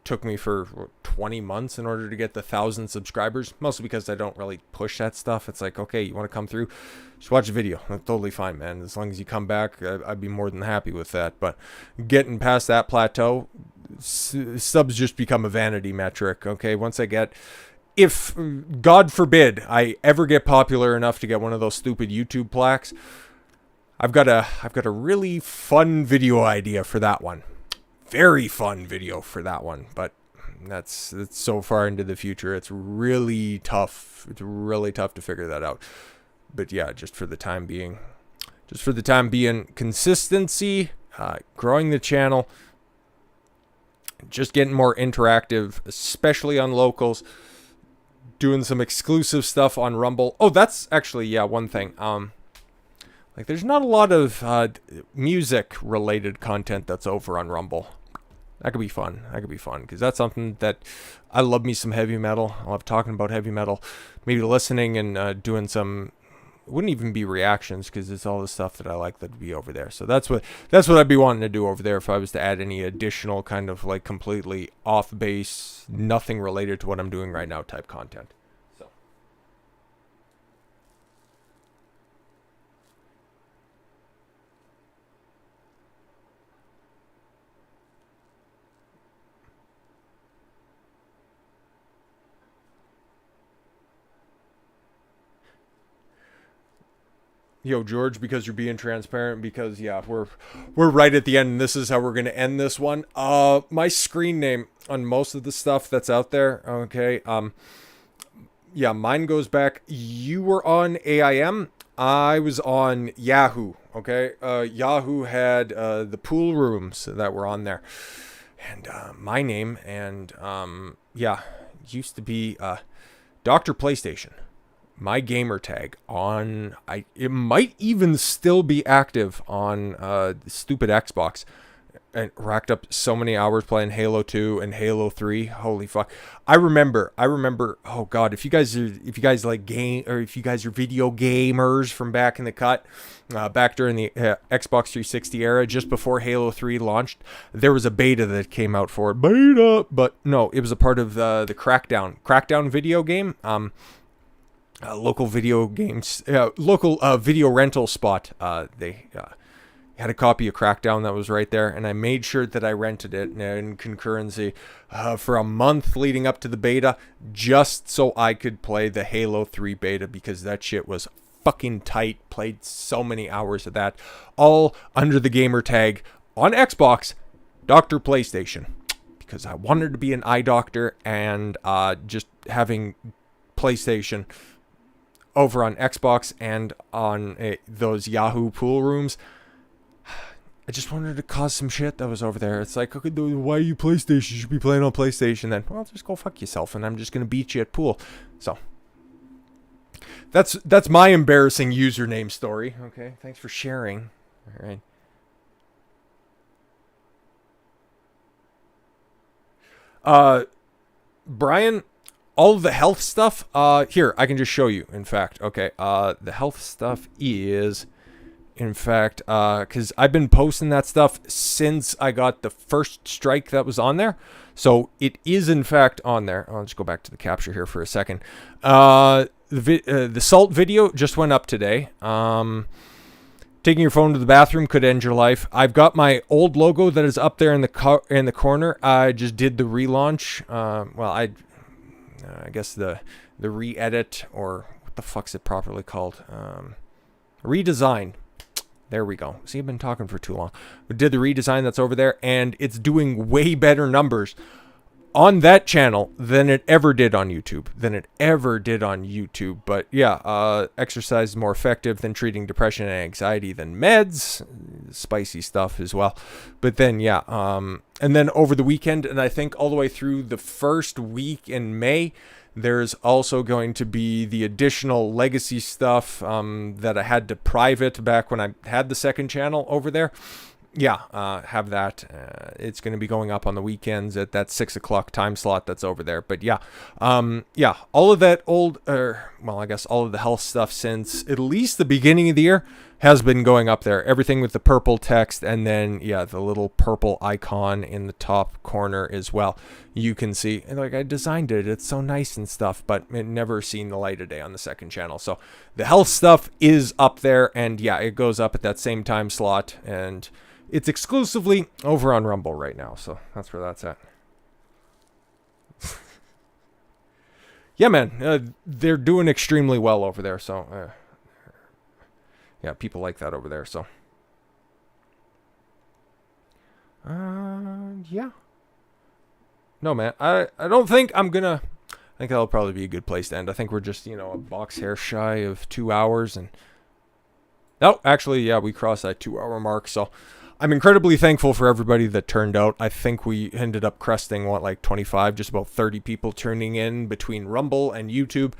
took me for 20 months in order to get the 1,000 subscribers, mostly because I don't really push that stuff. It's like, okay, you want to come through, just watch a video. That's totally fine, man. As long as you come back, I'd be more than happy with that. But getting past that plateau, subs just become a vanity metric. Okay, once I get, if God forbid I ever get popular enough to get one of those stupid YouTube plaques, I've got a really fun video idea for that one. Very fun video for that one, but it's so far into the future. It's really tough. It's really tough to figure that out. But yeah, just for the time being, consistency, growing the channel, just getting more interactive, especially on locals, doing some exclusive stuff on Rumble. Oh, that's actually, yeah, one thing. Like, there's not a lot of music related content that's over on Rumble. That could be fun. Because that's something that I love, me some heavy metal. I love talking about heavy metal. Maybe listening and doing some, it wouldn't even be reactions, because it's all the stuff that I like that'd be over there. So that's what I'd be wanting to do over there if I was to add any additional kind of like completely off base, nothing related to what I'm doing right now type content. Yo, George, because you're being transparent, because yeah, we're right at the end, and this is how we're gonna end this one. My screen name on most of the stuff that's out there, okay, yeah, mine goes back. You were on AIM, I was on Yahoo, okay. Yahoo had the pool rooms that were on there, and my name, and yeah, used to be Dr. PlayStation. My gamer tag on, it might even still be active on stupid Xbox. and racked up so many hours playing Halo 2 and Halo 3. Holy fuck. I remember, oh god, if you guys like game, or if you guys are video gamers from back in the cut, back during the Xbox 360 era, just before Halo 3 launched, there was a beta that came out for it. Beta! But no, it was a part of the Crackdown video game. Local video games, local video rental spot. They had a copy of Crackdown that was right there, and I made sure that I rented it in concurrency for a month leading up to the beta, just so I could play the Halo 3 beta, because that shit was fucking tight. Played so many hours of that, all under the gamer tag on Xbox, Dr. PlayStation, because I wanted to be an eye doctor, and just having PlayStation over on Xbox and on those Yahoo pool rooms, I just wanted to cause some shit that was over there. It's like, okay, why are you PlayStation? You should be playing on PlayStation then. Well, just go fuck yourself, and I'm just going to beat you at pool. So, that's my embarrassing username story. Okay, thanks for sharing. All right. Brian, all of the health stuff, here, I can just show you, in fact. Okay, the health stuff is... In fact, because I've been posting that stuff since I got the first strike that was on there. So it is, in fact, on there. I'll just go back to the capture here for a second. The salt video just went up today. Taking your phone to the bathroom could end your life. I've got my old logo that is up there in the corner. I just did the relaunch. Well, I guess the re-edit, or what the fuck's it properly called? Redesign. There we go. See, I've been talking for too long. We did the redesign that's over there, and it's doing way better numbers on that channel than it ever did on YouTube. But yeah, exercise is more effective than treating depression and anxiety than meds. Spicy stuff as well. But then, yeah, and then over the weekend, and I think all the way through the first week in May, there's also going to be the additional legacy stuff that I had to private back when I had the second channel over there. Yeah, have that. It's going to be going up on the weekends at that 6 o'clock time slot that's over there. But yeah, yeah, all of that old, well, I guess all of the health stuff since at least the beginning of the year has been going up there. Everything with the purple text, and then, yeah, the little purple icon in the top corner as well. You can see, and like, I designed it. It's so nice and stuff, but it never seen the light of day on the second channel. So the health stuff is up there, and yeah, it goes up at that same time slot, and it's exclusively over on Rumble right now. So that's where that's at. Yeah, man, they're doing extremely well over there. So, yeah, people like that over there. So, yeah. No, man, I don't think I'm gonna. I think that'll probably be a good place to end. I think we're just, you know, a box hair shy of 2 hours, and no, actually, yeah, we crossed that 2 hour mark. So I'm incredibly thankful for everybody that turned out. I think we ended up cresting, what, like 25, just about 30 people tuning in between Rumble and YouTube.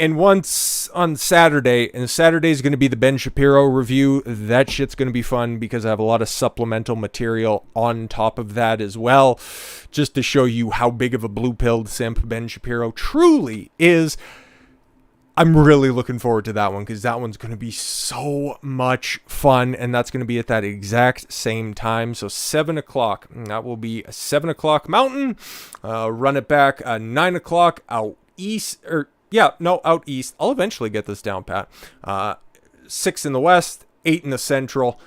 And once on Saturday, and Saturday is going to be the Ben Shapiro review. That shit's going to be fun because I have a lot of supplemental material on top of that as well, just to show you how big of a blue-pilled simp Ben Shapiro truly is. I'm really looking forward to that one because that one's going to be so much fun, and that's going to be at that exact same time. So 7 o'clock, that will be 7 o'clock Mountain. Run it back 9 o'clock out east, or yeah, no, out east. I'll eventually get this down, Pat. 6 in the west, 8 in the central.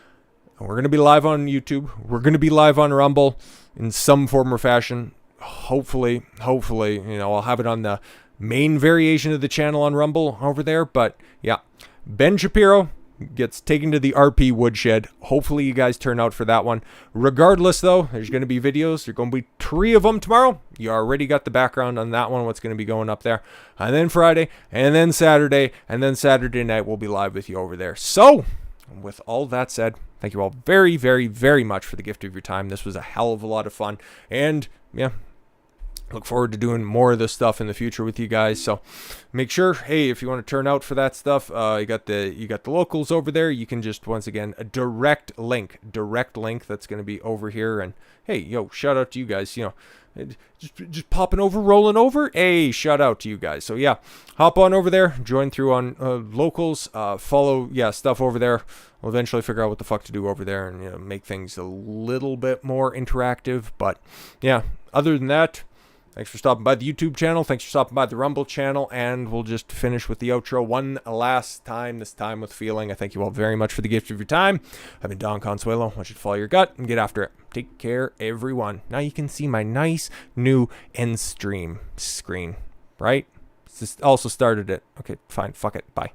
We're going to be live on YouTube. We're going to be live on Rumble in some form or fashion. Hopefully, you know, I'll have it on the main variation of the channel on Rumble over there. But yeah, Ben Shapiro gets taken to the RP woodshed. Hopefully you guys turn out for that one. Regardless, though, there's going to be videos. There's going to be 3 of them tomorrow. You already got the background on that one, what's going to be going up there. And then Friday, and then Saturday, and then Saturday night we'll be live with you over there. So, with all that said, thank you all very, very, very much for the gift of your time. This was a hell of a lot of fun. And, yeah, look forward to doing more of this stuff in the future with you guys. So make sure, hey, if you want to turn out for that stuff, you got the locals over there. You can just, once again, a direct link that's going to be over here. And hey, yo, shout out to you guys, you know, just popping over, rolling over. Hey, shout out to you guys. So yeah, hop on over there, join through on locals, follow stuff over there. We'll eventually figure out what the fuck to do over there and, you know, make things a little bit more interactive. But yeah, other than that, thanks for stopping by the YouTube channel. Thanks for stopping by the Rumble channel. And we'll just finish with the outro one last time, this time with feeling. I thank you all very much for the gift of your time. I've been Don Consuelo. I want you to follow your gut and get after it. Take care, everyone. Now you can see my nice new end stream screen, right? Just also started it. Okay, fine. Fuck it. Bye.